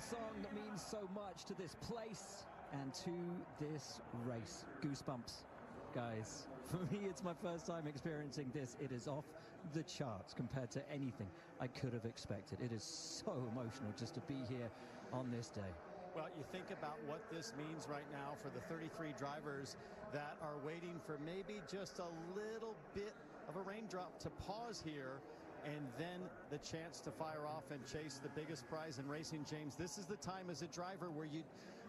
A song that means so much to this place and to this race. Goosebumps, guys. For me, it's my first time experiencing this. It is off the charts compared to anything I could have expected. It is so emotional just to be here on this day. Well, you think about what this means right now for the 33 drivers that are waiting for maybe just a little bit of a raindrop to pause here, and then the chance to fire off and chase the biggest prize in racing. James, this is the time as a driver where you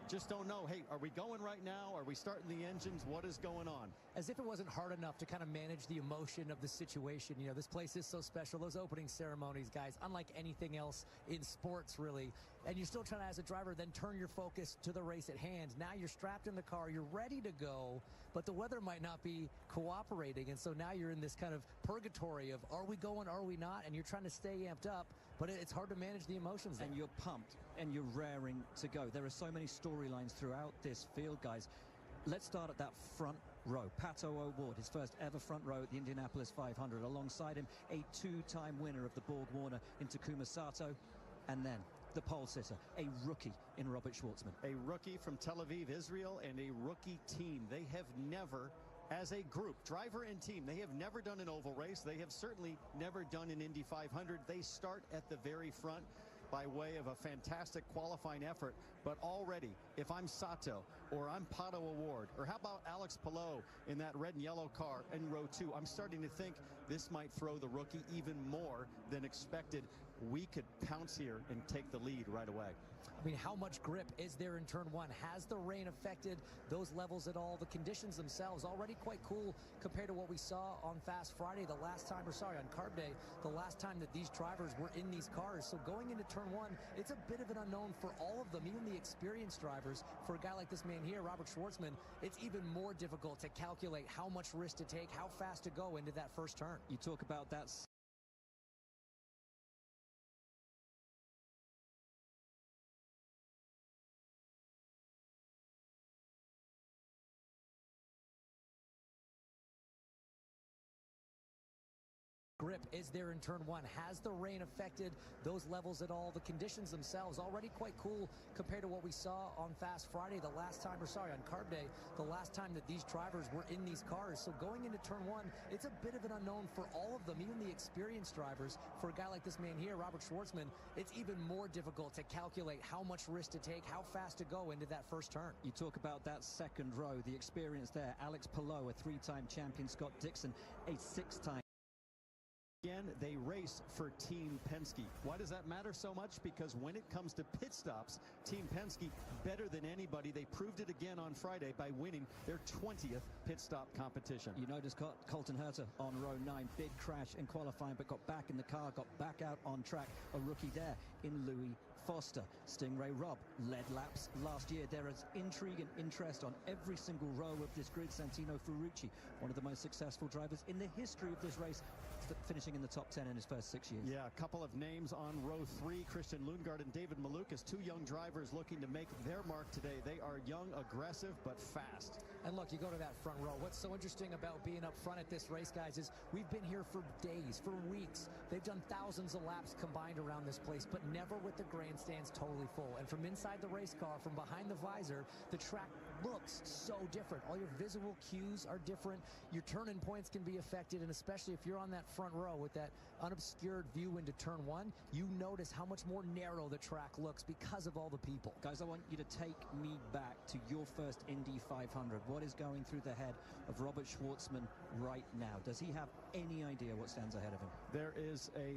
just don't know, hey, are we going right now? Are we starting the engines? What is going on? As if it wasn't hard enough to kind of manage the emotion of the situation. You know, this place is so special. Those opening ceremonies, guys, unlike anything else in sports, really. And you're still trying to, as a driver, then turn your focus to the race at hand. Now you're strapped in the car, you're ready to go, but the weather might not be cooperating. And so now you're in this kind of purgatory of, are we going, are we not? And you're trying to stay amped up, but it's hard to manage the emotions there. And you're pumped and you're raring to go. There are so many storylines throughout this field, guys. Let's start at that front row. Pato O'Ward, his first ever front row at the Indianapolis 500. Alongside him, a two-time winner of the Borg Warner in Takuma Sato. And then the pole sitter, a rookie in Robert Schwartzman. A rookie from Tel Aviv, Israel, and a rookie team. They have never, as a group, driver and team, they have never done an oval race. They have certainly never done an Indy 500. They start at the very front by way of a fantastic qualifying effort. But already, if I'm Sato or I'm Pato O'Ward, or how about Alex Palou in that red and yellow car in row 2, I'm starting to think this might throw the rookie even more than expected. We could pounce here and take the lead right away. I mean, how much grip is there in turn 1? Has the rain affected those levels at all? The conditions themselves already quite cool compared to what we saw on Fast Friday the last time, or sorry, on Carb Day, the last time that these drivers were in these cars. So going into turn 1, it's a bit of an unknown for all of them, even the experienced drivers. For a guy like this man here, Robert Schwartzman, it's even more difficult to calculate how much risk to take, how fast to go into that first turn. You talk about that grip is there in turn 1. Has the rain affected those levels at all? The conditions themselves already quite cool compared to what we saw on Fast Friday the last time, or sorry, on Carb Day, the last time that these drivers were in these cars. So going into turn 1, it's a bit of an unknown for all of them, even the experienced drivers. For a guy like this man here, Robert Schwartzman, it's even more difficult to calculate how much risk to take, how fast to go into that first turn. You talk about that second row, the experience there. Alex Palou, a 3-time champion. Scott Dixon, a 6-time. Again, they race for Team Penske. Why does that matter so much? Because when it comes to pit stops, Team Penske better than anybody. They proved it again on Friday by winning their 20th pit stop competition. You noticed Colton Herta on row 9, big crash in qualifying, but got back in the car, got back out on track. A rookie there in Louis Foster. Stingray Robb led laps last year. There is intrigue and interest on every single row of this grid. Santino Ferrucci, one of the most successful drivers in the history of this race, finishing in the top 10 in his first 6 years. Yeah, a couple of names on row 3, Christian Lundgaard and David Malukas, 2 young drivers looking to make their mark today. They are young, aggressive, but fast. And look, you go to that front row. What's so interesting about being up front at this race, guys, is we've been here for days, for weeks. They've done thousands of laps combined around this place, but never with the grandstands totally full. And from inside the race car, from behind the visor, the track looks so different. All your visual cues are different. Your turning points can be affected, and especially if you're on that front row with that unobscured view into turn 1, you notice how much more narrow the track looks because of all the people. Guys, I want you to take me back to your first Indy 500. What is going through the head of Robert Schwartzman right now? Does he have any idea what stands ahead of him? There is a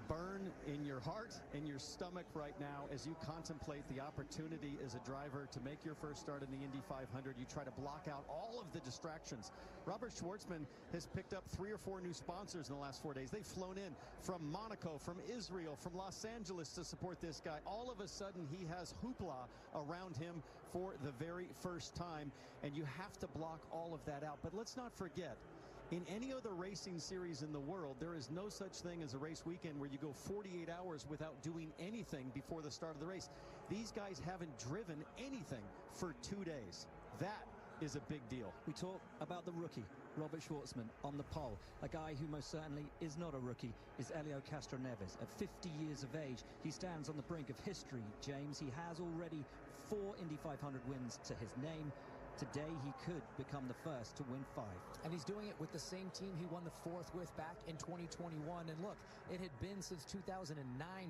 burn in your heart and your stomach right now as you contemplate the opportunity as a driver to make your first start in the Indy 500. You try to block out all of the distractions. Robert Schwartzman has picked up 3 or 4 new sponsors in the last 4 days. They've flown in from Monaco, from Israel, from Los Angeles to support this guy. All of a sudden, he has hoopla around him for the very first time, and you have to block all of that out. But let's not forget, in any other racing series in the world, there is no such thing as a race weekend where you go 48 hours without doing anything before the start of the race. These guys haven't driven anything for 2 days. That is a big deal. We talk about the rookie, Robert Schwartzman on the pole. A guy who most certainly is not a rookie is Helio Castroneves. At 50 years of age, he stands on the brink of history, James. He has already 4 Indy 500 wins to his name. Today, he could become the first to win 5. And he's doing it with the same team he won the 4th with back in 2021. And look, it had been since 2009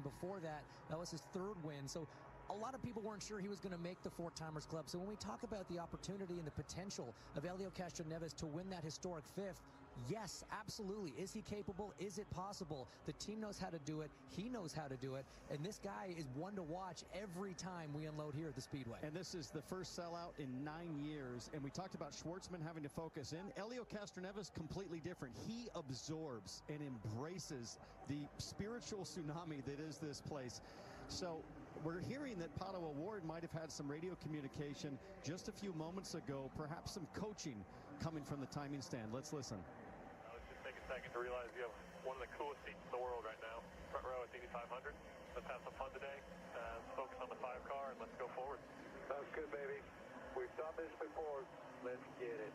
before that. That was his 3rd win. So a lot of people weren't sure he was going to make the 4-timers club. So when we talk about the opportunity and the potential of Helio Castroneves to win that historic 5th, yes, absolutely. Is he capable? Is it possible? The team knows how to do it. He knows how to do it. And this guy is one to watch every time we unload here at the Speedway. And this is the first sellout in 9 years. And we talked about Schwartzman having to focus in. Helio Castroneves, completely different. He absorbs and embraces the spiritual tsunami that is this place. So we're hearing that Pato O'Ward might have had some radio communication just a few moments ago, perhaps some coaching coming from the timing stand. Let's listen. Let's just take a second to realize you have one of the coolest seats in the world right now. Front row at the Indy 500. Let's have some fun today. Focus on the 5 car and let's go forward. Sounds good, baby. We've done this before. Let's get it.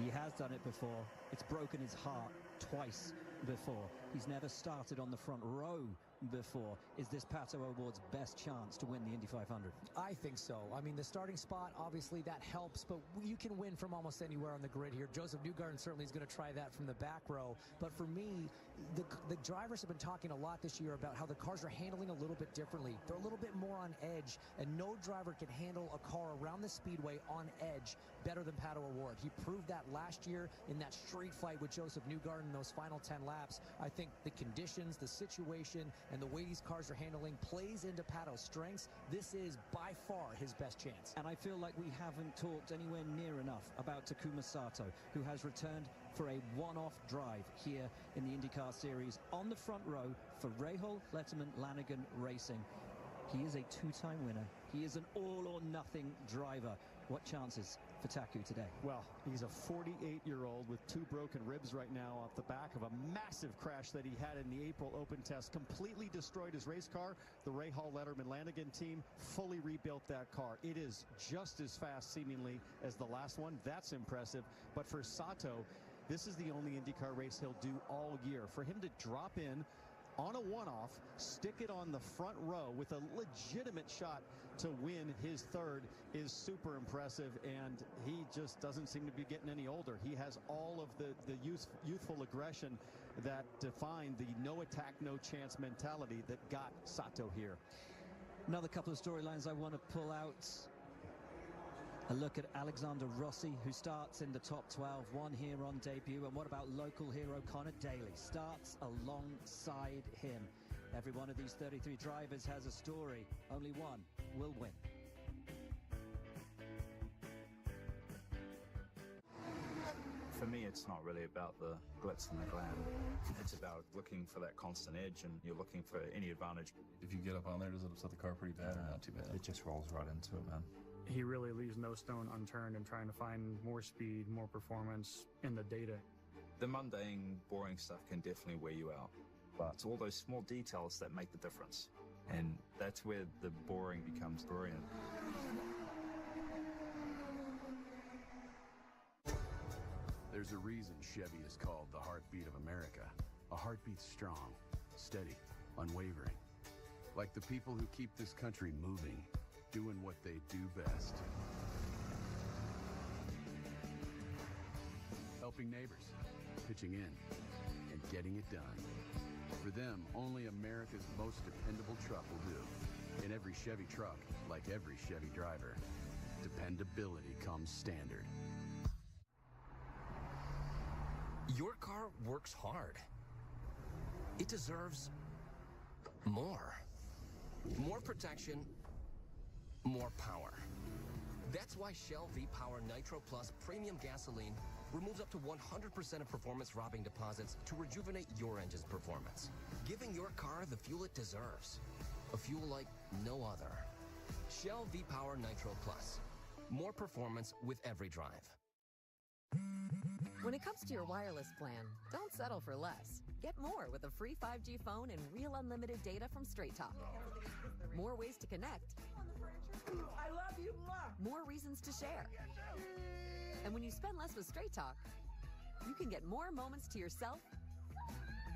He has done it before. It's broken his heart twice before. He's never started on the front row before. Is this Pato O'Ward's best chance to win the Indy 500? I think so. I mean, the starting spot, obviously, that helps, but you can win from almost anywhere on the grid here. Joseph Newgarden certainly is going to try that from the back row. But for me, the drivers have been talking a lot this year about how the cars are handling a little bit differently. They're a little bit more on edge, and no driver can handle a car around the speedway on edge better than Pato O'Ward. He proved that last year in that street fight with Joseph Newgarden in those final 10 laps. I think the conditions, the situation, and the way these cars are handling plays into Pato's strengths. This is by far his best chance. And I feel like we haven't talked anywhere near enough about Takuma Sato, who has returned for a one-off drive here in the IndyCar Series on the front row for Rahal Letterman Lanigan Racing. He is a 2-time winner. He is an all-or-nothing driver. What chances for Taku today? Well, he's a 48-year-old with 2 broken ribs right now off the back of a massive crash that he had in the April Open test. Completely destroyed his race car. The Rahal Letterman Lanigan team fully rebuilt that car. It is just as fast, seemingly, as the last one. That's impressive. But for Sato, this is the only IndyCar race he'll do all year. For him to drop in on a one-off, stick it on the front row with a legitimate shot to win his 3rd is super impressive, and he just doesn't seem to be getting any older. He has all of the youthful aggression that defined the no attack, no chance mentality that got Sato here. Another couple of storylines I want to pull out. A look at Alexander Rossi, who starts in the top 12, won here on debut. And what about local hero Connor Daly? Starts alongside him. Every one of these 33 drivers has a story. Only one will win. For me, it's not really about the glitz and the glam. It's about looking for that constant edge, and you're looking for any advantage. If you get up on there, does it upset the car pretty bad or not too bad? It just rolls right into it, man. He really leaves no stone unturned in trying to find more speed, more performance in the data. The mundane, boring stuff can definitely wear you out, but it's all those small details that make the difference. And that's where the boring becomes brilliant. There's a reason Chevy is called the heartbeat of America. A heartbeat strong, steady, unwavering. Like the people who keep this country moving, doing what they do best. Helping neighbors, pitching in, and getting it done. For them, only America's most dependable truck will do. In every Chevy truck, like every Chevy driver, dependability comes standard. Your car works hard. It deserves more. More protection, more power. That's why Shell V-Power Nitro Plus Premium Gasoline removes up to 100% of performance-robbing deposits to rejuvenate your engine's performance, giving your car the fuel it deserves. A fuel like no other. Shell V-Power Nitro Plus. More performance with every drive. When it comes to your wireless plan, don't settle for less. Get more with a free 5G phone and real unlimited data from Straight Talk. More ways to connect. I love you. More reasons to share. And when you spend less with Straight Talk, you can get more moments to yourself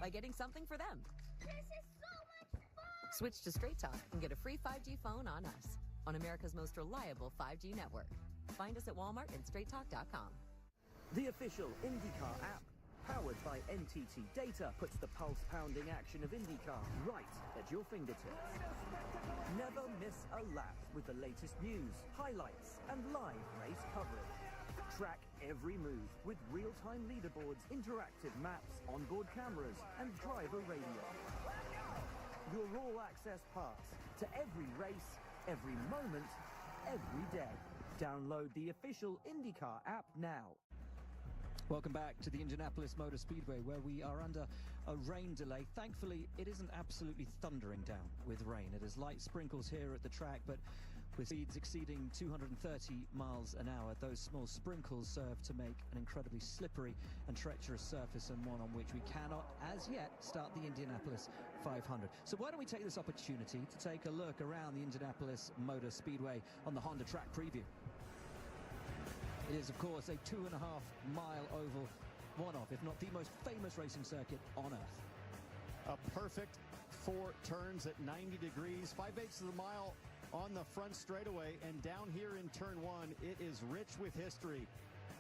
by getting something for them. This is so much fun! Switch to Straight Talk and get a free 5G phone on us, on America's most reliable 5G network. Find us at Walmart and straighttalk.com. The official IndyCar app, powered by NTT Data, puts the pulse-pounding action of IndyCar right at your fingertips. Never miss a lap with the latest news, highlights, and live race coverage. Track every move with real-time leaderboards, interactive maps, onboard cameras, and driver radio. Your all-access pass to every race, every moment, every day. Download the official IndyCar app now. Welcome back to the Indianapolis Motor Speedway, where we are under a rain delay. Thankfully, it isn't absolutely thundering down with rain. It is light sprinkles here at the track, but with speeds exceeding 230 miles an hour, those small sprinkles serve to make an incredibly slippery and treacherous surface, and one on which we cannot, as yet, start the Indianapolis 500. So why don't we take this opportunity to take a look around the Indianapolis Motor Speedway on the Honda Track Preview. It is, of course, a 2.5-mile oval, one of, if not the most famous racing circuit on Earth. A perfect 4 turns at 90 degrees, 5/8 of the mile on the front straightaway, and down here in turn 1, it is rich with history.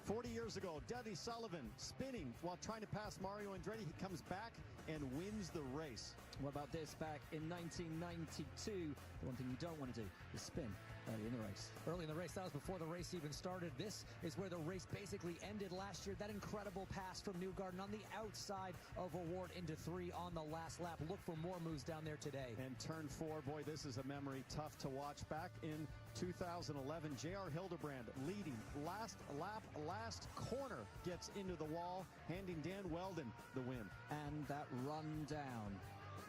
40 years ago, Dudley Sullivan spinning while trying to pass Mario Andretti. He comes back and wins the race. What about this back in 1992? The one thing you don't want to do is spin early in the race. Early in the race, that was before the race even started. This is where the race basically ended last year. That incredible pass from Newgarden on the outside of Award into 3 on the last lap. Look for more moves down there today. And turn 4, boy, this is a memory tough to watch. Back in 2011, J.R. Hildebrand leading. Last lap, last corner, gets into the wall, handing Dan Weldon the win. And that run down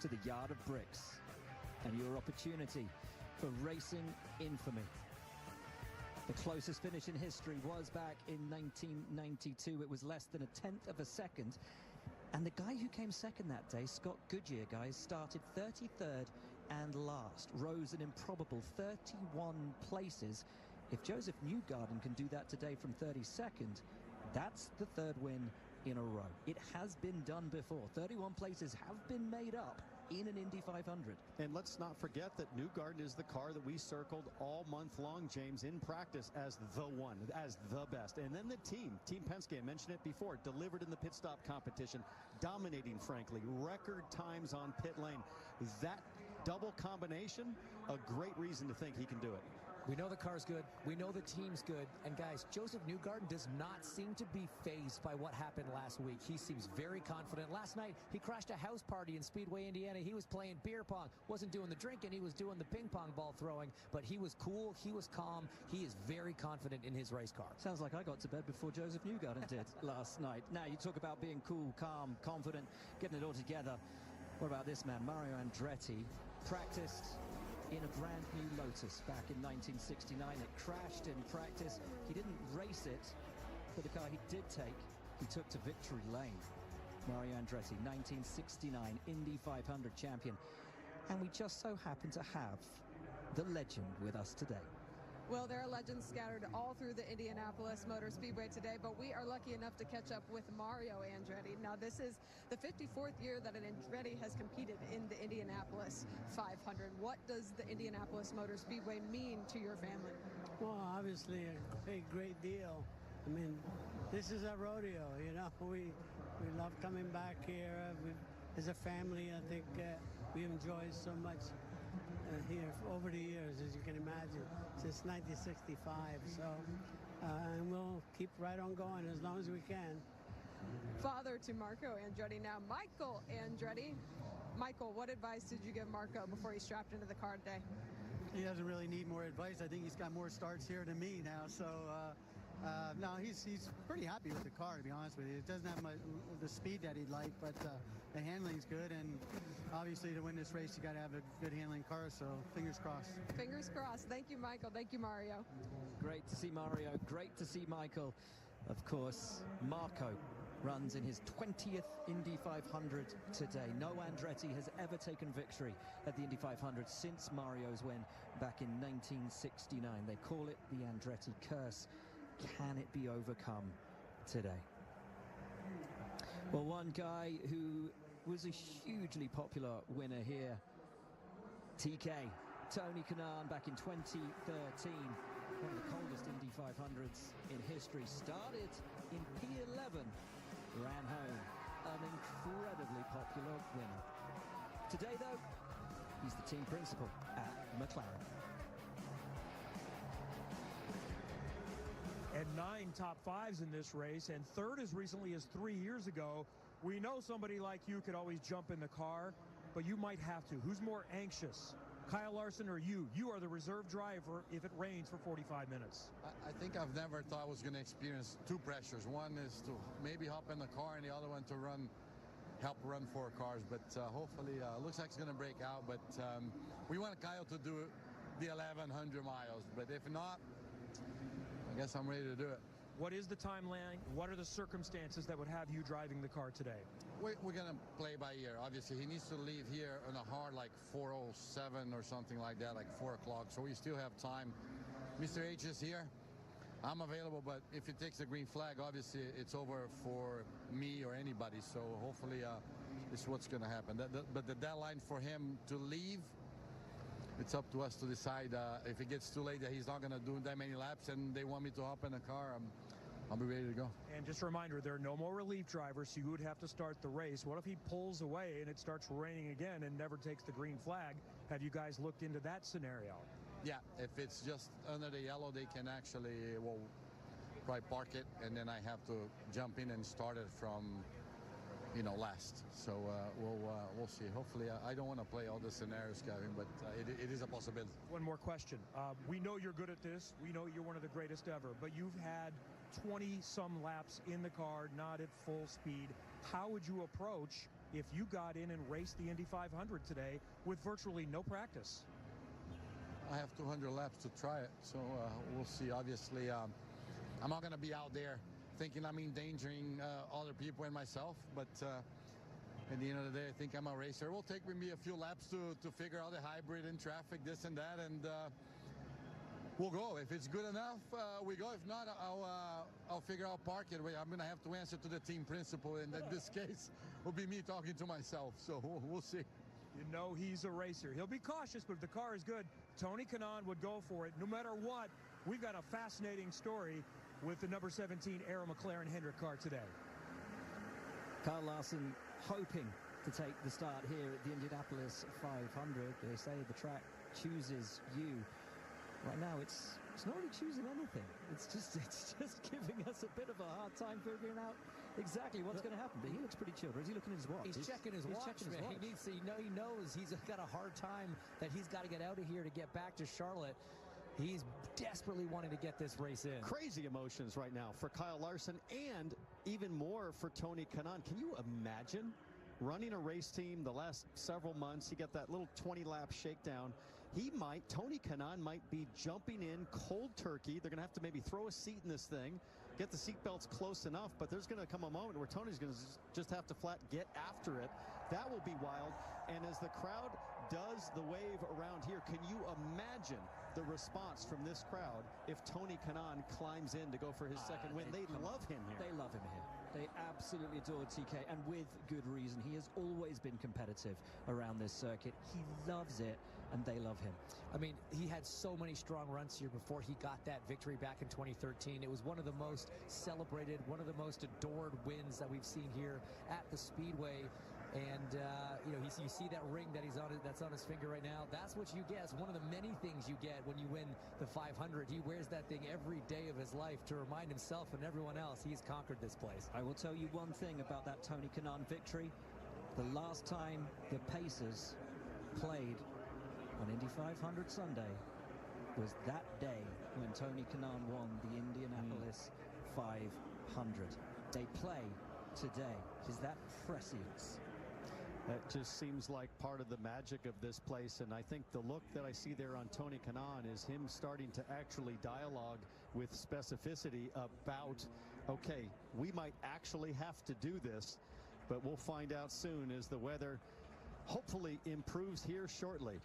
to the yard of bricks, and your opportunity for racing infamy. The closest finish in history was back in 1992. It was less than 1/10 of a second. And the guy who came second that day, Scott Goodyear, guys, started 33rd and last, rose an improbable 31 places. If Joseph Newgarden can do that today from 32nd, that's the 3rd win in a row. It has been done before. 31 places have been made up in an Indy 500. And let's not forget that Newgarden is the car that we circled all month long, James, in practice as the one, as the best. And then the Team Penske, I mentioned it before, delivered in the pit stop competition, dominating, frankly, record times on pit lane. That double combination, a great reason to think he can do it. We know the car's good. We know the team's good. And guys, Joseph Newgarden does not seem to be fazed by what happened last week. He seems very confident. Last night, he crashed a house party in Speedway, Indiana. He was playing beer pong. Wasn't doing the drinking. He was doing the ping pong ball throwing. But he was cool. He was calm. He is very confident in his race car. Sounds like I got to bed before Joseph Newgarden did last night. Now, you talk about being cool, calm, confident, getting it all together. What about this man, Mario Andretti? Practiced in a brand new Lotus back in 1969. It crashed in practice. He didn't race it, but the car he did take, he took to victory lane. Mario Andretti, 1969 Indy 500 champion. And we just so happen to have the legend with us today. Well, there are legends scattered all through the Indianapolis Motor Speedway today, but we are lucky enough to catch up with Mario Andretti. Now, this is the 54th year that an Andretti has competed in the Indianapolis 500. What does the Indianapolis Motor Speedway mean to your family? Well, obviously a great deal. I mean, this is a rodeo, you know. We love coming back here. As a family, I think we enjoy so much here over the years, as you can imagine, since 1965. So, and we'll keep right on going as long as we can. Father to Marco Andretti now, Michael Andretti. Michael, what advice did you give Marco before he strapped into the car today? He doesn't really need more advice. I think he's got more starts here than me now. So, no, he's pretty happy with the car, to be honest with you. It doesn't have much, the speed that he'd like, but the handling's good. And obviously, to win this race, you got to have a good handling car. So, fingers crossed. Fingers crossed. Thank you, Michael. Thank you, Mario. Great to see Mario. Great to see Michael. Of course, Marco runs in his 20th Indy 500 today. No Andretti has ever taken victory at the Indy 500 since Mario's win back in 1969. They call it the Andretti curse. can it be overcome today? Well, one guy who was a hugely popular winner here, TK, Tony Kanaan, back in 2013, one of the coldest Indy 500s in history, started in P11, ran home, an incredibly popular winner. Today, though, he's the team principal at McLaren. And 9 top 5s in this race, and third as recently as 3 years ago. We know somebody like you could always jump in the car, but you might have to. Who's more anxious, Kyle Larson or you? You are the reserve driver if it rains for 45 minutes. I think I've never thought I was going to experience two pressures. One is to maybe hop in the car, and the other one to help run 4 cars. But hopefully, looks like it's going to break out. But we want Kyle to do the 1,100 miles. But if not, I guess I'm ready to do it. What is the timeline? What are the circumstances that would have you driving the car today? We're going to play by ear. Obviously, he needs to leave here on a hard like 4:07 or something like that, like 4 o'clock. So we still have time. Mr. H is here. I'm available, but if he takes the green flag, obviously it's over for me or anybody. So hopefully this is what's going to happen. But the deadline for him to leave, it's up to us to decide. If it gets too late that he's not going to do that many laps and they want me to hop in the car, I'll be ready to go. And just a reminder, there are no more relief drivers, so you would have to start the race. What if he pulls away and it starts raining again and never takes the green flag? Have you guys looked into that scenario? Yeah, if it's just under the yellow, they can actually, probably park it, and then I have to jump in and start it from, last. So we'll see. Hopefully, I don't want to play all the scenarios, Kevin, but it is a possibility. One more question. We know you're good at this. We know you're one of the greatest ever, but you've had 20-some laps in the car, not at full speed. How would you approach if you got in and raced the Indy 500 today with virtually no practice? I have 200 laps to try it, so we'll see. Obviously, I'm not going to be out there thinking I'm endangering other people and myself, but at the end of the day, I think I'm a racer. It will take me a few laps to figure out the hybrid and traffic, this and that, and we'll go. If it's good enough, we go. If not, I'll figure out park it. I'm going to have to answer to the team principal, and in this case, will be me talking to myself. So we'll see. You know he's a racer. He'll be cautious, but if the car is good, Tony Kanaan would go for it. No matter what, we've got a fascinating story with the number 17 Arrow McLaren Hendrick car today. Kyle Larson hoping to take the start here at the Indianapolis 500. They say the track chooses you. Right now, it's not really choosing anything. It's just giving us a bit of a hard time figuring out exactly what's going to happen. But he looks pretty chilled. Or is he looking at his watch? He's checking his watch. He knows he's got a hard time that he's got to get out of here to get back to Charlotte. He's desperately wanting to get this race in. Crazy emotions right now for Kyle Larson, and even more for Tony Kanaan. Can you imagine running a race team the last several months? He got that little 20-lap shakedown. Tony Kanaan might be jumping in cold turkey. They're going to have to maybe throw a seat in this thing, get the seat belts close enough, but there's going to come a moment where Tony's going to just have to flat get after it. That will be wild. And as the crowd does the wave around here, can you imagine the response from this crowd if Tony Kanaan climbs in to go for his second win? They love him here. They love him here. They absolutely adore TK, and with good reason. He has always been competitive around this circuit. He loves it, and they love him. I mean, he had so many strong runs here before he got that victory back in 2013. It was one of the most celebrated, one of the most adored wins that we've seen here at the Speedway. And, you see that ring that's on his finger right now. That's what you get. It's one of the many things you get when you win the 500. He wears that thing every day of his life to remind himself and everyone else he's conquered this place. I will tell you one thing about that Tony Kanaan victory. The last time the Pacers played on Indy 500 Sunday was that day when Tony Kanaan won the Indianapolis 500. They play today. Is that prescience? That just seems like part of the magic of this place, and I think the look that I see there on Tony Kanaan is him starting to actually dialogue with specificity about, okay, we might actually have to do this, but we'll find out soon as the weather hopefully improves here shortly.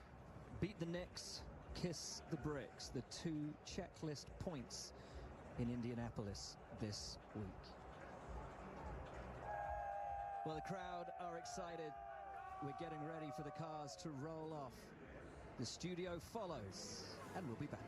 Beat the Knicks, kiss the bricks, the two checklist points in Indianapolis this week. Well, the crowd are excited. We're getting ready for the cars to roll off. The studio follows, and we'll be back.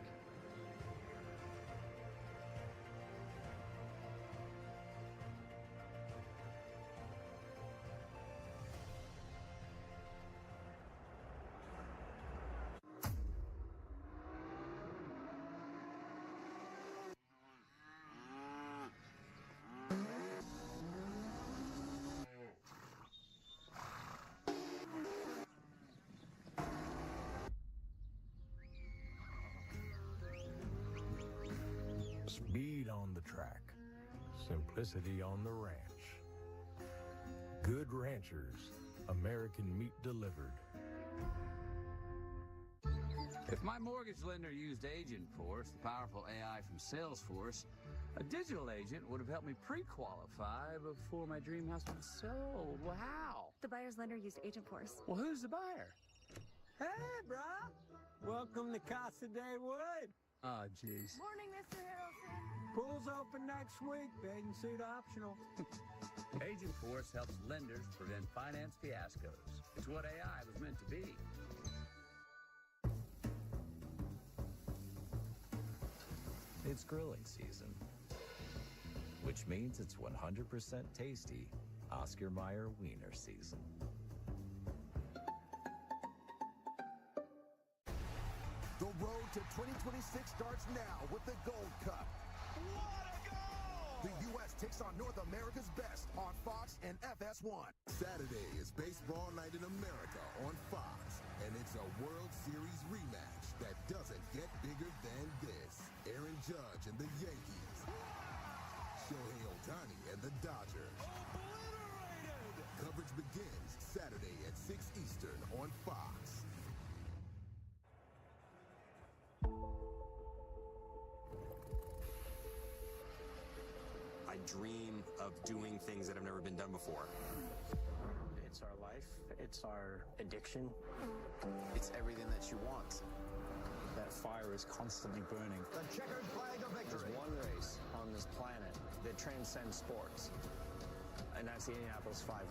Speed on the track, simplicity on the ranch. Good ranchers, American meat delivered. If my mortgage lender used Agent Force, the powerful AI from Salesforce, a digital agent would have helped me pre-qualify before my dream house was sold. Well, how? The buyer's lender used Agent Force. Well, who's the buyer? Hey, brah. Welcome to Casa de Wood. Oh, jeez. Morning, Mr. Harrelson. Pool's open next week. Bathing suit optional. Agent Force helps lenders prevent finance fiascos. It's what AI was meant to be. It's grilling season, which means it's 100% tasty Oscar Mayer Wiener season. The road to 2026 starts now with the Gold Cup. What a goal! The U.S. takes on North America's best on Fox and FS1. Saturday is Baseball Night in America on Fox, and it's a World Series rematch that doesn't get bigger than this. Aaron Judge and the Yankees. Shohei Ohtani and the Dodgers. Obliterated! Coverage begins Saturday at 6 Eastern on Fox. I dream of doing things that have never been done before. It's our life. It's our addiction. It's everything that you want. That fire is constantly burning. The checkered flag of victory. There's one race on this planet that transcends sports, and that's the Indianapolis 500.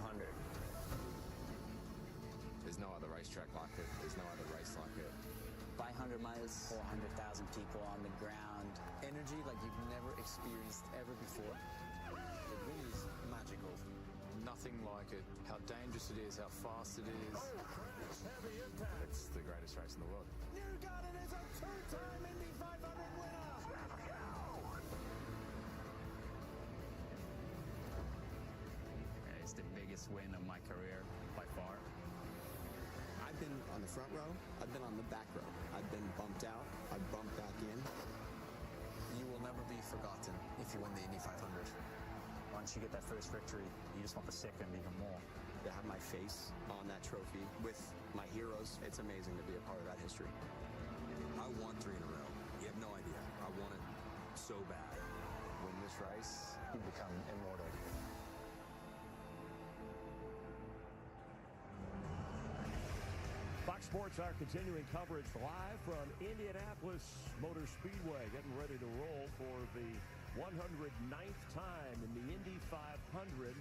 There's no other racetrack like it. There's no other race like it. 500 miles, 400,000 people on the ground. Energy like you've never experienced ever before. It really is magical. Nothing like it. How dangerous it is, how fast it is. It's the greatest race in the world. Newgarden is a two-time Indy 500 winner. It's the biggest win of my career by far. I've been on the front row. I've been on the back row. I've been bumped out. I've bumped back in. You will never be forgotten if you win the Indy 500. Once you get that first victory, you just want the second even more. To have my face on that trophy with my heroes, it's amazing to be a part of that history. I won 3 in a row. You have no idea. I want it so bad. Win this race, you become immortal. Fox Sports, our continuing coverage live from Indianapolis Motor Speedway, getting ready to roll for the 109th time in the Indy 500.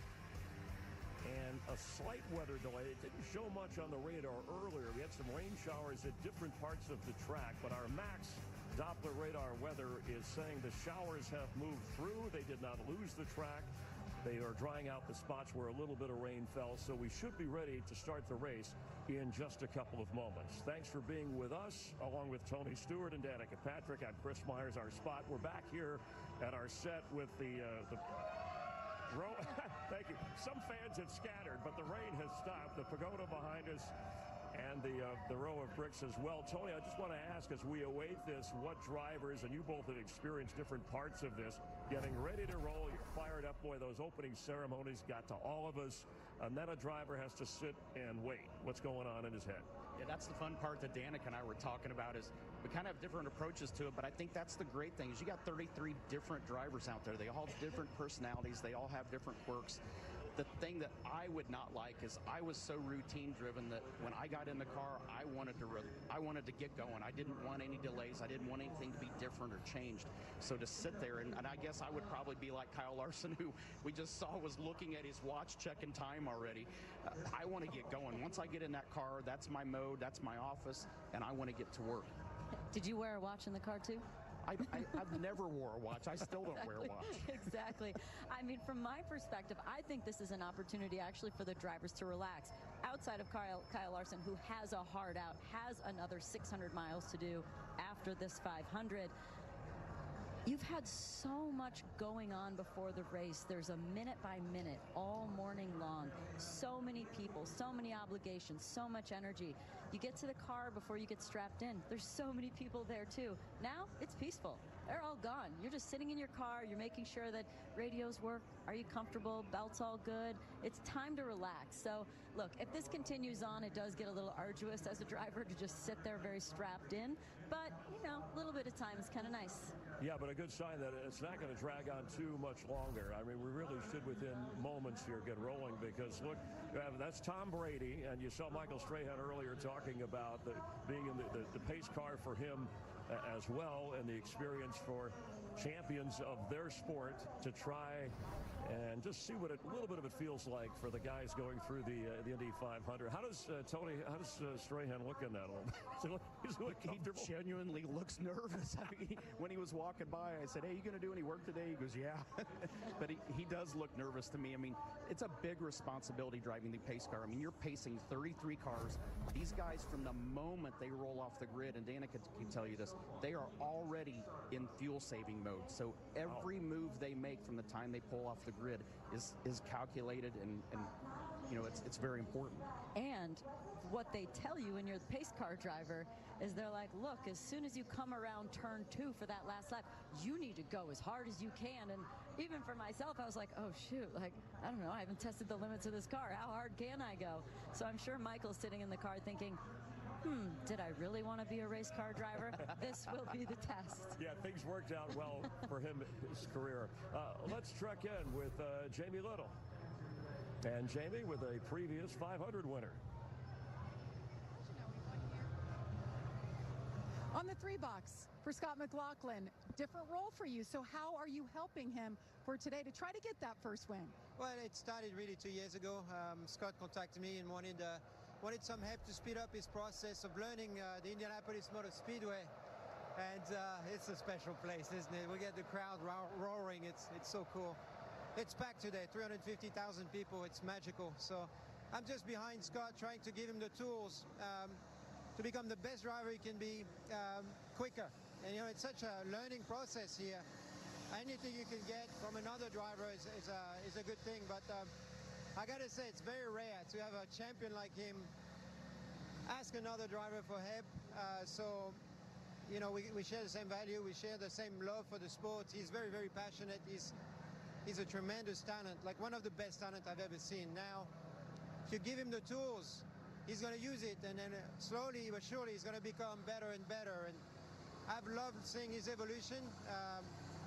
And a slight weather delay. It didn't show much on the radar earlier. We had some rain showers at different parts of the track, but our max Doppler radar weather is saying the showers have moved through. They did not lose the track. They are drying out the spots where a little bit of rain fell, so we should be ready to start the race in just a couple of moments. Thanks for being with us, along with Tony Stewart and Danica Patrick. I'm Chris Myers, our spot. We're back here at our set with the row. Thank you. Some fans have scattered, but the rain has stopped. The pagoda behind us and the row of bricks as well. Tony, I just want to ask, as we await this, what drivers, and you both have experienced different parts of this, getting ready to roll, you're fired up. Boy, those opening ceremonies got to all of us, and then a driver has to sit and wait. What's going on in his head? Yeah, that's the fun part that Danica and I were talking about, is we kind of have different approaches to it, but I think that's the great thing is you got 33 different drivers out there. They all have different personalities. They all have different quirks. The thing that I would not like is I was so routine driven that when I got in the car, I wanted to get going. I didn't want any delays. I didn't want anything to be different or changed. So to sit there, and I guess I would probably be like Kyle Larson, who we just saw was looking at his watch, checking time already. I want to get going. Once I get in that car, that's my mode, that's my office, and I want to get to work. Did you wear a watch in the car too? I've never wore a watch. I still don't wear a watch. Exactly. I mean, from my perspective, I think this is an opportunity actually for the drivers to relax. Outside of Kyle Larson, who has a hard out, has another 600 miles to do after this 500. You've had so much going on before the race. There's a minute by minute all morning long. So many people, so many obligations, so much energy. You get to the car before you get strapped in. There's so many people there too. Now it's peaceful. They're all gone. You're just sitting in your car. You're making sure that radios work. Are you comfortable? Belt's all good. It's time to relax. So look, if this continues on, it does get a little arduous as a driver to just sit there very strapped in. But, you know, a little bit of time is kind of nice. Yeah, but a good sign that it's not going to drag on too much longer. I mean, we really should, within moments here, get rolling because, look, that's Tom Brady, and you saw Michael Strahan earlier talking about being in the pace car for him as well, and the experience for champions of their sport to try and just see what a little bit of it feels like for the guys going through the Indy 500. How does Strahan look in that? He's he genuinely looks nervous. When he was walking by, I said, "Hey, you going to do any work today?" He goes, "Yeah." But he does look nervous to me. I mean, it's a big responsibility driving the pace car. I mean, you're pacing 33 cars. These guys, from the moment they roll off the grid, and Dana can tell you this, they are already in fuel-saving mode. So every move they make from the time they pull off the grid is calculated, and you know, it's very important. And what they tell you when you're the pace car driver is they're like, look, as soon as you come around turn 2 for that last lap, you need to go as hard as you can. And even for myself, I was like, oh shoot, like, I don't know, I haven't tested the limits of this car. How hard can I go? So I'm sure Michael's sitting in the car thinking, did I really want to be a race car driver? This will be the test. Yeah, things worked out well for him, his career. Let's check in with Jamie Little. And Jamie with a previous 500 winner. On the 3 box for Scott McLaughlin, different role for you. So how are you helping him for today to try to get that first win? Well, it started really 2 years ago. Scott contacted me and wanted some help to speed up his process of learning the Indianapolis Motor Speedway. And it's a special place, isn't it? We get the crowd roaring. It's so cool. It's packed today, 350,000 people. It's magical. So I'm just behind Scott, trying to give him the tools to become the best driver he can be quicker. And, you know, it's such a learning process here. Anything you can get from another driver is a good thing. But I got to say, it's very rare to have a champion like him ask another driver for help. So, you know, we share the same value. We share the same love for the sport. He's very, very passionate. He's a tremendous talent, like one of the best talent I've ever seen. Now, if you give him the tools, he's going to use it, and then slowly but surely he's going to become better and better. And I've loved seeing his evolution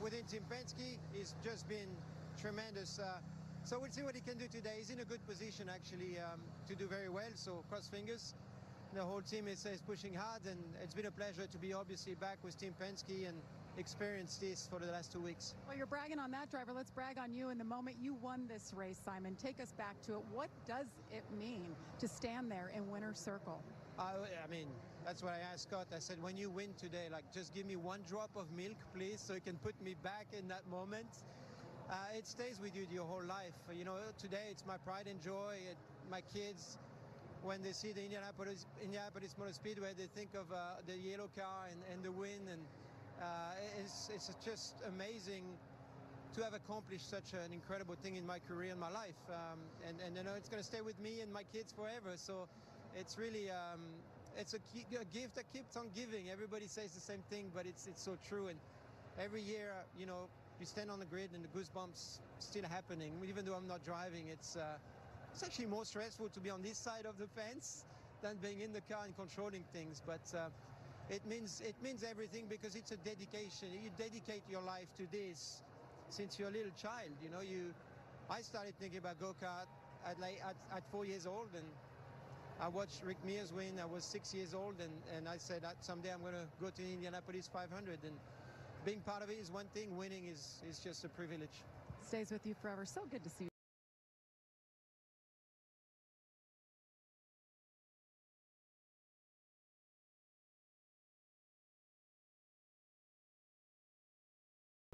within Team Penske. He's just been tremendous. So we'll see what he can do today. He's in a good position, actually, to do very well, so cross fingers. The whole team is pushing hard, and it's been a pleasure to be obviously back with Team Penske and experience this for the last 2 weeks. Well, you're bragging on that driver. Let's brag on you. In the moment you won this race, Simon, take us back to it. What does it mean to stand there in winner's circle? I mean, that's what I asked Scott. I said, when you win today, like, just give me one drop of milk, please, so you can put me back in that moment. It stays with you your whole life. You know, today it's my pride and joy. My kids, when they see the Indianapolis Motor Speedway, they think of the yellow car and the win, and it's just amazing to have accomplished such an incredible thing in my career and my life. And you know, it's going to stay with me and my kids forever. So it's really it's a gift that keeps on giving. Everybody says the same thing, but it's so true. And every year, you know, you stand on the grid and the goosebumps still happening. Even though I'm not driving, it's actually more stressful to be on this side of the fence than being in the car and controlling things. But it means everything, because it's a dedication. You dedicate your life to this since you're a little child. You know, I started thinking about go-kart at 4 years old, and I watched Rick Mears win. I was 6 years old, and I said that someday I'm going to go to the Indianapolis 500. And being part of it is one thing. Winning is just a privilege. Stays with you forever. So good to see you.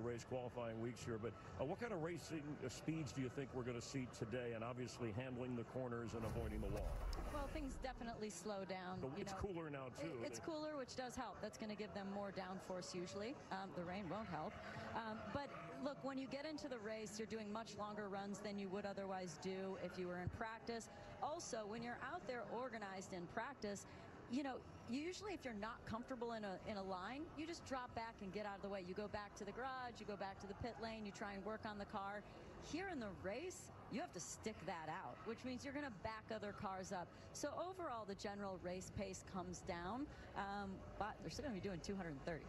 Race qualifying weeks here, but what kind of racing speeds do you think we're going to see today? And obviously handling the corners and avoiding the wall. Well, things definitely slow down. It's cooler now too. It's cooler, which does help. That's going to give them more downforce usually. The rain won't help. But look, when you get into the race, you're doing much longer runs than you would otherwise do if you were in practice. Also, when you're out there organized in practice, you know, usually if you're not comfortable in a line, you just drop back and get out of the way. You go back to the garage, you go back to the pit lane, you try and work on the car. Here in the race, you have to stick that out, which means you're going to back other cars up. So overall, the general race pace comes down, but they're still going to be doing 230.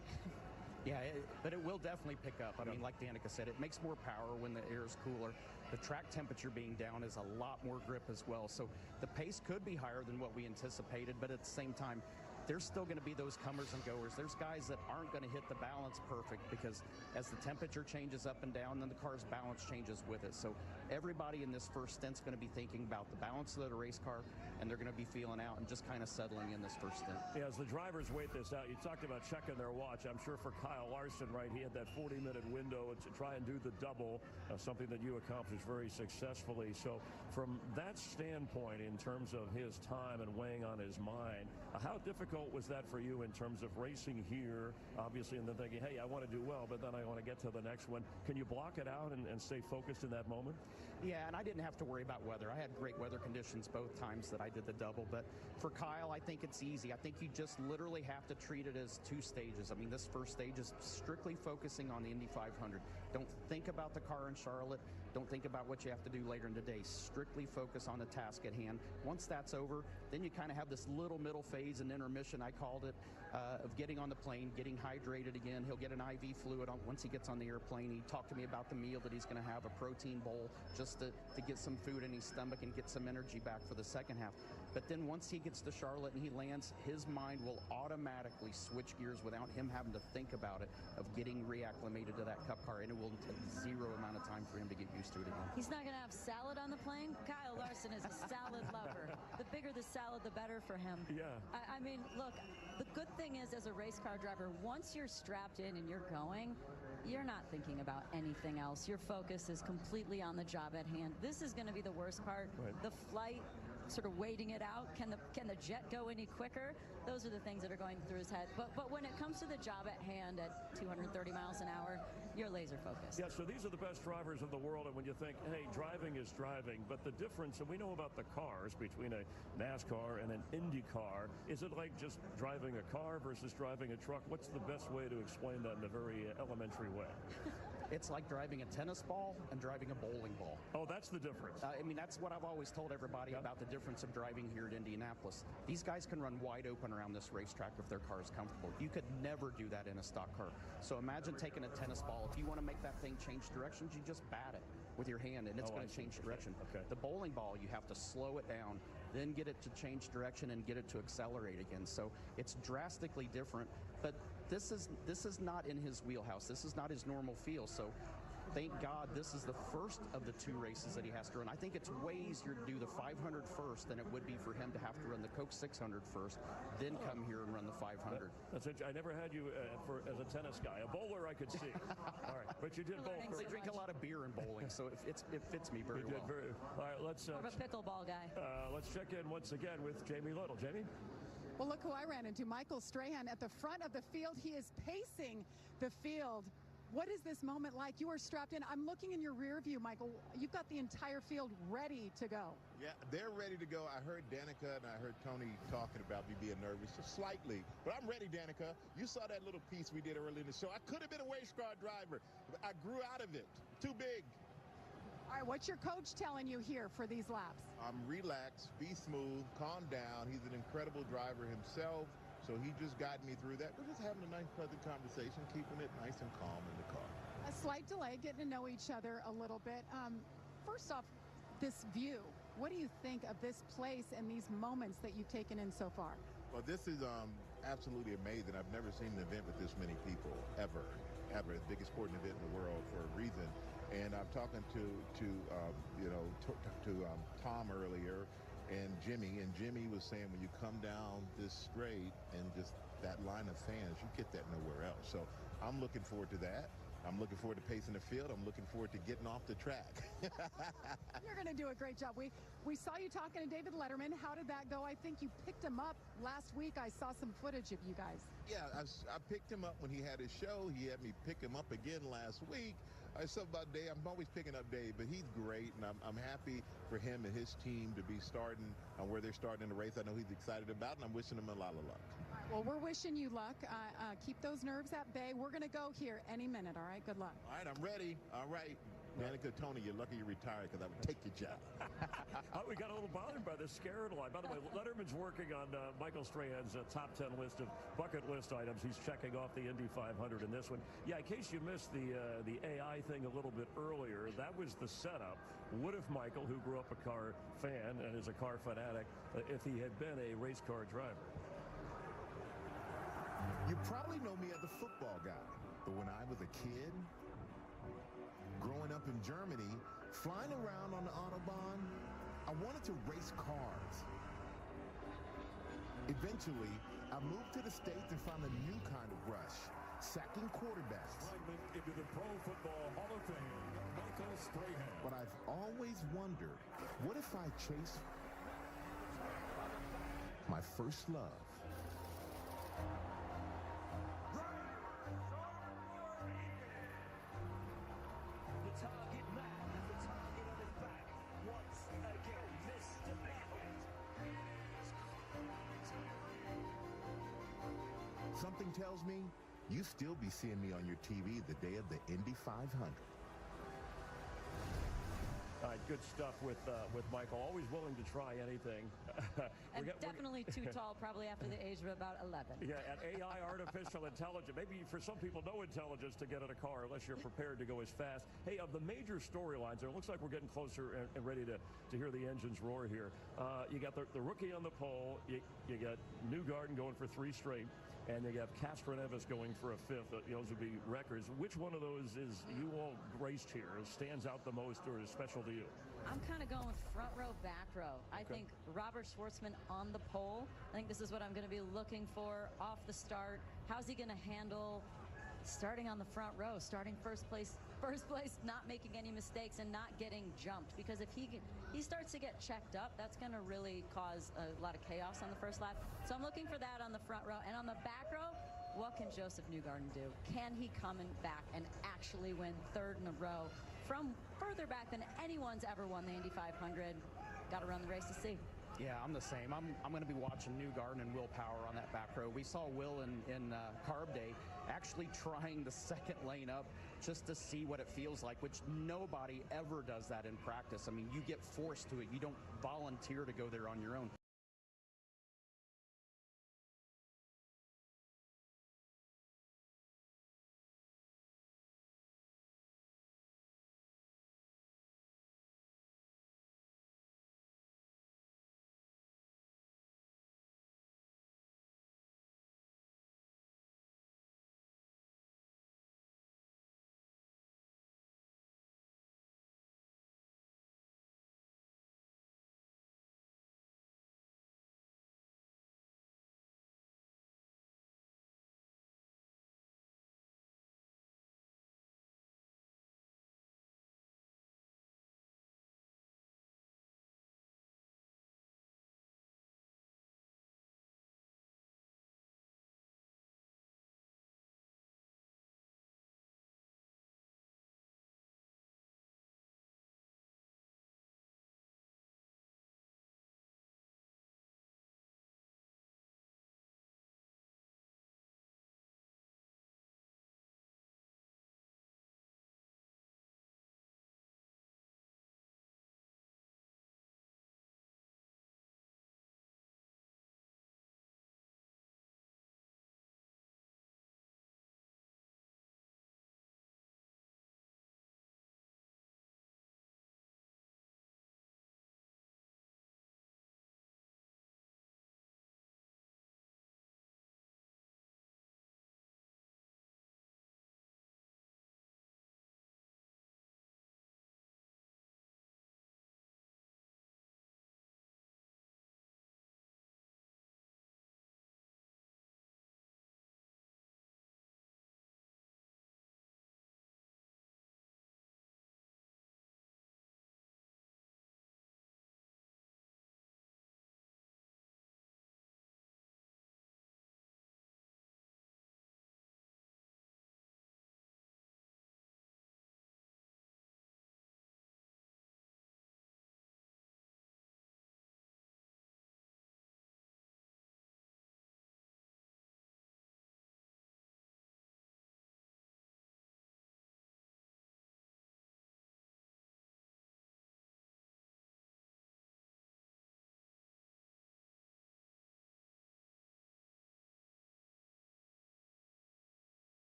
Yeah, but it will definitely pick up. I mean, like Danica said, it makes more power when the air is cooler. The track temperature being down is a lot more grip as well. So the pace could be higher than what we anticipated, but at the same time, there's still going to be those comers and goers. There's guys that aren't going to hit the balance perfect because as the temperature changes up and down, then the car's balance changes with it. So everybody in this first stint's going to be thinking about the balance of the race car, and they're going to be feeling out and just kind of settling in this first stint. Yeah, as the drivers wait this out, you talked about checking their watch. I'm sure for Kyle Larson, right, he had that 40-minute window to try and do the double, something that you accomplished very successfully. So from that standpoint, in terms of his time and weighing on his mind, how difficult was that for you in terms of racing here, obviously, and then thinking, hey, I want to do well, but then I want to get to the next one. Can you block it out and stay focused in that moment? Yeah, and I didn't have to worry about weather. I had great weather conditions both times that I did the double, but for Kyle, I think it's easy. I think you just literally have to treat it as two stages. I mean, this first stage is strictly focusing on the Indy 500. Don't think about the car in Charlotte. Don't think about what you have to do later in the day. Strictly focus on the task at hand. Once that's over, then you kind of have this little middle phase and intermission, I called it, of getting on the plane, getting hydrated again. He'll get an IV fluid once he gets on the airplane. He talked to me about the meal that he's going to have, a protein bowl, just to get some food in his stomach and get some energy back for the second half. But then once he gets to Charlotte and he lands, his mind will automatically switch gears without him having to think about it, of getting reacclimated to that Cup car, and it will take zero amount of time for him to get used to it again. He's not going to have salad on the plane. Kyle Larson is a salad lover. The bigger the salad, the better for him. Yeah. I mean, look, the good thing is, as a race car driver, once you're strapped in and you're going, you're not thinking about anything else. Your focus is completely on the job at hand. This is going to be the worst part. Right. The flight, sort of waiting it out. Can the jet go any quicker? Those are the things that are going through his head. But when it comes to the job at hand at 230 miles an hour, you're laser focused. Yeah, so these are the best drivers of the world, and when you think, hey, driving is driving, but the difference, and we know about the cars between a NASCAR and an Indy car, is it like just driving a car versus driving a truck? What's the best way to explain that in a very elementary way? It's like driving a tennis ball and driving a bowling ball. Oh, that's the difference. I mean, that's what I've always told everybody about the difference of driving here at Indianapolis. These guys can run wide open around this racetrack if their car is comfortable. You could never do that in a stock car. So imagine taking a tennis ball. If you want to make that thing change directions, you just bat it with your hand, and it's going to change direction. Okay. The bowling ball, you have to slow it down, then get it to change direction and get it to accelerate again. So it's drastically different, but this is not in his wheelhouse. This is not his normal feel. So thank God this is the first of the two races that he has to run. I think it's way easier to do the 500 first than it would be for him to have to run the Coke 600 first, then come here and run the 500. I never had you as a tennis guy. A bowler I could see. All right, but you did both. They drink a lot of beer in bowling, so it fits me very well. All right, let's... More of a pickleball guy. Let's check in once again with Jamie Little. Jamie? Well, look who I ran into. Michael Strahan at the front of the field. He is pacing the field. What is this moment like? You are strapped in. I'm looking in your rear view, Michael. You've got the entire field ready to go. Yeah, they're ready to go. I heard Danica and I heard Tony talking about me being nervous, just slightly. But I'm ready, Danica. You saw that little piece we did earlier in the show. I could have been a race car driver, but I grew out of it. Too big. All right, what's your coach telling you here for these laps? I'm relaxed, be smooth, calm down. He's an incredible driver himself, so he just got me through that. We're just having a nice, pleasant conversation, keeping it nice and calm in the car. A slight delay, getting to know each other a little bit. first off, this view, what do you think of this place and these moments that you've taken in so far? Well, this is absolutely amazing. I've never seen an event with this many people, ever. The biggest sporting event in the world for a reason. And I'm talking to Tom earlier and Jimmy was saying when you come down this straight and just that line of fans, you get that nowhere else. So I'm looking forward to that. I'm looking forward to pacing the field. I'm looking forward to getting off the track. You're going to do a great job. We saw you talking to David Letterman. How did that go? I think you picked him up last week. I saw some footage of you guys. Yeah, I picked him up when he had his show. He had me pick him up again last week. I said about Dave. I'm always picking up Dave, but he's great, and I'm happy for him and his team to be starting where they're starting in the race. I know he's excited about it, and I'm wishing him a lot of luck. All right, well, we're wishing you luck. Keep those nerves at bay. We're going to go here any minute, all right? Good luck. All right, I'm ready. All right. Danica, Tony, you're lucky you retired because I would take your job. We got a little bothered by this scared line. By the way, Letterman's working on Michael Strahan's top 10 list of bucket list items. He's checking off the Indy 500 in this one. Yeah, in case you missed the AI thing a little bit earlier, that was the setup. What if Michael, who grew up a car fan and is a car fanatic, if he had been a race car driver? You probably know me as a football guy, but when I was a kid, growing up in Germany, flying around on the Autobahn, I wanted to race cars. Eventually, I moved to the States and found a new kind of rush, sacking quarterbacks. Into the Pro Football Hall of Fame, Michael Strahan. But I've always wondered, what if I chase my first love? Something tells me you still be seeing me on your TV the day of the Indy 500. All right, good stuff with Michael. Always willing to try anything. And definitely too tall, probably after the age of about 11. Yeah, and AI, artificial intelligence. Maybe for some people, no intelligence to get in a car unless you're prepared to go as fast. Hey, of the major storylines, it looks like we're getting closer and ready to hear the engines roar here. You got the rookie on the pole. You got Newgarden going for 3 straight. And you have Castroneves going for a 5th. Those would be records. Which one of those is you all graced here, stands out the most, or is special to you? I'm kind of going with front row, back row. I think Robert Schwartzman on the pole. I think this is what I'm going to be looking for off the start. How's he going to handle starting on the front row, starting first place, not making any mistakes and not getting jumped? Because if he starts to get checked up, that's going to really cause a lot of chaos on the first lap. So I'm looking for that on the front row. And on the back row, what can Joseph Newgarden do? Can he come back and actually win 3rd in a row from further back than anyone's ever won the Indy 500? Got to run the race to see. Yeah, I'm the same. I'm going to be watching Newgarden and Will Power on that back row. We saw Will in Carb Day actually trying the second lane up just to see what it feels like, which nobody ever does that in practice. I mean, you get forced to it. You don't volunteer to go there on your own.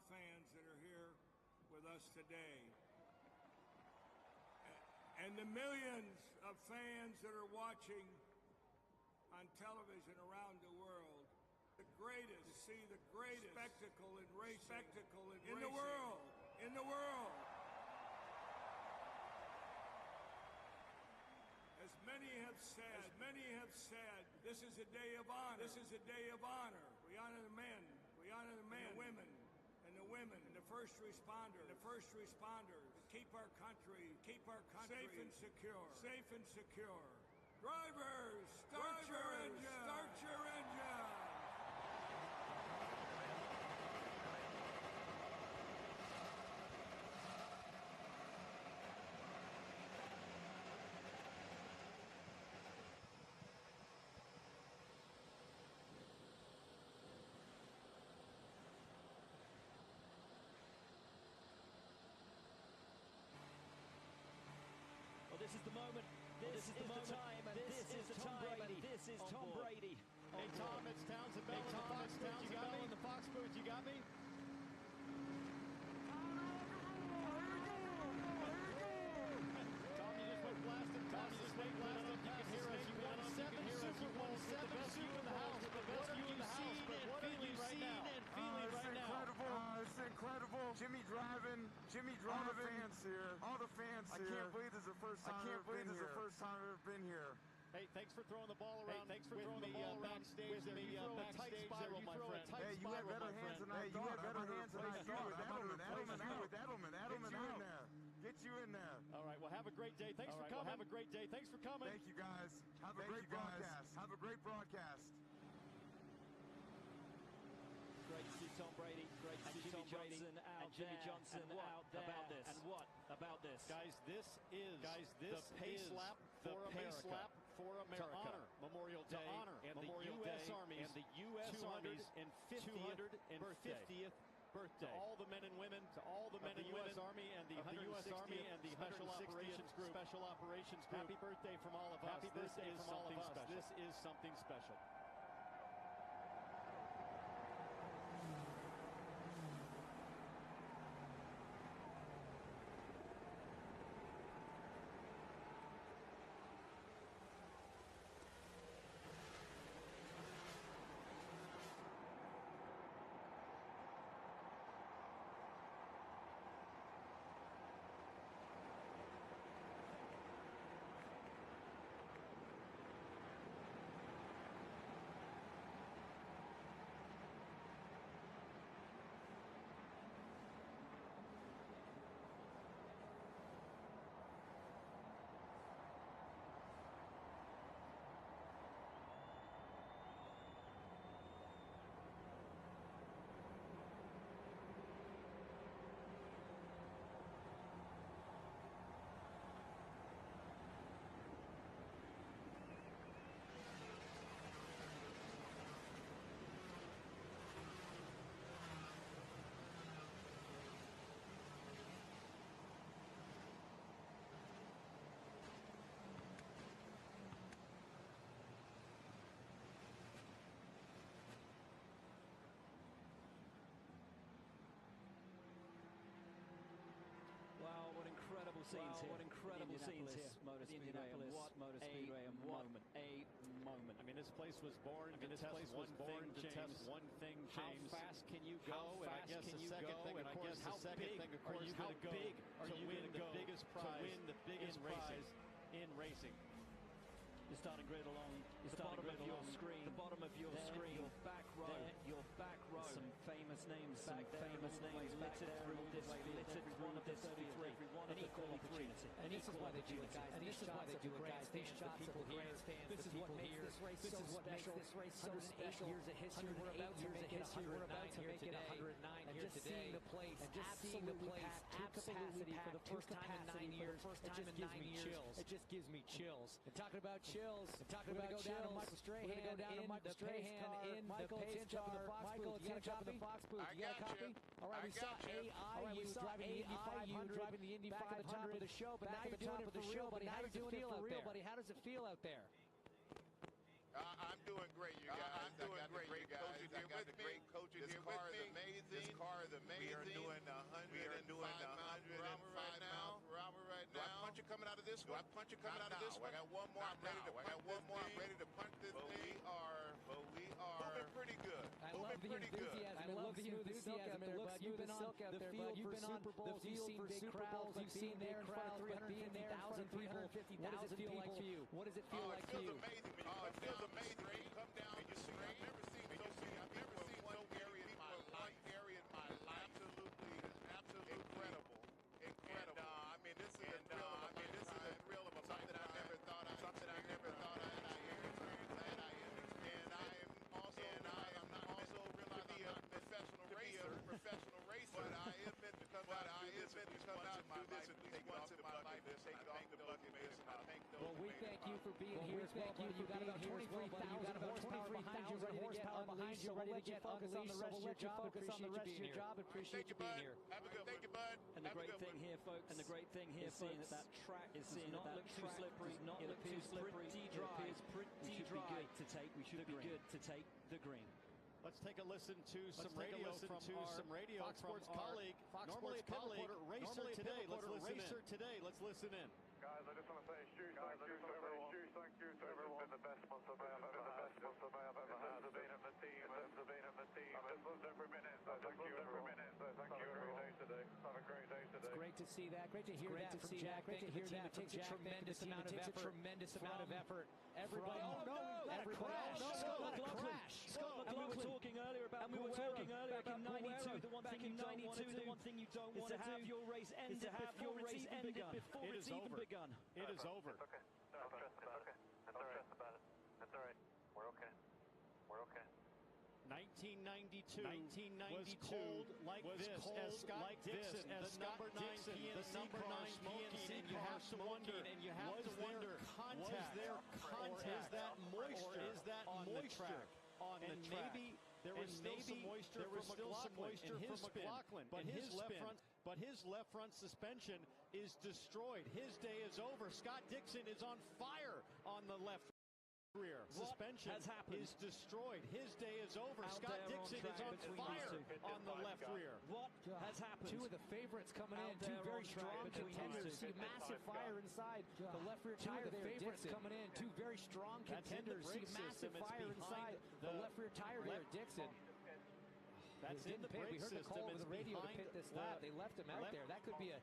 fans that are here with us today. And the millions of fans that are watching on television around the world. The greatest, to see the greatest spectacle in racing, in the world. As many have said, this is a day of honor. We honor the men, the women, and the first responders, to keep our country safe and secure. Drivers, start your engine. This is the moment. This is the time. This is Tom Brady. This is Tom Brady. Hey, Tom, it's Townsend Bell in the Fox booth. You got me? In the Fox booth, you got me? Tom, you just went blasting. You can hear us. You won 7 Super Bowls. The best view in the house. What are you seeing and feeling right now? It's incredible. Jimmy driving. All the fans here. I can't believe this is the first time I've ever been here. Hey, thanks for throwing the ball around. Thanks for throwing the ball backstage. You throw a tight spiral, my friend. Hey, you had better hands than I thought. Edelman out there. Get you in there. All right, well, have a great day. Thanks for coming. Thanks for coming. Thank you, guys. Have a great broadcast. Great to see Tom Brady. Great to see Tom Brady and Jimmy Johnson out there. And what about this? Guys, this is the pace lap for America. To honor Memorial Day and the U.S. Army and the U.S. Army's 250th birthday. To all the men and women, of the U.S. Army and the U.S. Army and the Special Operations Group. Happy birthday from all of us. Happy birthday from all of us. This is something special. Scenes here. What incredible scenes here. Indianapolis Motor Speedway, and what a moment. I mean, this place was born to test one thing, James. How fast can you go? And I guess the second thing, of course, how big are you going to go to win the biggest prize in racing? You're starting grid along the bottom of your screen. The bottom of your screen. Your back row. Your back row. Some famous names. Some famous names littered through this. Littered one of the 33. An equal opportunity. And this is why they do it, guys. And this is why they do it, guys. These shots of the grandstands. This is what makes this race so special. This race so special. 8 years of history. We're about to make it 109 here today. And just seeing the place. And just seeing the place at capacity for the first time in 9 years. It just gives me chills. It just gives me chills. And talking about chills. We're going to go down to Michael Strahan in the pace car. Michael, it's up in the Fox booth. You got a copy? You got a copy? All right, we saw AIU driving the Indy 500 back at the top of the show, but now you're doing it for real, buddy. How does it feel out there? I I'm doing great, you guys. I'm doing great, you guys. I got the great coaches here with me. This car is amazing. We are doing 105 right now. Do I punch it coming out of this one? I got one more. I'm ready to punch this thing. We are moving pretty good. I love the enthusiasm. I love the enthusiasm. You've been on the field for Super Bowls. You've seen big crowds. You've seen there in front of 350,000 people. What does it feel like for you? What does it feel like for you? It feels amazing. When you come down and you see, I've never seen one area in my life. Absolutely incredible. I mean, this is a thrill of something I never thought I'd experience. And I am also really a professional racer, but I am meant to come out and do this at least once in my life and take it off the bucket list. Well, we thank you for being here. You got about 23,000 horsepower behind you, ready to get unleashed. So we'll let you focus on the rest of your job. Appreciate you being here. Have a good one. Thank you, bud. And the great thing here, folks, is seeing that track is not look too slippery. It appears pretty dry. We should be good to take the green. Let's take a listen to some radio from Fox Sports colleague, normally a pit reporter, racer today. Let's listen in. Guys, I just want to say huge thank you to everyone. It's been the best month of May I've ever had. In terms of being in the team. I've loved every minute. So thank you everyone. Have a great day today. It's great to see that. Great to hear that from Jack. Great to hear that. It takes a tremendous amount of effort. Everybody, that crash. Scott McLaughlin. And we were talking earlier about in 92. The one thing you don't want to do is to have your race ended before it's even begun. It is over. It's okay. Don't stress about it. Don't stress about it. That's all right. We're okay. 1992 was cold like this as Scott Dixon, the number 9 PNC, and you have to wonder, was there contact, or is that moisture on the track? Maybe there was still some moisture from McLaughlin, but his left front suspension is destroyed. His day is over. Scott Dixon is on fire on the left rear. Suspension is destroyed. His day is over. Scott Dixon is on fire on the left rear. What has happened? Two of the favorites coming in. Two very strong contenders. See massive fire inside the left rear tire there. Favorites coming in. Two very strong contenders. See massive fire inside the left rear tire there. Dixon. That's in the brake system. We heard the call over the radio to pit this lap. They left him out there. That could be a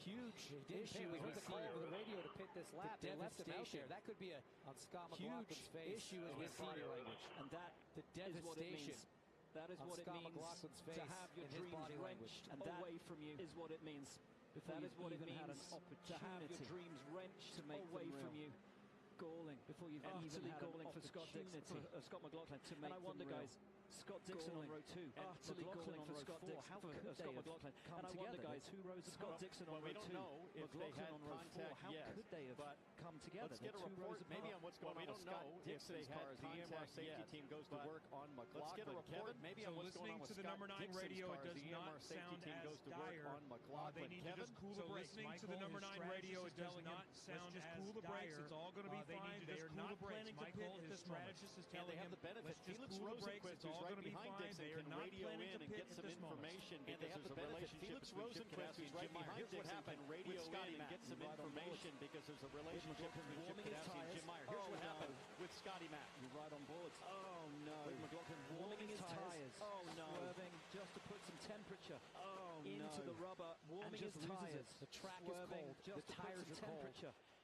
huge issue. We heard the call over the radio to pit this lap. They left him out there. That could be a huge issue as we see language. And that the devastation. That is what it means to have your dreams wrenched away from you. Is what it means. That is what it means to have your dreams wrenched away from you. Galling before you've even had galling for Scott McLaughlin to make. And I wonder, guys, Scott Dixon on row 2, utterly galling for Scott McLaughlin. And I wonder, guys, who rose Scott Dixon on row 2? We don't know if they had contact yet. How could they have come together? Let's get a report maybe on what's going on with Scott Dixon's car as the EMR safety team goes to work on McLaughlin. Let's get a report maybe on what's going on with Scott Dixon's car as the EMR safety team goes to work on McLaughlin. They need to just cool the brakes. Listening to the number 9 radio, it does not sound as dire. It's all going to be fine. They are not planning to pit at this moment. And they have the benefit. Felix Rosenquist, who's right behind Dixon, can radio in and get some information. And they have the benefit. Felix Rosenquist, who's right behind Dixon, can radio in and get some information because there's a relationship between Chip Ganassi and Jim Meyer. Here's what happened with Scotty Mack. You're right on board. Oh, no. With McLaughlin warming his tires. Oh, no. Swerving just to put some temperature into the rubber. Warming his tires. The track is cold. The tires are cold.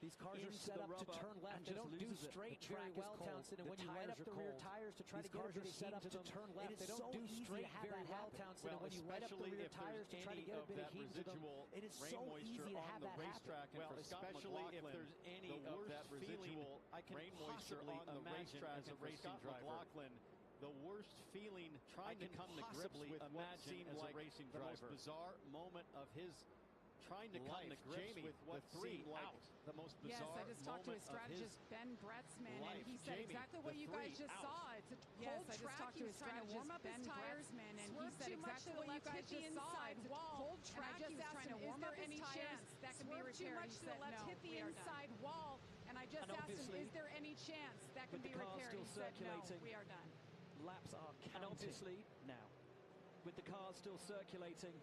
These cars are set up to turn left. They don't do straight very well, Townsend. And when you light up the rear tires to try to get it set up to turn left, they don't do straight very well, Townsend. And when you light up the rear tires to try to get a bit of heat to them, it is so easy to have that happen. Well, especially if there's any of that residual rain moisture on the racetrack as a racing driver. The worst feeling trying to come to grips with what seemed like the most bizarre moment of his trying to come to grips with what seemed like the most bizarre moment of his life. Yes, I just talked to his strategist, Ben Bretzman, and he said exactly what you guys just saw. It's a cold track. I just talked to his strategist, Ben Bretzman, and he said exactly what you guys just saw. It's a cold track. He was trying to warm up his tires. That could be repaired. He said no, hit the inside wall. And I just And asked him, obviously, is there any chance that can with be the car repaired? still He said, no, circulating, we are done. laps are counting. And obviously, now, with the cars still circulating,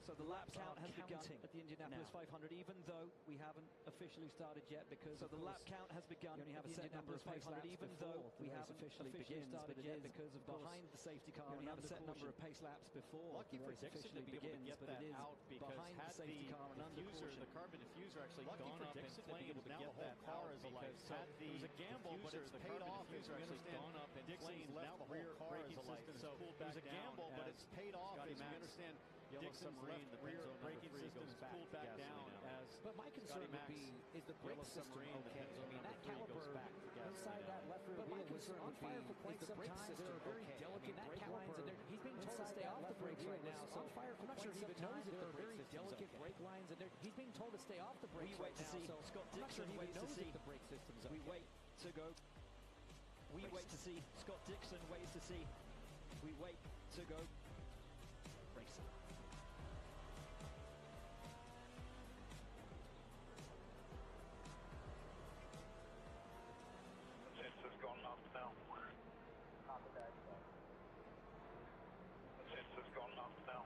so the lap count has begun at the Indianapolis 500, even though we haven't officially started yet, because so the lap count has begun. You only have a set number of pace laps, even though we haven't officially started yet, because of behind the safety car. You only have a set number of pace laps before the race officially begins, but it is behind the safety car and under caution. The carbon diffuser actually gone up in flames. Now the whole car is alight. So it was a gamble, but it's paid off. Diffuser actually gone up in flames. Now the whole car is alight. So it was a gamble, but it's paid off. As we understand, Dixon's left rear braking systems pulled back down as But my concern would be, is the brake system okay? I mean, that caliper inside that left rear wheel was on fire for quite some time. There are very delicate brake lines, and he's being told to stay off the brakes right now. So I'm not sure if he even knows if there are very delicate brake lines, and he's being told to stay off the brakes right now. So Scott Dixon waits to see the brake system's okay. We wait to go. We wait to see. Scott Dixon waits to see. We wait to go. Racing. Sensor's gone up now. Sensor's gone up now.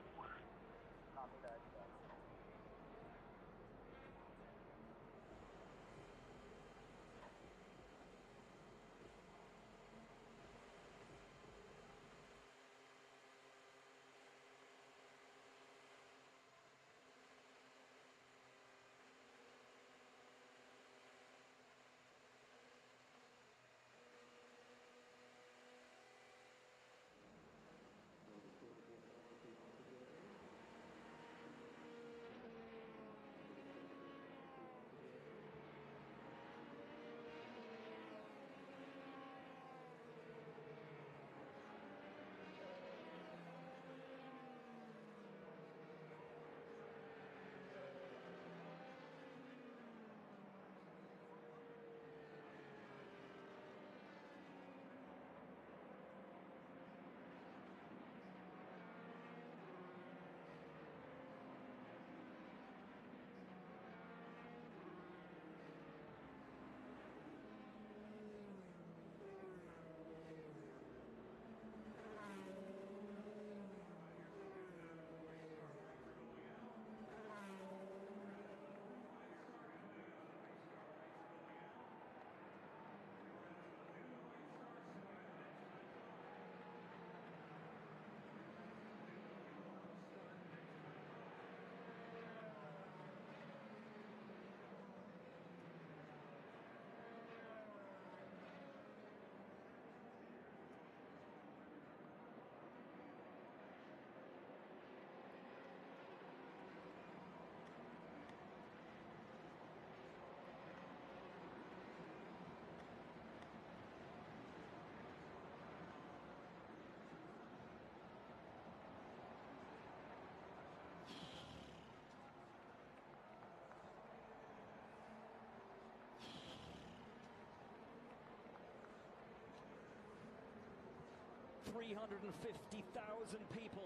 $350,000 people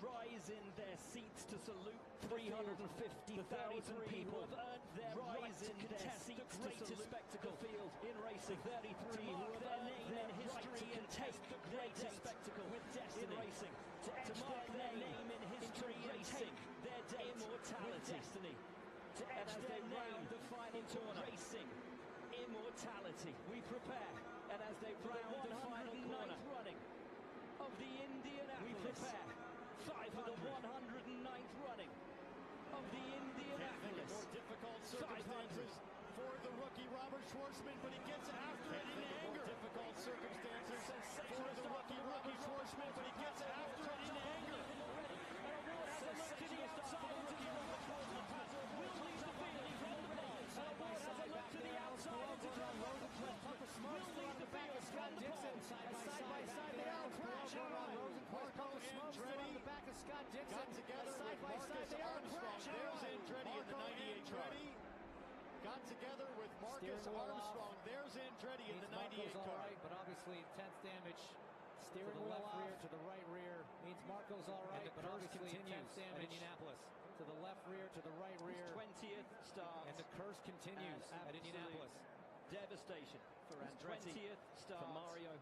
rise in their seats to salute. 350,000 people rise in their seats to salute spectacle field in racing. 33 who have earned their history and take the greatest spectacle with destiny in racing. To mark their name in history and take their immortality with destiny. To etch their name the final corner. Racing immortality. We prepare, and as they round the final corner running of the Indianapolis. We prepare for the 109th running of the Indianapolis. More difficult circumstances for the rookie Robert Schwartzman, but he gets after it in anger. Difficult circumstances for the rookie Robert Schwartzman, but he gets after it in anger. And Award has a look to the outside of rookie Robert Schwartzman. Will lead the field from the pole. And Award has a look to the outside of John Rosenquist. Will lead the field from the pole. Side by side, they are crashing around. Marco Andretti on the back of Scott Dixon. Got together side with by side, Marcus they are Armstrong. crashing There's around. Andretti in the 98 car. Got together with Marcus Armstrong. There's Andretti in the 98 car. All right, but obviously intense damage. Steering to the left rear to the right rear means Marco's all right, but obviously intense damage at Indianapolis. To the left rear to the right rear. His 20th start. And the curse continues at Indianapolis. Devastation for Andretti, 20th for Mario,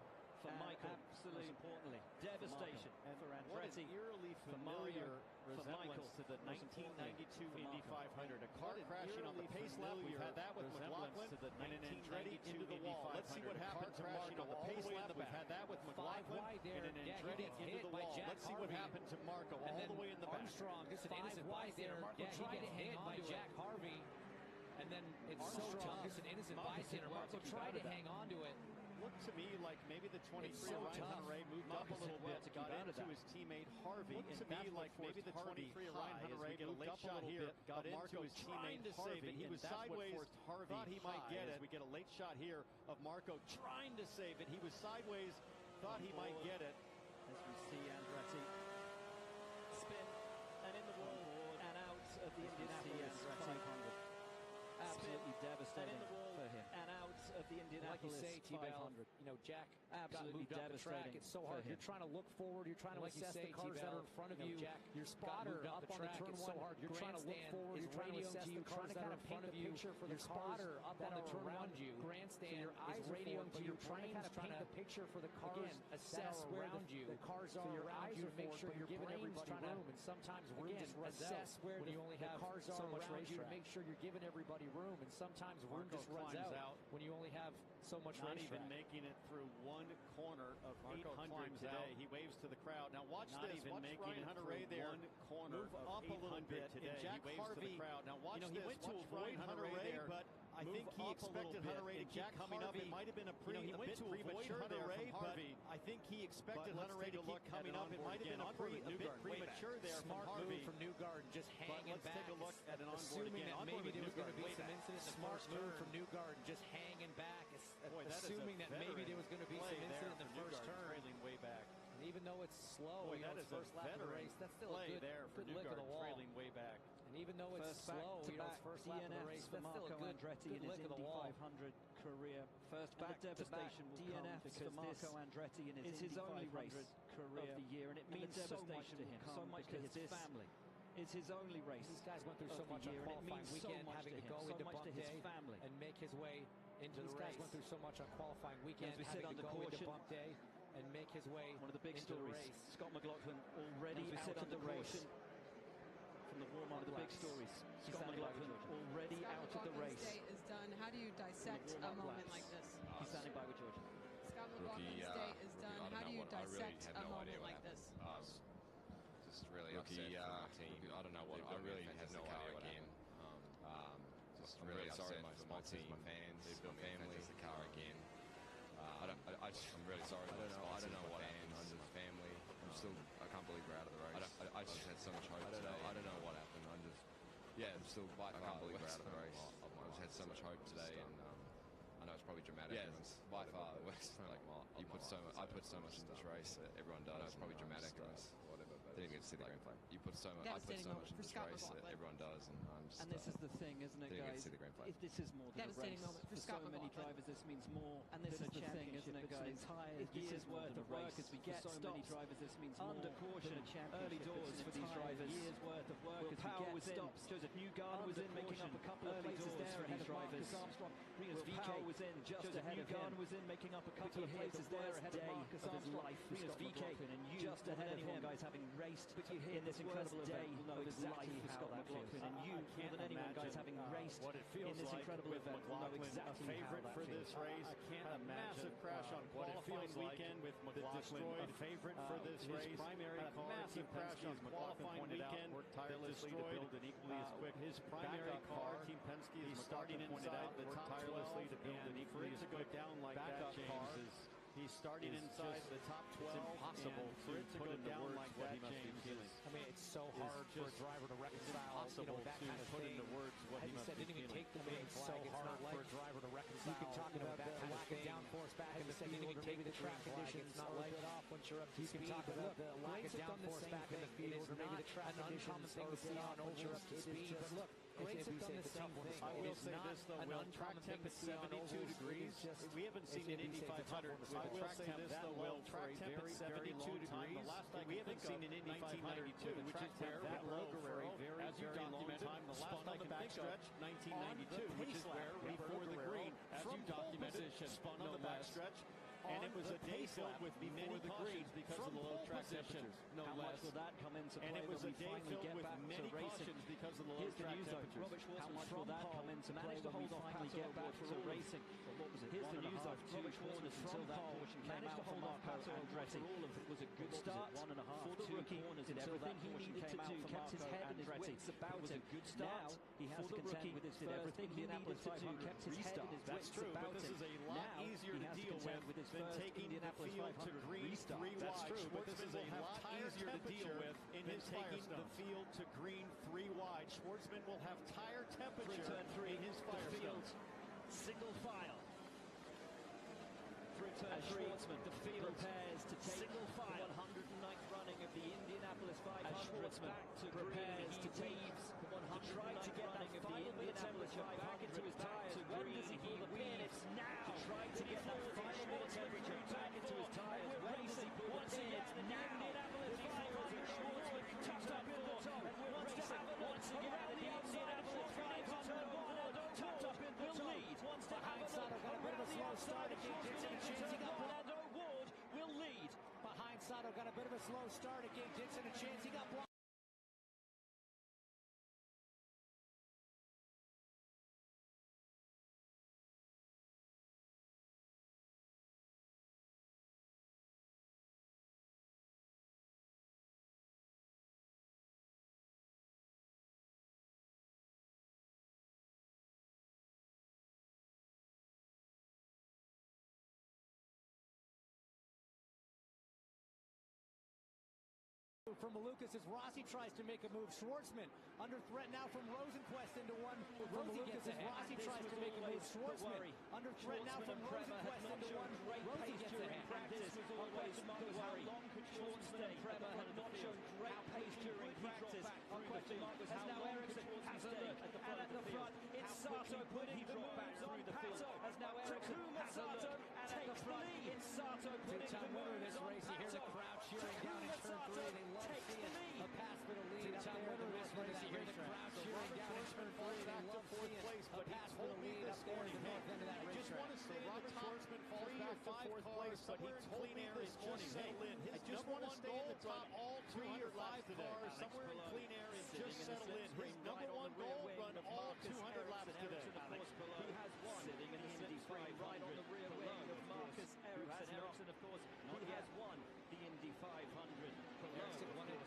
for Michael, absolute importantly. Devastation for Andretti, eerily for Mario, for Michael, to the 1992 Indy 500. A car crashing on the pace lap. We've had that with McLaughlin and an Andretti into the wall. Let's see what happened to Marco on the pace lap. We've had that with McLaughlin and an Andretti into the wall. Let's see what happened to Marco all the way in the back. Armstrong, just an innocent bystander. Marco tried to hang on to Jack Harvey. And then it's Armstrong, just an innocent bystander. Marco tried to hang on to it. Looked to me like maybe the 23 Ryan Hunter-Reay moved up a little bit, got into his teammate Harvey, and that's like maybe the 23 Ryan Hunter-Reay moved up a little bit, got into his teammate Harvey. He was sideways, thought he might get it. We get a late shot here of Marco trying to save it. He was sideways, thought he might get it. As we see Andretti spin and in the wall and out of the Indianapolis 500. Absolutely devastating for him. And out of the Indianapolis like you say, 500. You know, Jack absolutely got moved up the track. It's so hard. You're trying to look forward. You're trying to assess the cars that are in front of you. Jack, your spotter up on the turn one. You're trying to look forward. You're trying to assess the cars that are in front of you. Your spotter up on the turn one grandstand. Your eyes radioing to your brain, trying to picture for the cars. Assess where the cars are around you. Make sure you're giving everybody room. And sometimes room just runs out. Assess where the cars are around you. Make sure you're giving everybody room. And sometimes room just runs out when you only have so much not racetrack. Even making it through one corner of 800 today. He waves to the crowd. Now watch not this. Watch Ryan Hunter-Reay there. One corner move up a little bit today. And Jack Harvey, to the crowd. Now watch this. He went to avoid Hunter-Reay there, but I think he expected Hunter-Reay to keep coming up. It might have been a bit premature there from Harvey. I think he expected Hunter-Reay to keep coming up. It might have been a bit premature there from Harvey. From Newgarden, just hanging back. Let's take a look at an onboard assuming again. that maybe there was going to be some incident in the first turn from Newgarden, just hanging back. Assuming that maybe there was going to be some incident in the first turn. Trailing way back. And even though it's slow, you know, it's first lap of the race, that's still a good lick of the wall. Trailing way back. And even though it's slow, you know, it's first lap of the race, that's still a good lick of the wall. Indy 500 career. First back devastation DNF for Marco Andretti in his only race career of the year, and it means so much to him, so much to his family. It's his only race. These guys went through so much on qualifying weekend, having to go into bump day and make his way into the race. These guys went through so much on qualifying weekend, having to go into bump day and make his way one of the big stories. Scott McLaughlin already out of the race. From the warm-up, the big stories. Scott McLaughlin already out of the race. Day is done. How do you dissect a moment like this? He's standing by with George. Scott McLaughlin's day is done. How do you dissect a moment like this? Just really upset for my team. I don't know what. I really have no idea what happened. Just really sorry for my team, my fans, my family. The car again. I'm really sorry. I don't know what happened. My family. I can't believe we're out of the race. I just had so much hope today. I don't know what happened. I can't believe we're out of the race. I just had so much hope today, and I know it's probably dramatic. Yeah, it's by far the worst. Like I put so much into this race. Everyone does. I know it's probably dramatic. Whatever. But didn't get to see the grand final. You put so much. I put so much into this race. Everyone does, and I'm just. And this is the thing, isn't it, guys? If this is more than a race, for so many drivers, this means more. And this is the thing, isn't it, guys? If this is worth of work as we get so many drivers, this means more under caution, early doors for these drivers. Years worth of work as we get stops. Joseph Newgarden was in, making up a couple of places there ahead of Marcus Armstrong. Rinus VeeKay was in, just ahead of him. Was in, making up a couple of places there ahead of Marcus Armstrong. Rinus VeeKay and you, just ahead of him, guys, having raced in this incredible day of his life for Scott McLaughlin. And you, more than anyone, guys, having raced in this incredible event, will know exactly favorite for this race. I can't imagine massive crash on qualifying weekend with McLaughlin. A favorite for this race. Primary car. Massive crash on qualifying weekend. Worked tirelessly to build an equally as quick. His primary car. Team Penske is starting inside the top 12 to build an equally as quick down like that. James is. He's starting inside the top 12. It's impossible for it to go down like that, James. I mean, it's so hard for a driver to reconcile, you know, that kind of put thing. into words what he must be didn't even take the main flag. It's hard for a driver to reconcile. You can talk about that lack of downforce back in the field, didn't even take the track conditions. Not like it off once you're up to speed. You can talk about the lack of downforce back in the field, or maybe the track conditions are a bit off once you're up to speed. But look, if States have done the same thing. I will say this, though, Will, track temp at 72 degrees. We haven't seen an Indy 500 with a track temp that low for a very, very long time. The last I we haven't seen an Indy 592, which is where Rick Guerrero, as you documented, spun on the backstretch 1992, which is where before the green, as you documented, spun on the backstretch. And it was a day filled with many cautions because of the low track temperatures. How much will that come into play? And it was a day filled with many cautions because of the low track temperatures. How much will that come into play when we finally get back to racing? Here's the news of Robert Schwartzman until that portion came out from Marco Andretti. It was a good start for the rookie. Did everything he needed to do, kept his head and his wits about him. Now he has to contend with his first Indianapolis 500, kept his head and his wits about him. This is a lot easier to deal with than taking the field to green three wide. That's true, but this is a lot easier to deal with than taking the field to green three wide. Schwartzman will have tire temperature in his Firestone. Single file. Through turn three, the field prepares to take single file. 109th running of the Indianapolis 500. Back to prepares to take the 109th running of the Indianapolis 500 back into his tires. When does he pull the pin? It's now. To try to get that final water temperature back into his tires. When does he pull the pin? It's now. The 500 Schwartzman tucked up in the top and we're racing once again at the Indianapolis 500. Tucked up in the lead. Wants to have a look. Got a bit of a slow start again. Dixon a chance. He got Fernando Ward will lead. Behind Sato got a bit of a slow start again. Dixon a chance. He got blocked. From Malukas as Rossi tries to make a move. Schwartzman under threat now from Rosenquist into one. From Malukas as Rossi tries to make a move. Schwartzman under threat now from Rosenquist into one. Rossi gets ahead. Practice was always how long could Schwartzman and Prema had not shown great pace during practice. Our question mark was how now Ericsson has a look at the front. It's Sato putting the moves on Pato as now Ericsson has a look and at the front. It's Sato putting the moves on Pato. You hear the crowd cheering down in turn 3. They love seeing a pass for the lead up there in the race. You hear the crowd cheering down in turn 3. They love seeing a pass for the lead up there in the north end of that racetrack. I just want to say Robert Schwartzman falls back to fourth place, but he told me this morning, hey, I just want to stay in the top all 3 or 5 cars somewhere in clean air and just settle in. His number one goal, run all 200 laps today. Who has won sitting in the Indy 500 right on the rear wing of Marcus Ericsson, of course, who has won the Indy 500. Ericsson won it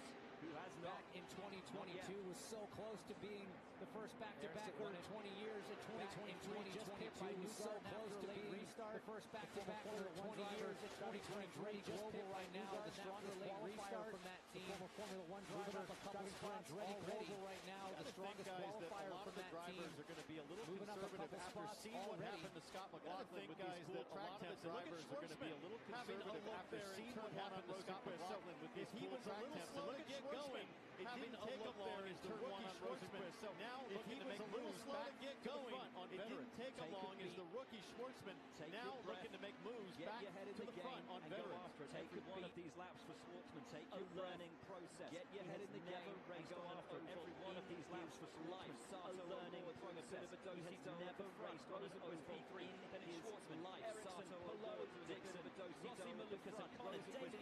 back in 2022, was so close to being the first back-to-back in 20 years. At 2023, just picked by New so close to being the first back-to-back in 20 years. At 2023, just global right now, the strongest qualifier from that team. Former Formula 1 driver, a couple spots global right now, the strongest qualifier from that team. Are going to be a little conservative after seeing what happened to Scott McLaughlin with these cool track temp drivers are going to be a little conservative after seeing what happened to Scott McLaughlin with these cool track temps. So look at Schwartzman. It didn't take him long as the rookie Schwartzman. Now looking to make moves back to the front. It didn't take him long as the rookie Schwartzman. Now looking to make moves back to the front on veterans. Take one of these laps for Schwartzman. Take your learning process. Get your head in the game and go after every one of these laps for Schwartzman. A learning process. He has never raced on an oval in his life. Ericsson, Pelot, Dixon, Rossi, Malukas, and Connor Daly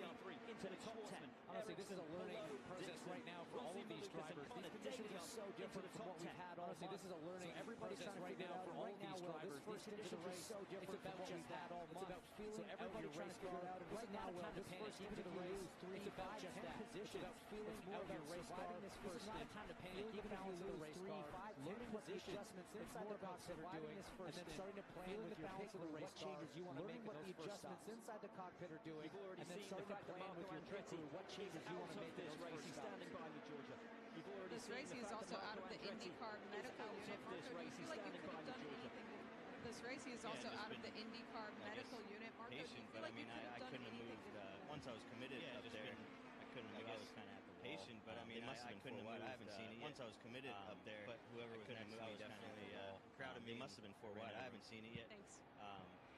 into the top 10. Honestly, this is a learning process right now for all of these drivers. These conditions are so different from what we've had all month. This is a learning everybody's trying to figure out for all of these drivers. This first into the race, so different from what we've had all month. It's about feeling everybody trying to figure it out. And right now, well, this first into the race, 3, 5, 10 positions. It's about feeling more of your race car. This first not a time to panic. Even if you lose 3, 5, learning what the adjustments inside the cockpit are doing, and then starting to plan with your balance of what changes you want to make. Learning what the adjustments inside the cockpit are doing, and then starting to plan with your pit crew what changes you want to make in those first stops. Standing by me, Georgia. This race is also out of the IndyCar medical unit. Marco, do you feel like you could have done anything? This race is also out of the IndyCar medical unit. Marco, do you feel like you could have done anything? Once I was committed up there, I couldn't move. I was kind of at the wall. Patient, but I mean, I couldn't have moved. I haven't seen it yet. Once I was committed up there, but whoever was next to me They must have been 4 wide. I haven't seen it yet. Thanks.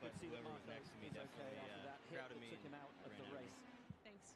But whoever was next to me definitely crowded me took him out of the race. Thanks.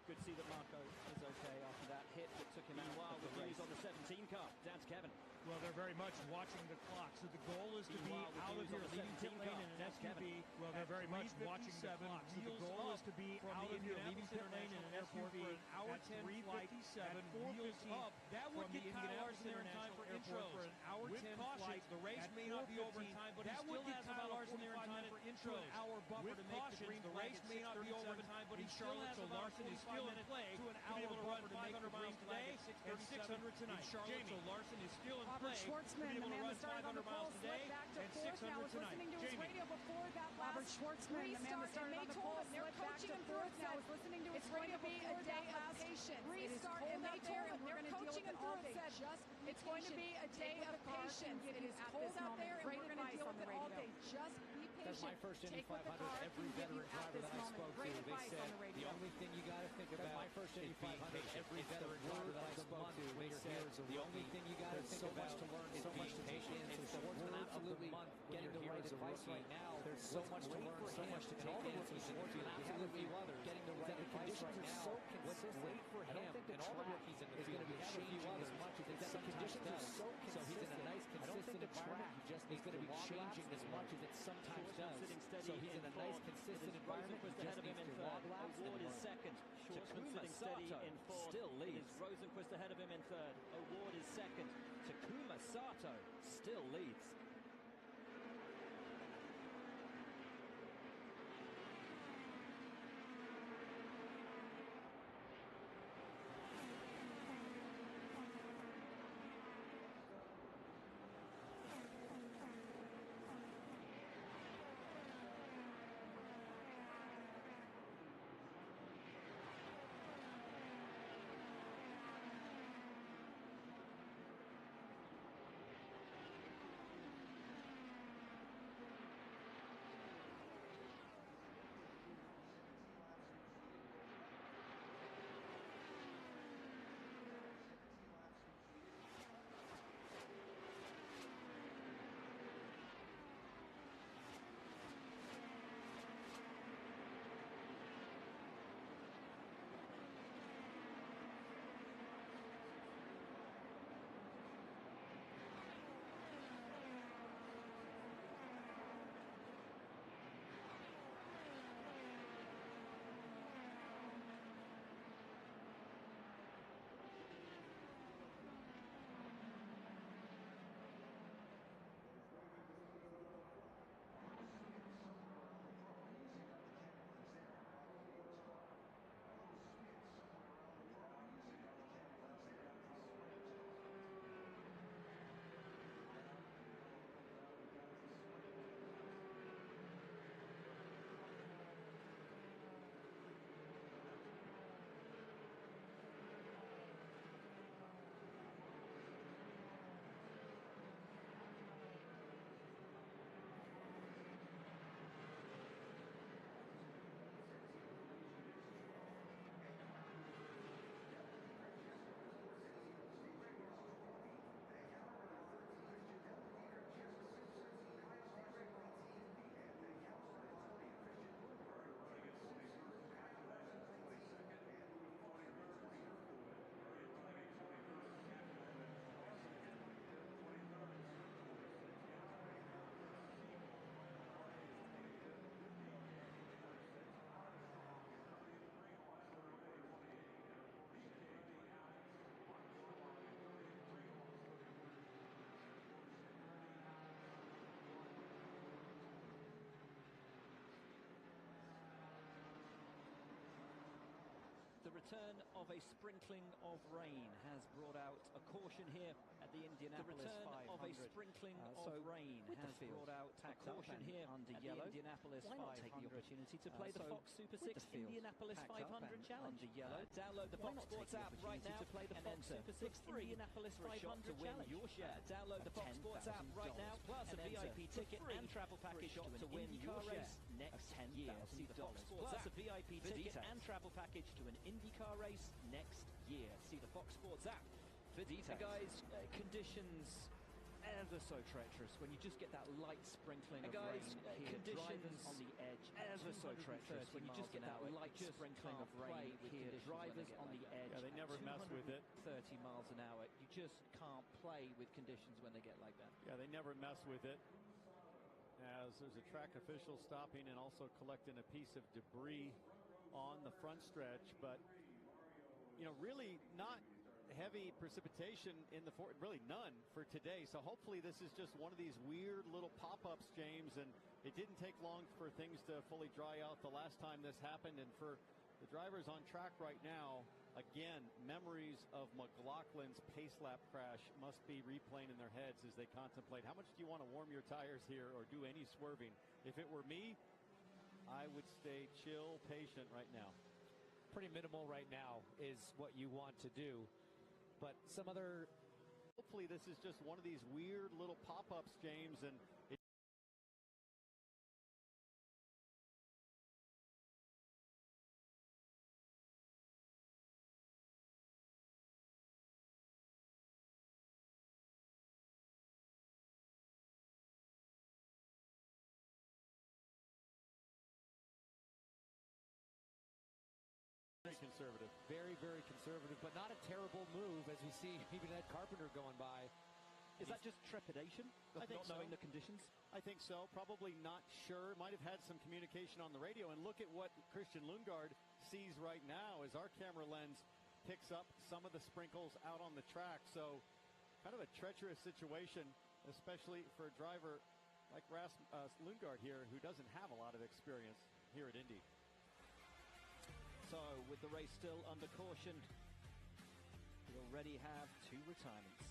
Good to see that Marco is okay after that hit that took him out of the race. On the 17 car, down to Kevin. Well, they're very much watching the clock. So the goal is to be out of your leading pit lane in an SUV. Well, they're very much watching the clock. So the goal is to be out of your leading pit lane in an SUV for an hour 10 flight at 4:15 up. That would get Kyle Larson there in time for intros. For an hour 10 flight, the race may not be over in time, but he still has Kyle Larson there in time for intros. An hour buffer to make the green flag. The race may not be over in time, but he still has Larson is still in play to an hour buffer to make the green flag at 600 tonight. Charlotte, so Larson is still in Robert Schwartzman, the man that started on the pole, slipped back to fourth. Now was listening to his radio before that Robert Schwartzman, the man that started on the pole, slipped back to fourth. Now was listening to his radio before that last restart. And they told him we're going to deal with it all day. It's going to be a day of patience. It is cold out there, and we're going to deal with it all day. Just be patient. That's my first Indy 500. Every veteran driver that I spoke to, they said the only thing you got to think about my first Indy 500. Every veteran driver that I spoke to, they said the only thing you got to think about is so much to take in. So Schwartzman absolutely getting the right advice right now. There's so much to learn, so much to take in. Schwartzman absolutely getting the right advice right now. What's great for him and all the rookies in the field is going to be changing as much as it sometimes does. So he's in a nice, consistent environment. He's going to be changing as much as it sometimes does. So he's in a nice, consistent environment. He just needs to log laps. Award is second. Schwartzman sitting steady in fourth. Still leads. Rosenquist ahead of him in third. Award is second. Takuma Sato still leads. The return of a sprinkling of rain has brought out a caution here at the Indianapolis 500. The return of a sprinkling of rain has brought out a caution here under at the Indianapolis 500. Why not take the opportunity to play the Fox Super 6 Indianapolis 500 Challenge? Under yellow. Download the Fox Sports app right now to play the Fox Super 6 Indianapolis 500 to win your share. Download the Fox Sports app right now, plus a VIP ticket and travel package to win your race next year. See the Fox Sports plus a VIP ticket and travel package to an IndyCar race next year. See the Fox Sports app for details. Guys, conditions ever so treacherous when you just get that light sprinkling of guys, rain here. Drivers on the edge, ever so treacherous when you just get that light sprinkling of rain here. Drivers on the edge. Yeah, they never mess with it. 30 miles an hour. You just can't play with conditions when they get like that. Yeah, they never mess with it. As there's a track official stopping and also collecting a piece of debris on the front stretch, but you know, really not heavy precipitation in the really none for today. So hopefully this is just one of these weird little pop-ups, James, and it didn't take long for things to fully dry out the last time this happened. And for the drivers on track right now, again, memories of McLaughlin's pace lap crash must be replaying in their heads as they contemplate how much do you want to warm your tires here or do any swerving. If it were me, I would stay chill, patient right now. Pretty minimal right now is what you want to do. But some other... Hopefully this is just one of these weird little pop-ups, James, and it conservative. Very, very conservative, but not a terrible move as we see even Ed Carpenter going by. Is that just trepidation of not knowing the conditions? I think so. Probably not sure. Might have had some communication on the radio. And look at what Christian Lundgaard sees right now as our camera lens picks up some of the sprinkles out on the track. So kind of a treacherous situation, especially for a driver like Lundgaard here who doesn't have a lot of experience here at Indy. So with the race still under caution, we already have 2 retirements.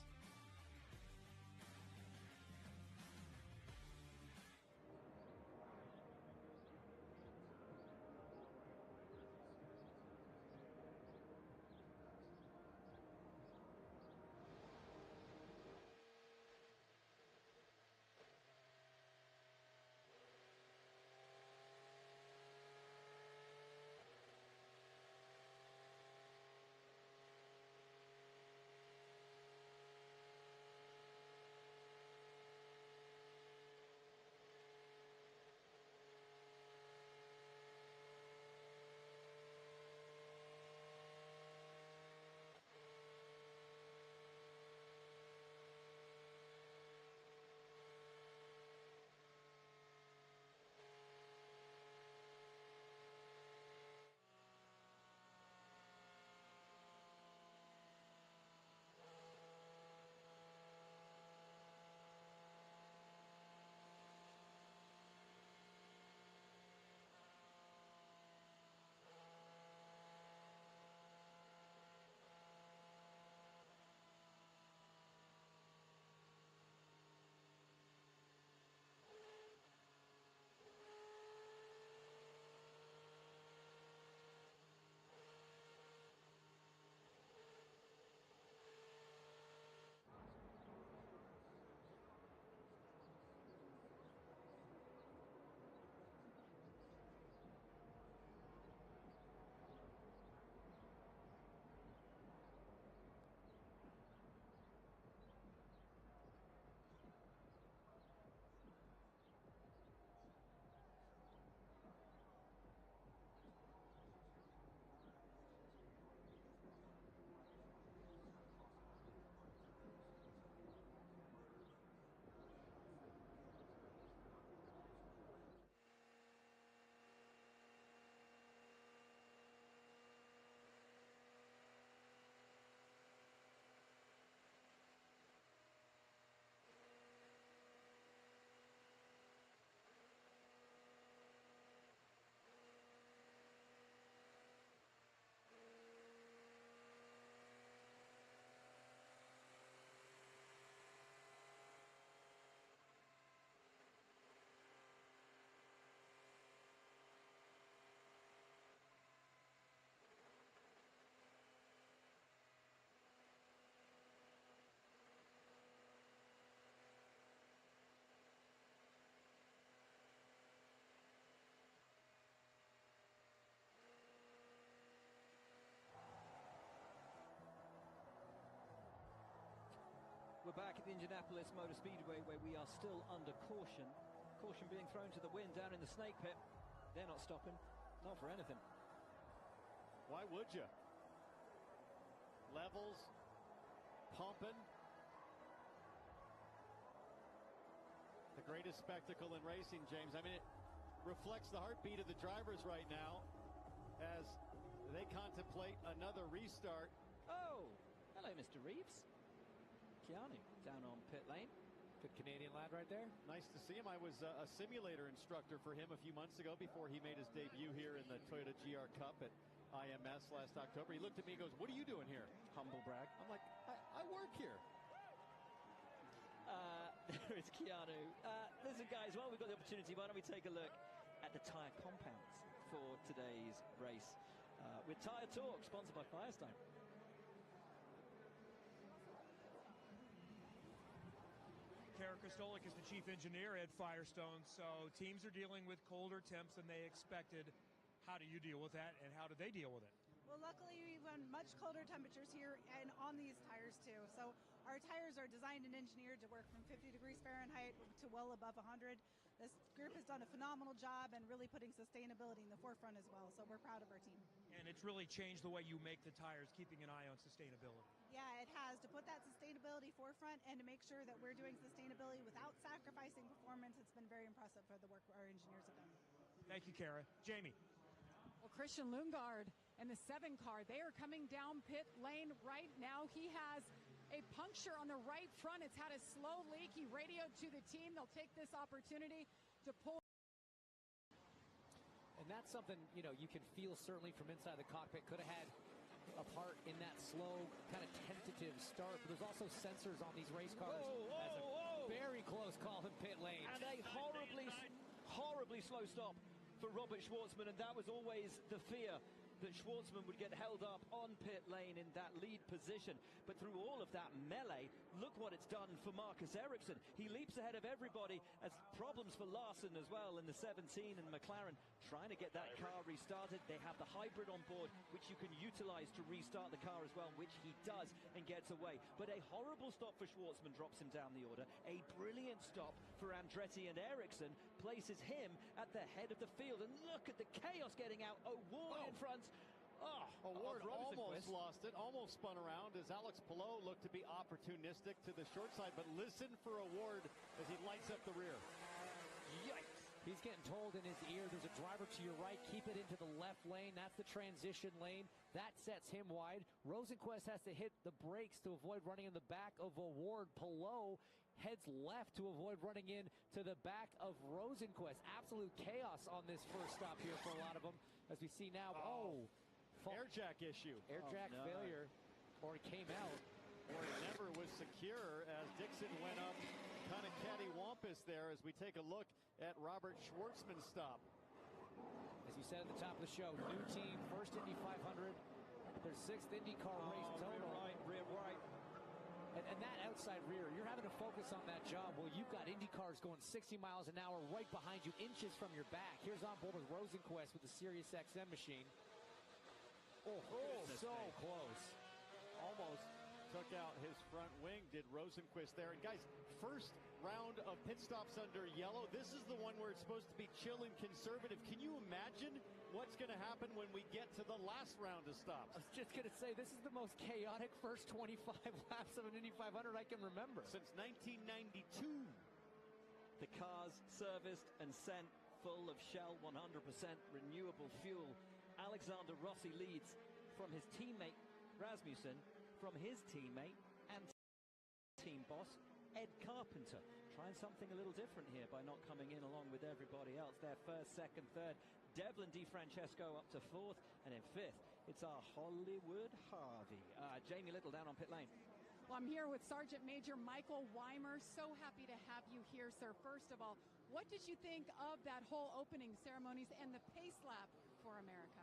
at the Indianapolis Motor Speedway, where we are still under caution. Caution being thrown to the wind down in the snake pit. They're not stopping, not for anything. Why would you? Levels, pumping. The greatest spectacle in racing, James. I mean, it reflects the heartbeat of the drivers right now as they contemplate another restart. Oh, hello, Mr. Reeves. Keanu down on pit lane. Good Canadian lad right there. Nice to see him. I was a simulator instructor for him a few months ago before he made his debut here in the Toyota GR Cup at IMS last October. He looked at me and goes, "What are you doing here?" Humble brag. I'm like, I work here. There is Keanu. Listen, guys, while we've got the opportunity, why don't we take a look at the tyre compounds for today's race with Tyre Talk, sponsored by Firestone. Kara Kostolik is the chief engineer at Firestone. So teams are dealing with colder temps than they expected. How do you deal with that, and how do they deal with it? Well, luckily we run much colder temperatures here and on these tires too. So our tires are designed and engineered to work from 50 degrees Fahrenheit to well above 100. This group has done a phenomenal job and really putting sustainability in the forefront as well. So we're proud of our team. And it's really changed the way you make the tires, keeping an eye on sustainability. Yeah, it has, to put that sustainability forefront and to make sure that we're doing sustainability without sacrificing performance. It's been very impressive for the work our engineers have done. Thank you, Kara. Jamie. Well, Christian Lundgaard and the 7 car, they are coming down pit lane right now. He has a puncture on the right front. It's had a slow leak. He radioed to the team. They'll take this opportunity to pull. And that's something, you know, you can feel certainly from inside the cockpit. Could have had a part in that slow, kind of tentative start. But there's also sensors on these race cars. Whoa. Very close call in pit lane. And a horribly slow stop for Robert Schwartzman. And that was always the fear, that Schwartzman would get held up on pit lane in that lead position. But through all of that melee, look what it's done for Marcus Ericsson. He leaps ahead of everybody, as problems for Larson as well in the 17, and McLaren trying to get that car restarted. They have the hybrid on board, which you can utilize to restart the car as well, which he does and gets away. But a horrible stop for Schwartzman drops him down the order. A brilliant stop for Andretti and Ericsson places him at the head of the field. And look at the chaos getting out. O'Ward in front. O'Ward almost lost it, almost spun around as Alex Palou looked to be opportunistic to the short side, but listen for O'Ward as he lights up the rear. Yikes. He's getting told in his ear, there's a driver to your right, keep it into the left lane. That's the transition lane. That sets him wide. Rosenquist has to hit the brakes to avoid running in the back of O'Ward. Palou heads left to avoid running in to the back of Rosenquist. Absolute chaos on this first stop here for a lot of them, as we see now. Air jack issue. Air jack failure, or it came out. Or it never was secure as Dixon went up kind of cattywampus there as we take a look at Robert Schwartzman's stop. As you said at the top of the show, new team, first Indy 500, their 6th IndyCar race total. Rear right. And that outside rear, you're having to focus on that job. Well, you've got Indy cars going 60 miles an hour right behind you, inches from your back. Here's on board with Rosenquist with the Sirius XM machine. So close. Almost took out his front wing, did Rosenquist there. And guys, first round of pit stops under yellow. This is the one where it's supposed to be chill and conservative. Can you imagine what's going to happen when we get to the last round of stops? I was just going to say, this is the most chaotic first 25 laps of an Indy 500 I can remember. Since 1992. The car's serviced and sent full of Shell 100% renewable fuel. Alexander Rossi leads from his teammate Rasmussen, from his teammate and team boss Ed Carpenter. Trying something a little different here by not coming in along with everybody else. Their first, second, third. Devlin DiFrancesco up to 4th, and in 5th, it's our Hollywood Harvey. Jamie Little down on pit lane. Well, I'm here with Sergeant Major Michael Weimer. So happy to have you here, sir. First of all, what did you think of that whole opening ceremonies and the pace lap for America?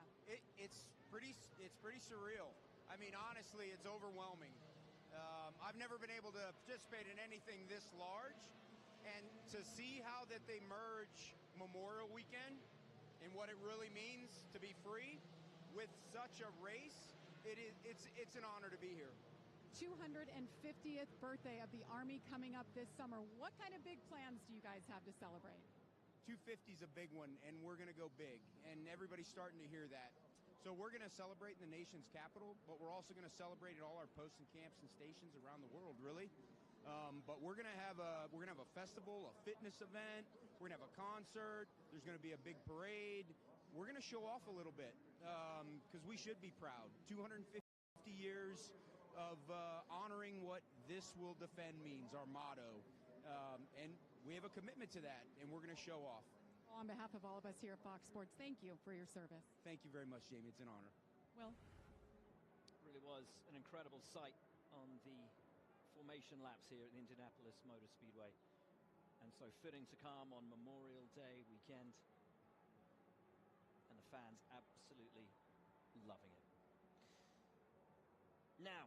It's pretty surreal. I mean, honestly, it's overwhelming. I've never been able to participate in anything this large, and to see how that they merge Memorial Weekend and what it really means to be free with such a race, it's an honor to be here. 250th birthday of the Army coming up this summer. What kind of big plans do you guys have to celebrate? 250 is a big one, and we're going to go big, and everybody's starting to hear that. So we're going to celebrate in the nation's capital, but we're also going to celebrate at all our posts and camps and stations around the world, really. But we're going to have a festival, a fitness event. We're going to have a concert. There's going to be a big parade. We're going to show off a little bit because we should be proud. 250 years of honoring what this will defend means, our motto. And we have a commitment to that, and we're going to show off. Well, on behalf of all of us here at Fox Sports, thank you for your service. Thank you very much, Jamie. It's an honor. Will? Really was an incredible sight on the formation laps here at the Indianapolis Motor Speedway. And so fitting to come on Memorial Day weekend. And the fans absolutely loving it. Now,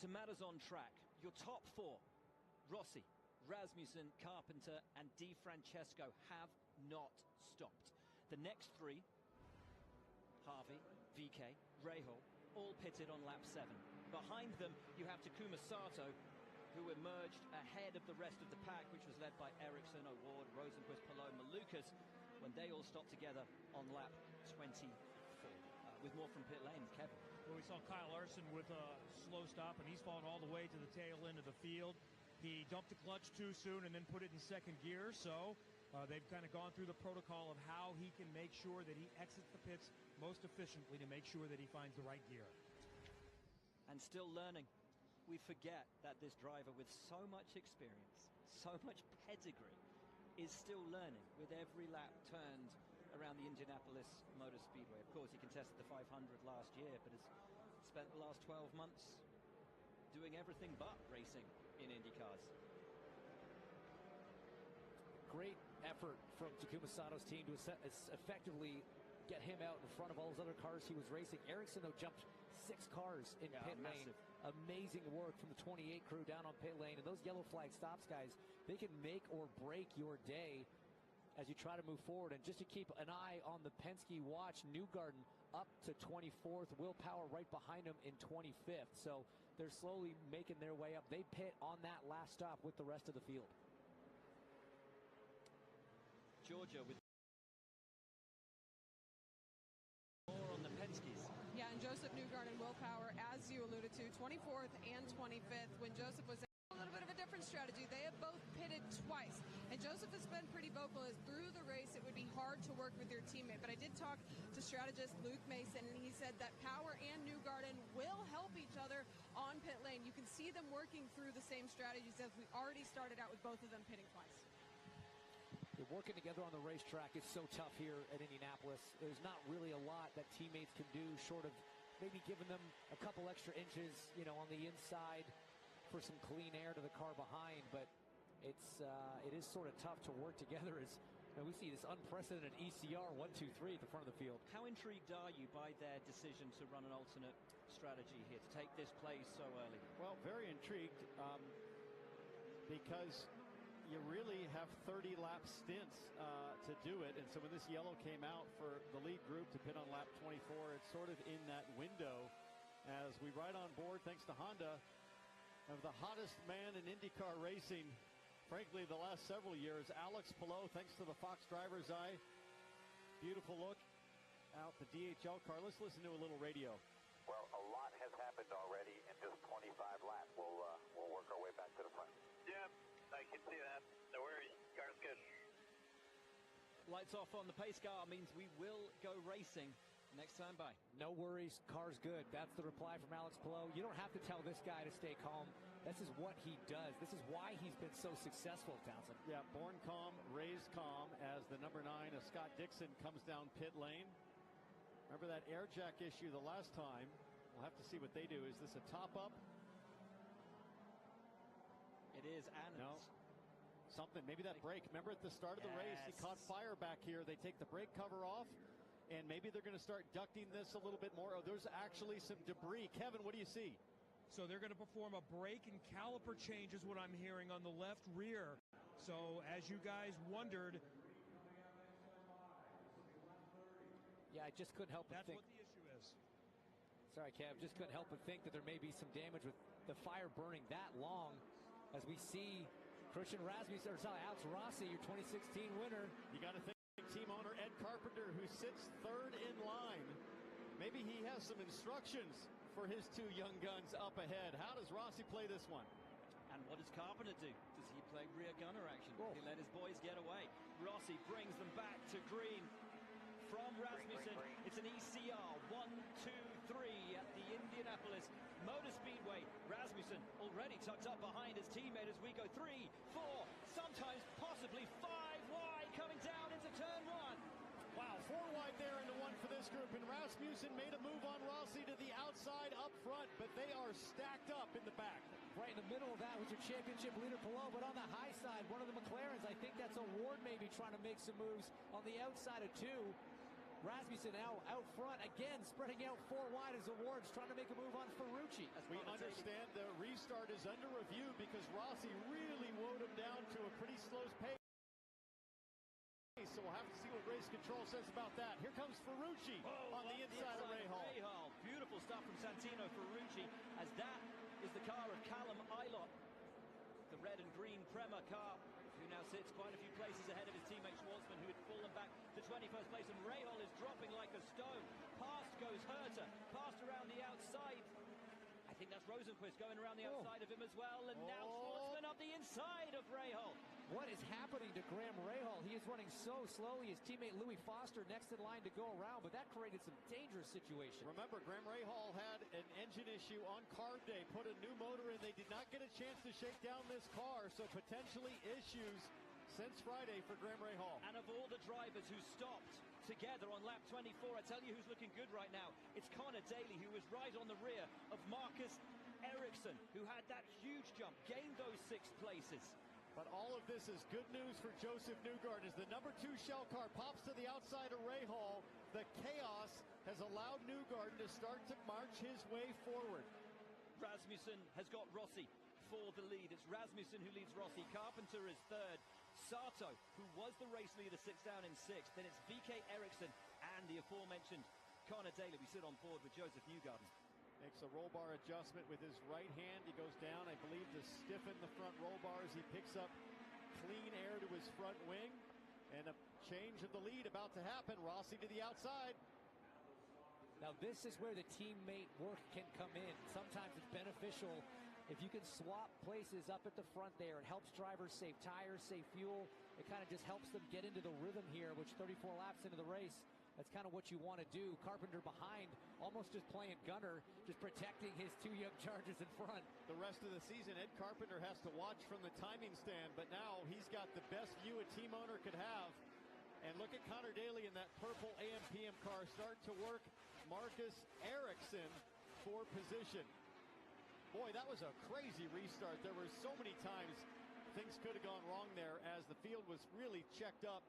to matters on track. Your top four, Rossi, Rasmussen, Carpenter, and Di Francesco have not stopped. The next three, Harvey, VK, Rahal, all pitted on lap 7. Behind them, you have Takuma Sato, who emerged ahead of the rest of the pack, which was led by Ericsson, O'Ward, Rosenquist, Paloma, Lucas, when they all stopped together on lap 24. With more from pit lane, Kevin. Well, we saw Kyle Larson with a slow stop, and he's fallen all the way to the tail end of the field. He dumped the clutch too soon and then put it in second gear, so they've kind of gone through the protocol of how he can make sure that he exits the pits most efficiently to make sure that he finds the right gear. And still learning. We forget that this driver with so much experience, so much pedigree, is still learning with every lap turned around the Indianapolis Motor Speedway. Of course, he contested the 500 last year, but has spent the last 12 months doing everything but racing in IndyCars. Great effort from Takuma Sato's team to effectively get him out in front of all those other cars he was racing. Ericsson, though, jumped 6 cars in pit lane. Amazing work from the 28 crew down on pit lane. And those yellow flag stops, guys, they can make or break your day as you try to move forward. And just to keep an eye on the Penske watch, Newgarden up to 24th, Will Power right behind him in 25th. So they're slowly making their way up. They pit on that last stop with the rest of the field. Georgia with more on the Penskes. Yeah, and Joseph Newgarden, Will Power, as you alluded to, 24th and 25th. When Joseph was a little bit of a different strategy, they have both pitted twice. And Joseph has been pretty vocal as through the race it would be hard to work with your teammate. But I did talk to strategist Luke Mason, and he said that Power and Newgarden will help each other on pit lane. You can see them working through the same strategies as we already started out with both of them pitting twice. They're working together on the racetrack. It's so tough here at Indianapolis. There's not really a lot that teammates can do short of maybe giving them a couple extra inches, you know, on the inside for some clean air to the car behind. But it is sort of tough to work together as we see this unprecedented ECR 1-2-3 at the front of the field. How intrigued are you by their decision to run an alternate strategy here, to take this play so early? Well, very intrigued because you really have 30-lap stints to do it. And so when this yellow came out for the lead group to pit on lap 24, it's sort of in that window as we ride on board, thanks to Honda, of the hottest man in IndyCar racing, frankly, the last several years, Alex Palou, thanks to the Fox Driver's Eye. Beautiful look out the DHL car. Let's listen to a little radio. Well, a lot has happened already in just 25 laps. We'll work our way back to the front. Yeah, I can see that. No worries. Car's good. Lights off on the pace car means we will go racing next time by. No worries, car's good. That's the reply from Alex Palou. You don't have to tell this guy to stay calm. This is what he does. This is why he's been so successful, Townsend. Yeah, born calm, raised calm as the number 9 of Scott Dixon comes down pit lane. Remember that air jack issue the last time. We'll have to see what they do. Is this a top-up? It is, and no. Something, maybe that brake. Remember at the start of the race, he caught fire back here. They take the brake cover off, and maybe they're going to start ducting this a little bit more. Oh, there's actually some debris. Kevin, what do you see? So they're going to perform a brake and caliper change is what I'm hearing on the left rear. So as you guys wondered. Yeah, I just couldn't help but think. That's what the issue is. Sorry, Kev, just couldn't help but think that there may be some damage with the fire burning that long as we see Christian Rasmussen, or sorry, Alex Rossi, your 2016 winner. You got to think team owner Ed Carpenter, who sits third in line. Maybe he has some instructions for his two young guns up ahead. How does Rossi play this one? And what does Carpenter do? Does he play rear gunner action? He let his boys get away. Rossi brings them back to green from Rasmussen. It's an ECR 1, 2, 3 at the Indianapolis Motor Speedway. Rasmussen already tucked up behind his teammate as we go 3, 4, sometimes possibly 5 wide coming down into turn 1. Wow, 4 wide there into 1 for this group, and Rasmussen made a move on Rossi to the outside up front, but they are stacked up in the back. Right in the middle of that was your championship leader below, but on the high side, one of the McLarens, I think that's a Ward maybe trying to make some moves on the outside of 2. Rasmussen now out front again, spreading out 4 wide as Ward's trying to make a move on Ferrucci. We understand the restart is under review because Rossi really woed him down to a pretty slow pace. So we'll have to see what race control says about that. Here comes Ferrucci on the inside of Rahal. Beautiful stuff from Santino Ferrucci, as that is the car of Callum Ilott, the red and green Prema car, who now sits quite a few places ahead of his teammate Schwartzman, who had fallen back to 21st place, and Rahal is dropping like a stone. Past goes Herter, past around the outside. I think that's Rosenquist going around the outside of him as well, and now Schwartzman up the inside of Rahal. What is happening to Graham Rahal? He is running so slowly. His teammate Louis Foster next in line to go around, but that created some dangerous situations. Remember, Graham Rahal had an engine issue on carb day, put a new motor in. They did not get a chance to shake down this car, so potentially issues since Friday for Graham Rahal. And of all the drivers who stopped together on lap 24, I tell you who's looking good right now. It's Connor Daly, who was right on the rear of Marcus Ericsson, who had that huge jump, gained those 6 places. But all of this is good news for Joseph Newgarden as the number 2 shell car pops to the outside of Rahal. The chaos has allowed Newgarden to start to march his way forward. Rasmussen has got Rossi for the lead. It's Rasmussen who leads Rossi. Carpenter is third. Sato, who was the race leader, sits down in 6th. Then it's VK Ericsson and the aforementioned Connor Daly. We sit on board with Joseph Newgarden. Makes a roll bar adjustment with his right hand. He goes down, I believe, to stiffen the front roll bars. He picks up clean air to his front wing. And a change of the lead about to happen. Rossi to the outside. Now this is where the teammate work can come in. Sometimes it's beneficial if you can swap places up at the front there. It helps drivers save tires, save fuel. It kind of just helps them get into the rhythm here, which 34 laps into the race, that's kind of what you want to do. Carpenter behind, almost just playing gunner, just protecting his 2 young Chargers in front. The rest of the season, Ed Carpenter has to watch from the timing stand, but now he's got the best view a team owner could have. And look at Connor Daly in that purple AM/PM car start to work Marcus Ericsson for position. Boy, that was a crazy restart. There were so many times things could have gone wrong there as the field was really checked up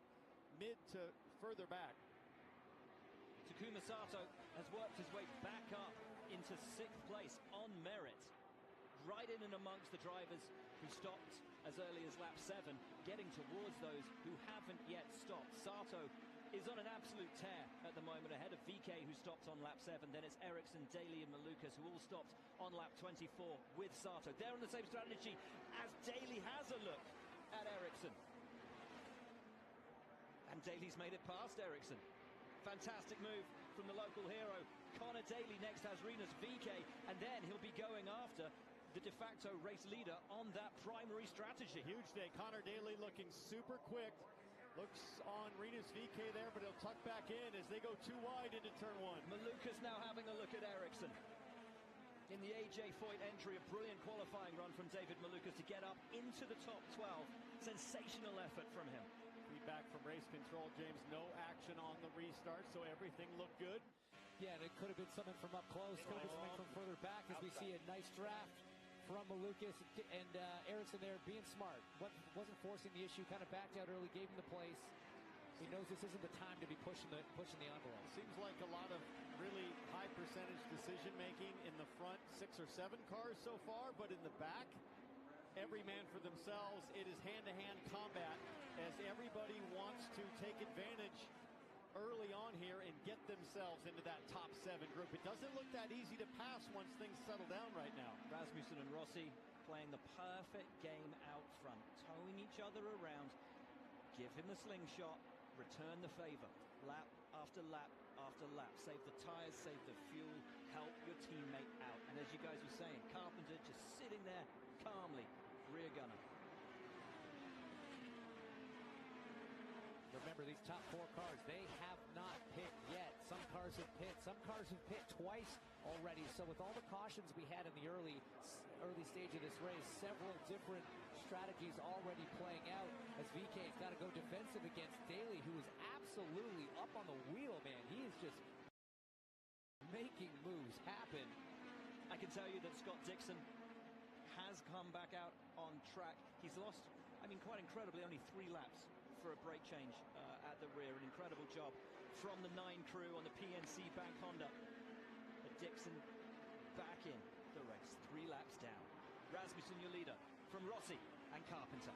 mid to further back. Takuma Sato has worked his way back up into 6th place on merit. Right in and amongst the drivers who stopped as early as lap 7, getting towards those who haven't yet stopped. Sato is on an absolute tear at the moment, ahead of VK, who stopped on lap 7. Then it's Ericsson, Daly and Malukas, who all stopped on lap 24 with Sato. They're on the same strategy as Daly has a look at Ericsson. And Daly's made it past Ericsson. Fantastic move from the local hero. Connor Daly next has Renus VK, and then he'll be going after the de facto race leader on that primary strategy. Huge day. Connor Daly looking super quick. Looks on Renus VK there, but he'll tuck back in as they go 2 wide into turn 1. Malukas now having a look at Ericsson. In the AJ Foyt entry, a brilliant qualifying run from David Malukas to get up into the top 12. Sensational effort from him. Feedback from race control, James. No action on the restart, so everything looked good. Yeah, and it could have been something from up close, could have been something from further back, as we see a nice draft from Malukas and Ericsson there being smart. Wasn't forcing the issue, kind of backed out early, gave him the place. He knows this isn't the time to be pushing the envelope. Seems like a lot of really high percentage decision making in the front 6 or 7 cars so far, but in the back, every man for themselves. It is hand-to-hand combat as everybody wants to take advantage early on here and get themselves into that top 7 group. It doesn't look that easy to pass once things settle down right now. Rasmussen and Rossi playing the perfect game out front, towing each other around. Give him the slingshot, return the favor, lap after lap after lap. Save the tires, save the fuel, help your teammate out. And as you guys were saying, Carpenter just sitting there calmly, rear gunner. Remember, these top 4 cars, they have not pit yet. Some cars have pit, some cars have pit twice already. So with all the cautions we had in the early stage of this race, several different strategies already playing out as VK's got to go defensive against Daly, who is absolutely up on the wheel, man. He is just making moves happen. I can tell you that Scott Dixon has come back out on track. He's lost, I mean, quite incredibly, only 3 laps for a brake change at the rear. An incredible job from the 9 crew on the PNC Bank Honda. But Dixon back in the race, 3 laps down. Rasmussen, your leader, from Rossi and Carpenter.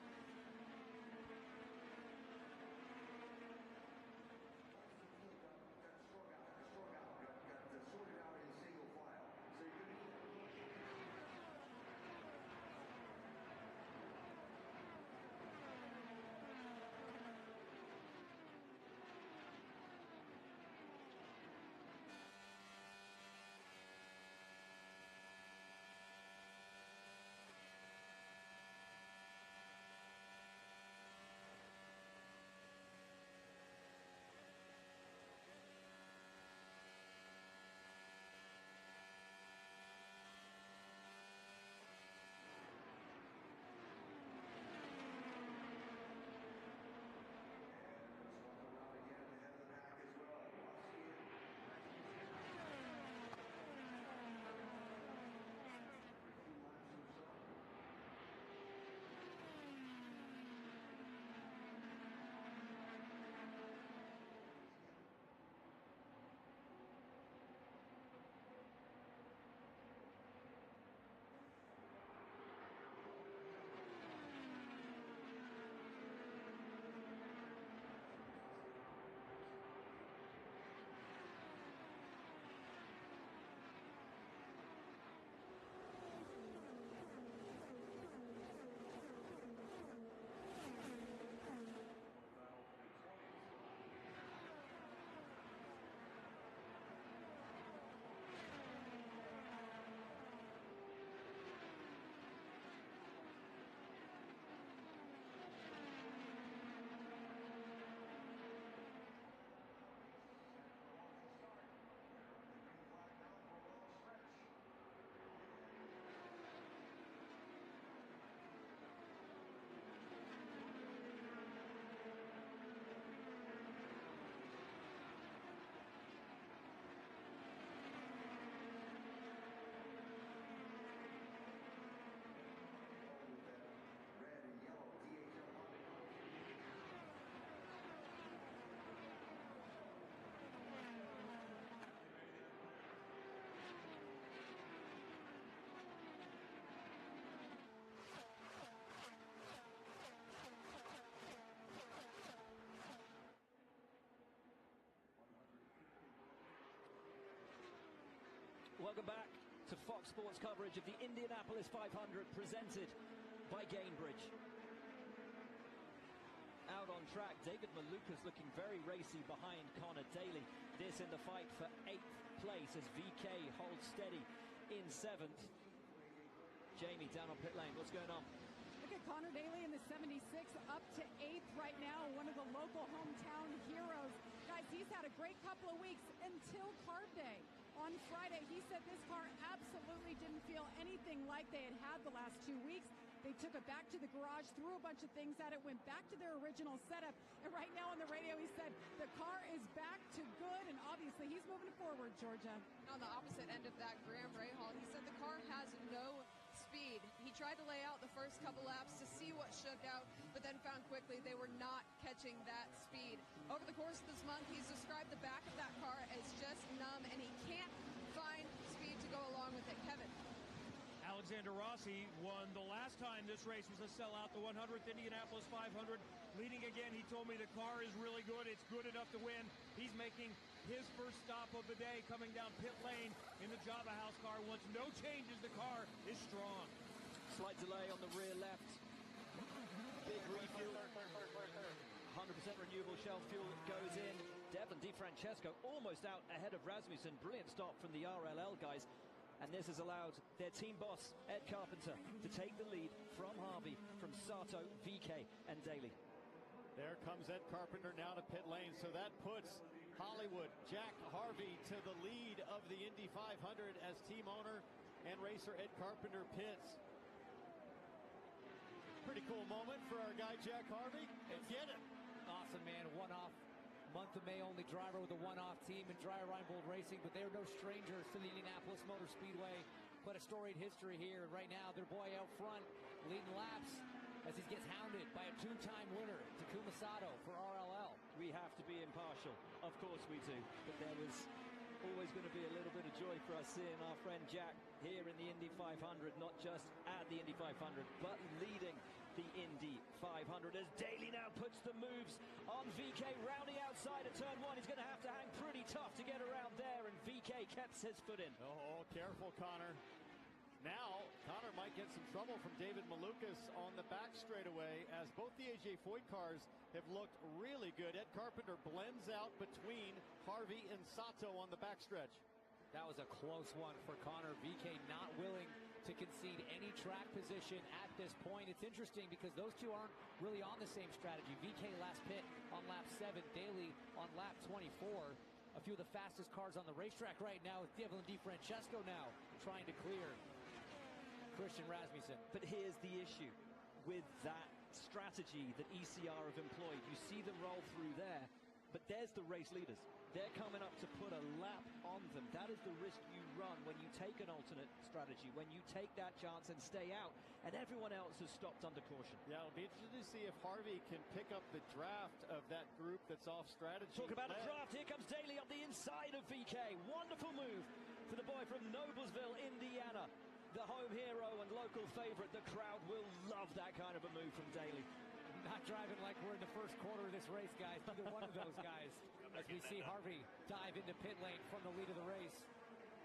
Welcome back to Fox Sports coverage of the Indianapolis 500 presented by Gainbridge. Out on track, David Malukas looking very racy behind Connor Daly. This in the fight for 8th place as VK holds steady in 7th. Jamie down on pit lane, what's going on? Look at Connor Daly in the 76 up to 8th right now, one of the local hometown heroes. Guys, he's had a great couple of weeks until Carb Day. On Friday, he said this car absolutely didn't feel anything like they had the last 2 weeks. They took it back to the garage, threw a bunch of things at it, went back to their original setup. And right now on the radio, he said the car is back to good, and obviously he's moving forward, Georgia. On the opposite end of that, Graham Rahal, he said the car has no speed. He tried to lay out the first couple laps to see what shook out, but then found quickly they were not catching that speed. Over the course of this month, he's described the back of that car as just numb, and he can't find speed to go along with it. Kevin. Alexander Rossi won the last time this race was a sellout, the 100th Indianapolis 500. Leading again, he told me the car is really good. It's good enough to win. He's making his first stop of the day, coming down pit lane in the Java House car. Once no changes, the car is strong. Slight delay on the rear left. Big refuel. 100% renewable Shell fuel goes in. Devlin DiFrancesco almost out ahead of Rasmussen. Brilliant stop from the RLL guys. And this has allowed their team boss, Ed Carpenter, to take the lead from Harvey, from Sato, VK, and Daly. There comes Ed Carpenter now to pit lane. So that puts Hollywood, Jack Harvey to the lead of the Indy 500 as team owner and racer Ed Carpenter pits. Pretty cool moment for our guy Jack Harvey. And get it. Awesome, man. One-off. Month of May only driver with a one-off team in Dry Reinbold Racing, but they are no strangers to the Indianapolis Motor Speedway. Quite a storied history here. Right now, their boy out front leading laps as he gets hounded by a two-time winner, Takuma Sato, for RLL. We have to be impartial. Of course we do. But there was always going to be a little bit of joy for us seeing our friend Jack here in the Indy 500, not just at the Indy 500, but leading the Indy 500 as Daly now puts the moves on VK, rounding outside of turn one. He's going to have to hang pretty tough to get around there, and VK kept his foot in. Oh, careful, Connor. Now, Connor might get some trouble from David Malukas on the back straightaway as both the AJ Foyt cars have looked really good. Ed Carpenter blends out between Harvey and Sato on the backstretch. That was a close one for Connor. VK not willing to concede any track position at this point. It's interesting because those two aren't really on the same strategy. VK last pit on lap 7, Daly on lap 24. A few of the fastest cars on the racetrack right now with Devlin DiFrancesco now trying to clear Christian Rasmussen. But here's the issue with that strategy that ECR have employed. You see them roll through there, but there's the race leaders. They're coming up to put a lap on them. That is the risk you run when you take an alternate strategy, when you take that chance and stay out, and everyone else has stopped under caution. Yeah, it'll be interesting to see if Harvey can pick up the draft of that group that's off strategy. Talk about a draft. Here comes Daly on the inside of VK. Wonderful move for the boy from Noblesville, Indiana. The home hero and local favorite. The crowd will love that kind of a move from Daly. Not driving like we're in the first quarter of this race, guys. Neither one of those guys. As we see Harvey dive into pit lane from the lead of the race,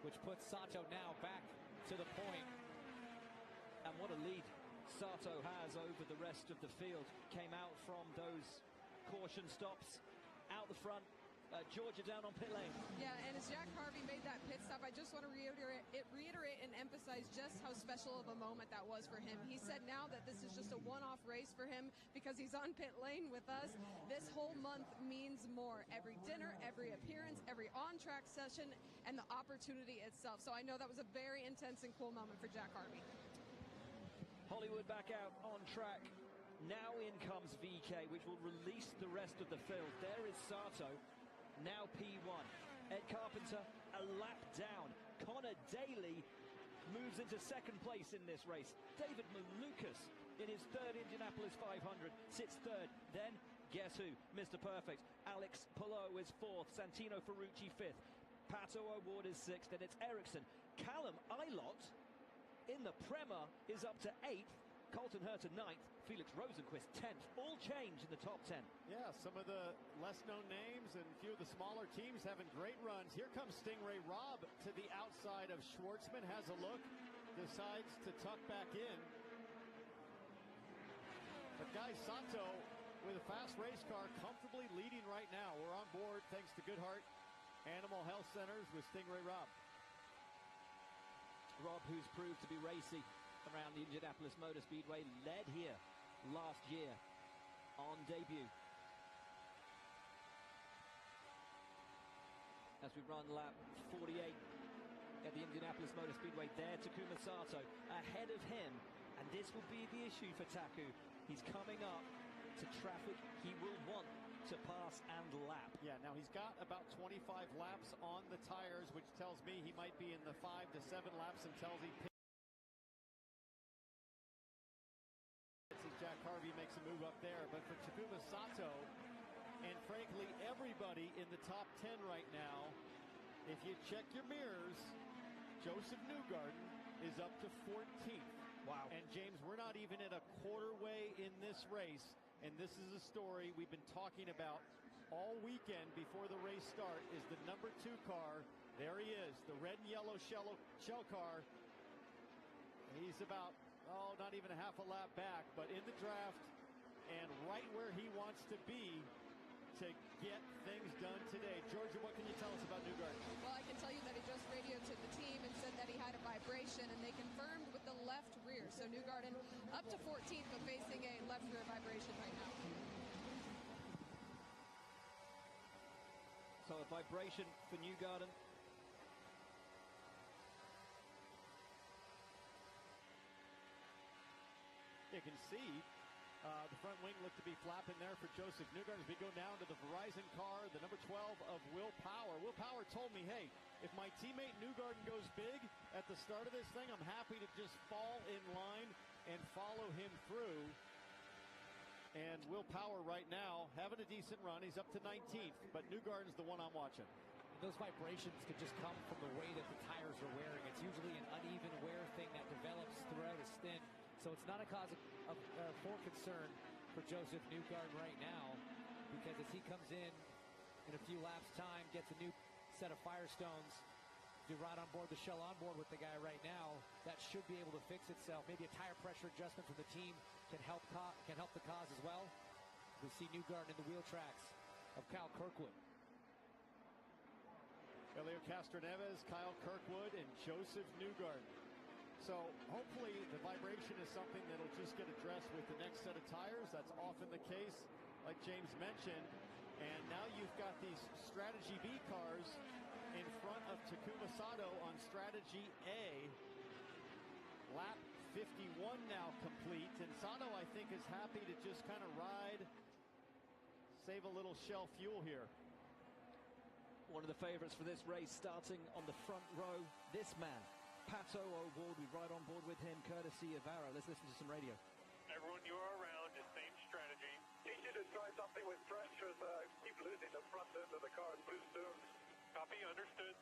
which puts Sato now back to the point. And what a lead Sato has over the rest of the field. Came out from those caution stops out the front. Georgia down on pit lane. Yeah, and as Jack Harvey made that pit stop, I just want to reiterate and emphasize just how special of a moment that was for him. He said now that this is just a one-off race for him because he's on pit lane with us. This whole month means more. Every dinner, every appearance, every on-track session, and the opportunity itself. So I know that was a very intense and cool moment for Jack Harvey. Hollywood back out on track. Now in comes VK, which will release the rest of the field. There is Sato. Now P1. Ed Carpenter a lap down. Connor Daly moves into second place in this race. David Malukas in his third Indianapolis 500 sits third. Then guess who? Mr. Perfect. Alex Palou is fourth. Santino Ferrucci fifth. Pato O'Ward is sixth. And it's Ericsson. Callum Eilott in the Prema is up to eighth. Colton Herta ninth. Felix Rosenquist 10th. All change in the top 10. Yeah, some of the less-known names and a few of the smaller teams having great runs. Here comes Stingray Robb to the outside of Schwartzman. Has a look. Decides to tuck back in. But guys, Sato with a fast race car comfortably leading right now. We're on board thanks to Goodhart Animal Health Centers with Stingray Robb. Robb, who's proved to be racy around the Indianapolis Motor Speedway, led here last year on debut. As we run lap 48 at the Indianapolis Motor Speedway, there Takuma Sato ahead of him, and this will be the issue for Taku. He's coming up to traffic he will want to pass and lap. Yeah, now he's got about 25 laps on the tires, which tells me he might be in the 5 to 7 laps until he Jack Harvey makes a move up there. But for Takuma Sato, and frankly everybody in the top 10 right now, if you check your mirrors, Joseph Newgarden is up to 14th. Wow. And James, we're not even at a quarter way in this race, and this is a story we've been talking about all weekend before the race start. Is the number 2 car. There he is, the red and yellow shell car. He's about, not even a half a lap back, but in the draft and right where he wants to be to get things done today. Georgia, what can you tell us about Newgarden? Well, I can tell you that he just radioed to the team and said that he had a vibration, and they confirmed with the left rear. So Newgarden up to 14th, but facing a left rear vibration right now. So a vibration for Newgarden. You can see the front wing looked to be flapping there for Joseph Newgarden as we go now to the Verizon car, the number 12 of Will Power. Will Power told me, hey, if my teammate Newgarden goes big at the start of this thing, I'm happy to just fall in line and follow him through. And Will Power right now having a decent run. He's up to 19th, but Newgarden's the one I'm watching. Those vibrations could just come from the way that the tires are wearing. It's usually an uneven wear thing that develops throughout a stint. So it's not a cause for concern for Joseph Newgarden right now, because as he comes in a few laps' time, gets a new set of Firestones, do right on board the shell on board with the guy right now, that should be able to fix itself. Maybe a tire pressure adjustment from the team can help the cause as well. We see Newgarden in the wheel tracks of Kyle Kirkwood. Elio Castroneves, Kyle Kirkwood, and Joseph Newgarden. So hopefully the vibration is something that'll just get addressed with the next set of tires. That's often the case, like James mentioned. And now you've got these Strategy B cars in front of Takuma Sato on Strategy A. Lap 51 now complete. And Sato, I think, is happy to just kind of ride, save a little Shell fuel here. One of the favorites for this race starting on the front row, this man. Pato O'Ward, we ride on board with him, courtesy of Arrow. Let's listen to some radio. Everyone you are around, just same strategy. Need you to try something with pressures. Keep losing the front end of the car. Boost soon. Copy, understood.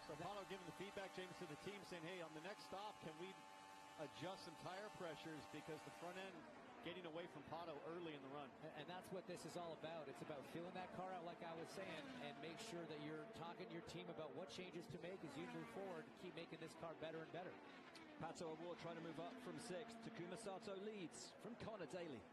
So Pato giving the feedback, James, to the team saying, hey, on the next stop, can we adjust some tire pressures because the front end getting away from Pato early in the run. And that's what this is all about. It's about feeling that car out, like I was saying, and make sure that you're talking to your team about what changes to make as you move forward to keep making this car better and better. Pato O'Ward trying to move up from 6th. Takuma Sato leads from Connor Daly.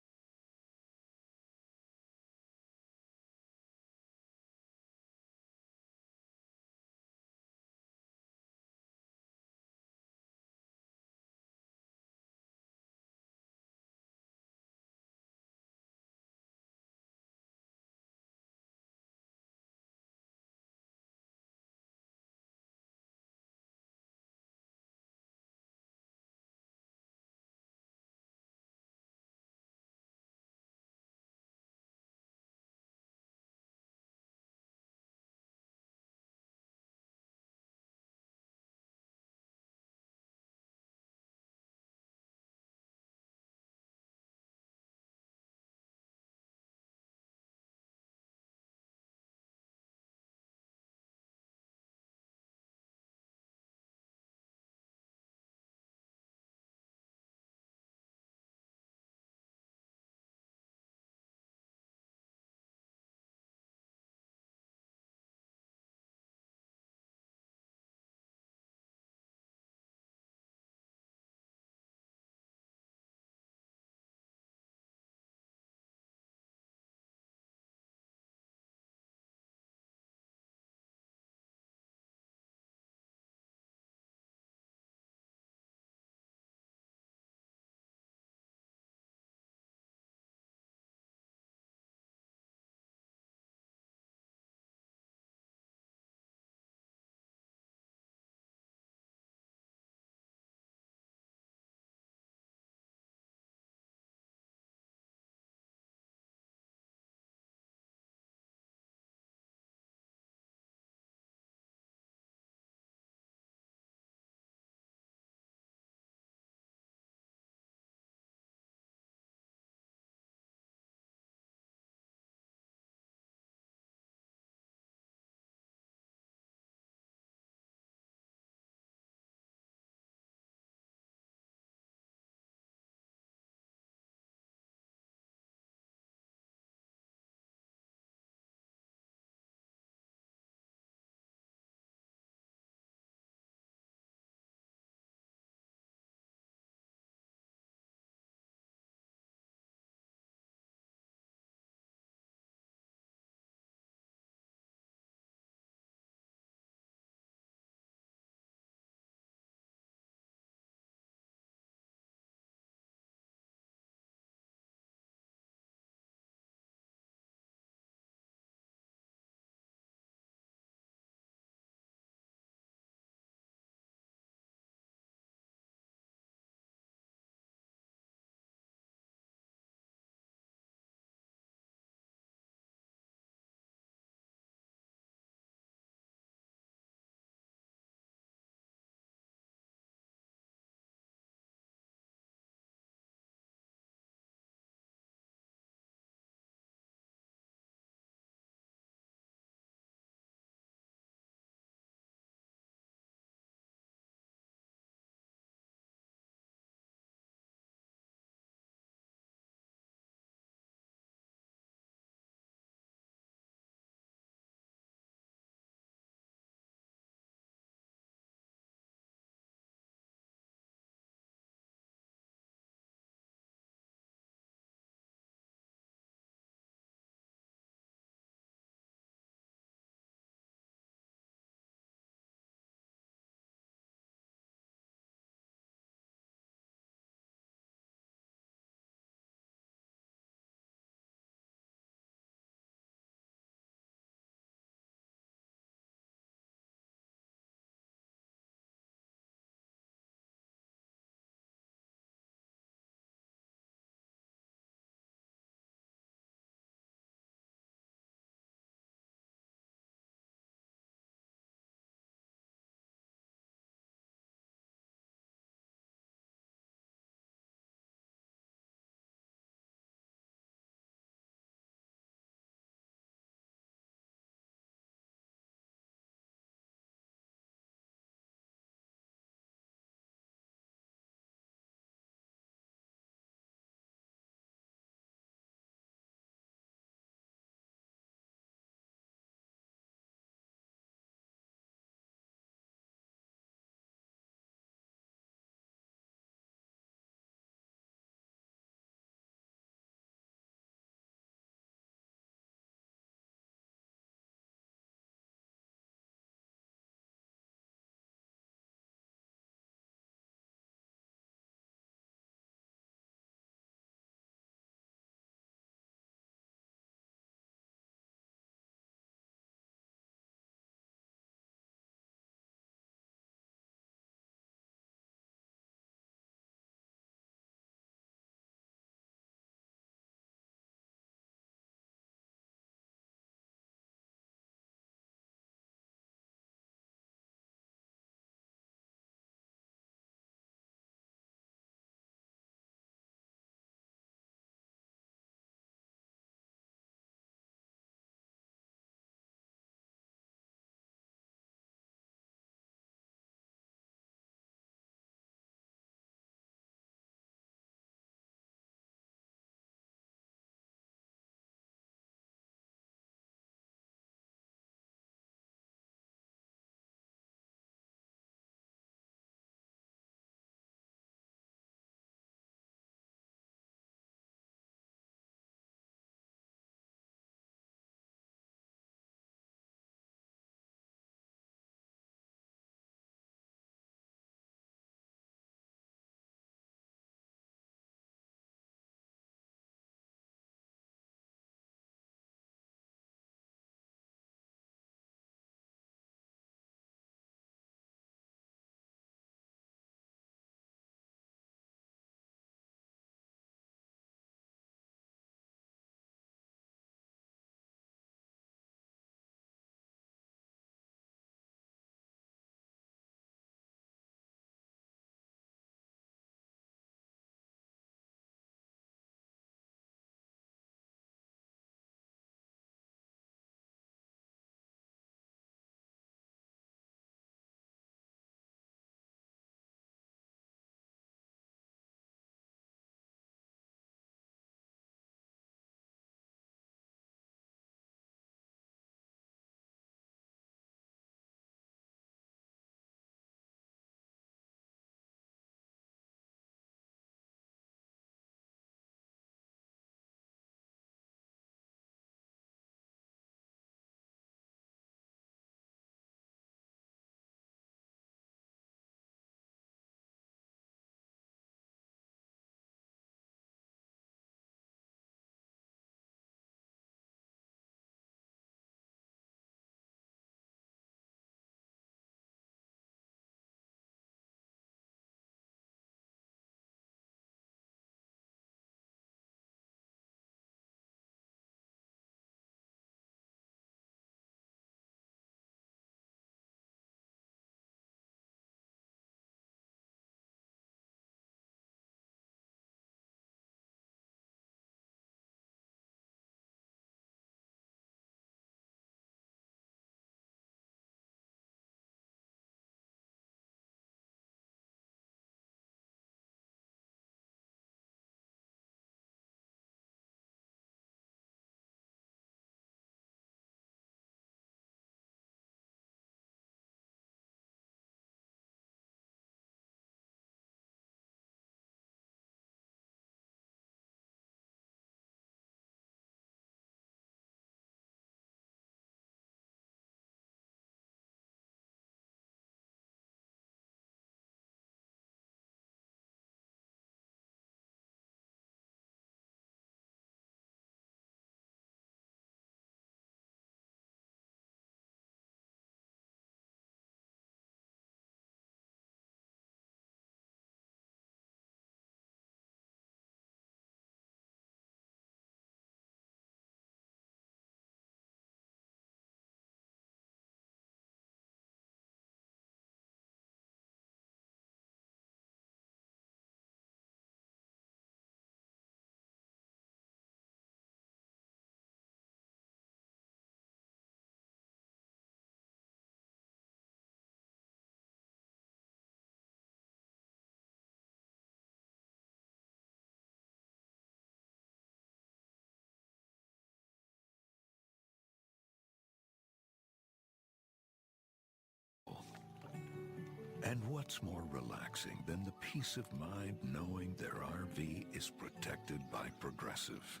What's more relaxing than the peace of mind knowing their RV is protected by Progressive?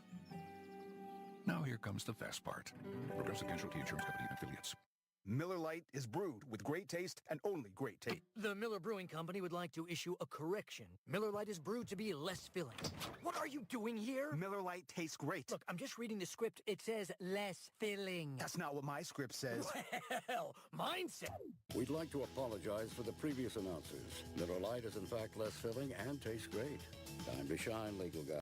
Now here comes the fast part. Progressive Casualty Insurance Company and Affiliates. Miller Lite is brewed with great taste and only great taste. The Miller Brewing Company would like to issue a correction. Miller Lite is brewed to be less filling. What are you doing here? Miller Lite tastes great. Look, I'm just reading the script. It says less filling. That's not what my script says. Well, mine says... We'd like to apologize for the previous announcers. Miller Lite is in fact less filling and tastes great. Time to shine, legal guy.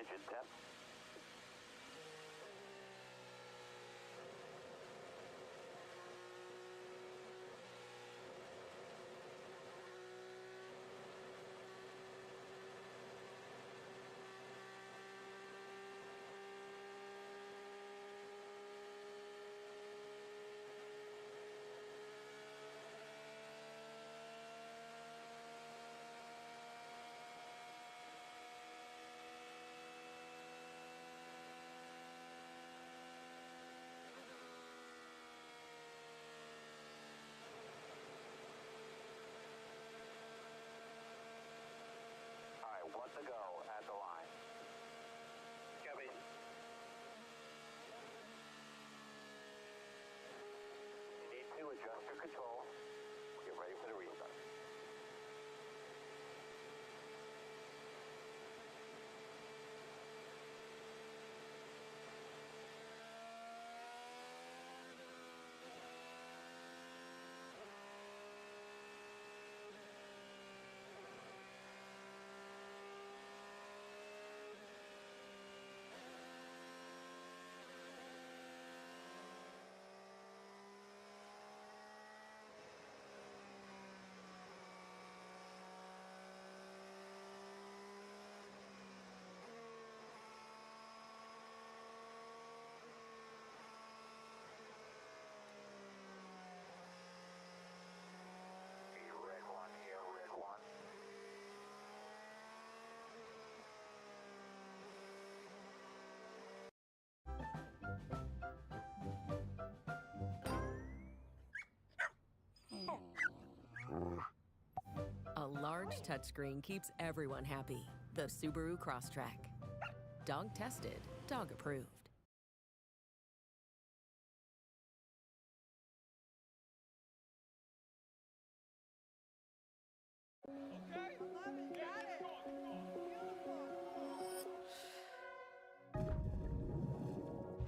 engine depth. One to go at the line. Copy. You need to adjust your control. Get ready for the restart. A large touchscreen keeps everyone happy. The Subaru Crosstrek. Dog tested, dog approved.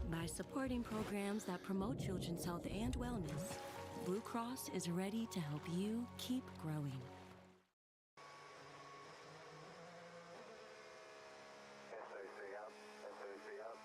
By supporting programs that promote children's health and wellness, Blue Cross is ready to help you keep growing. SOC up, SOC up.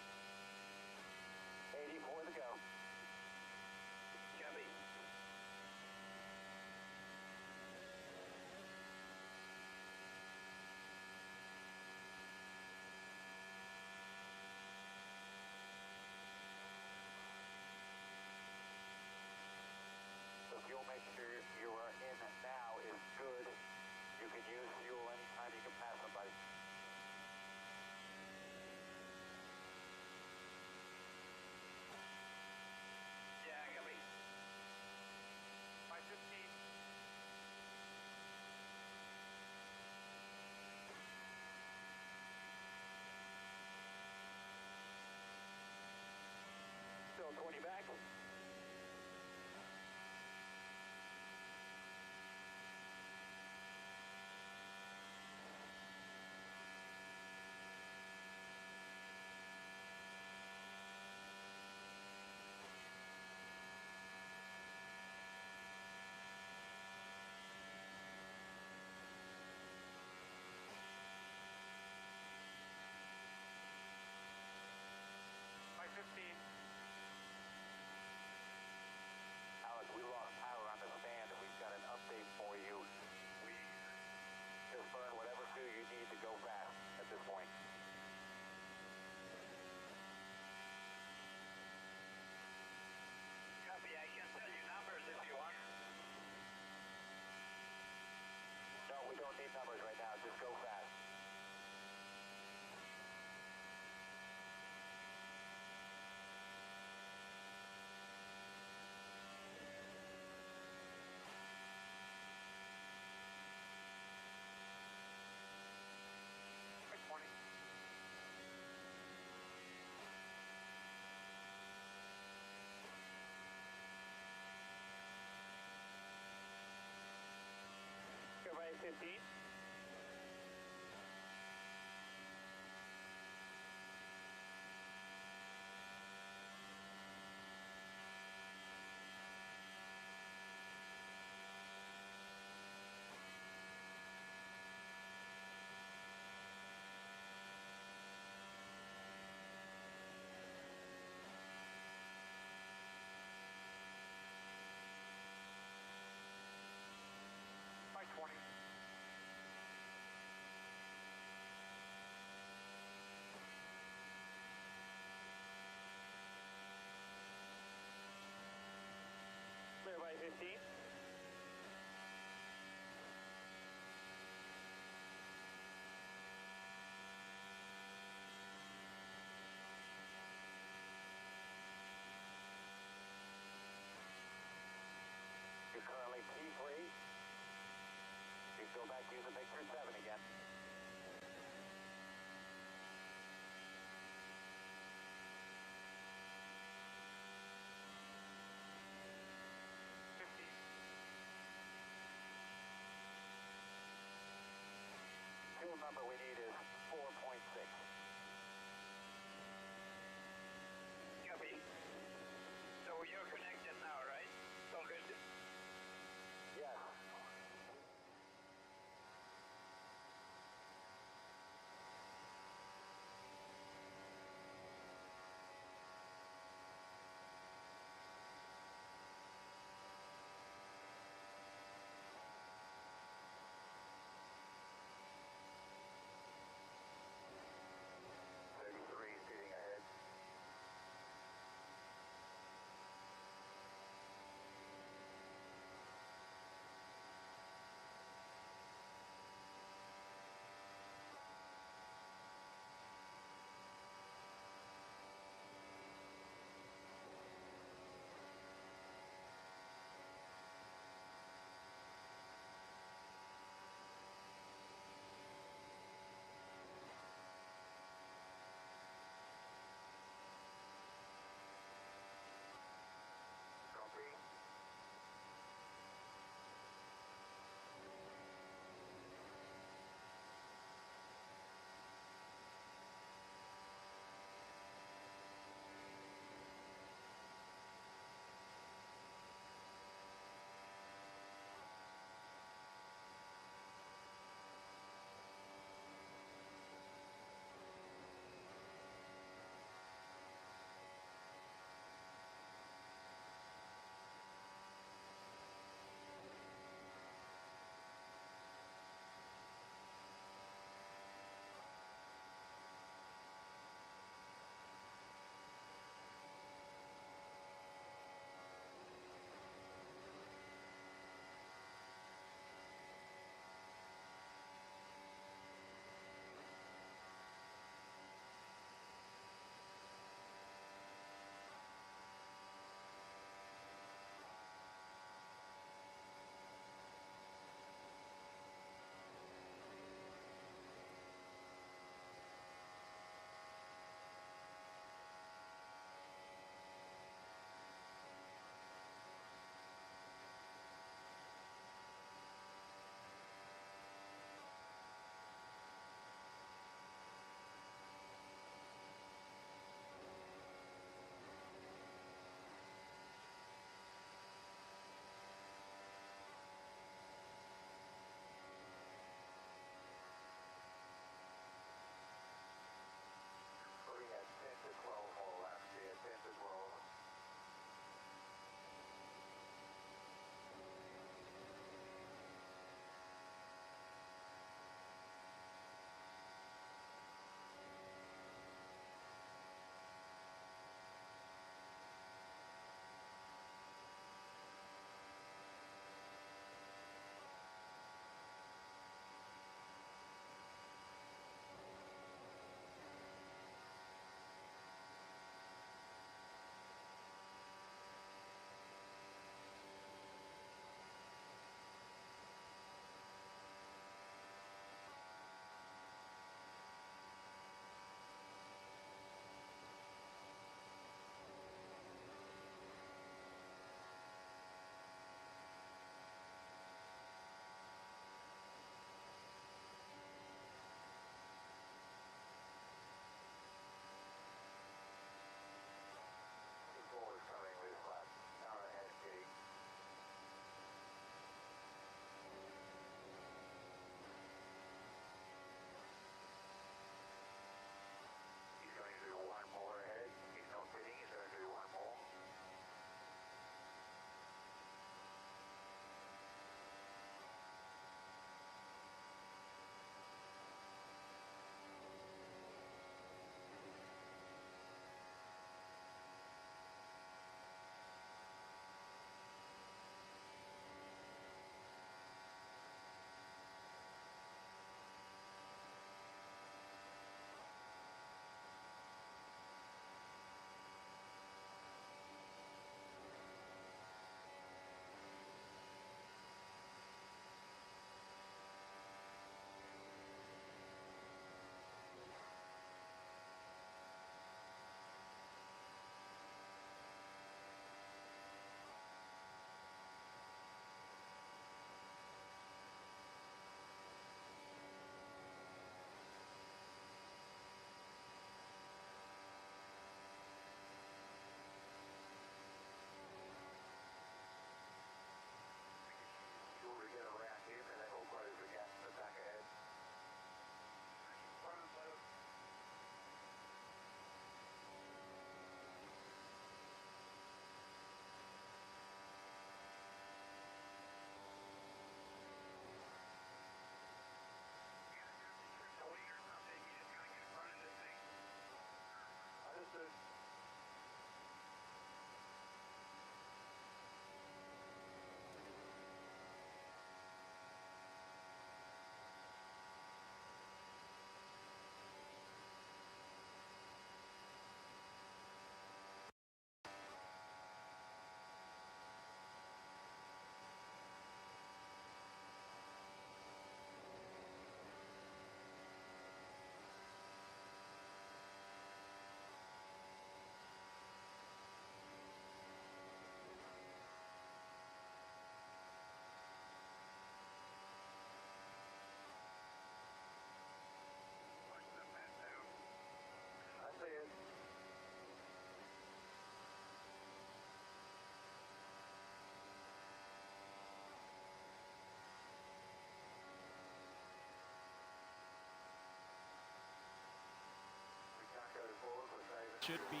should be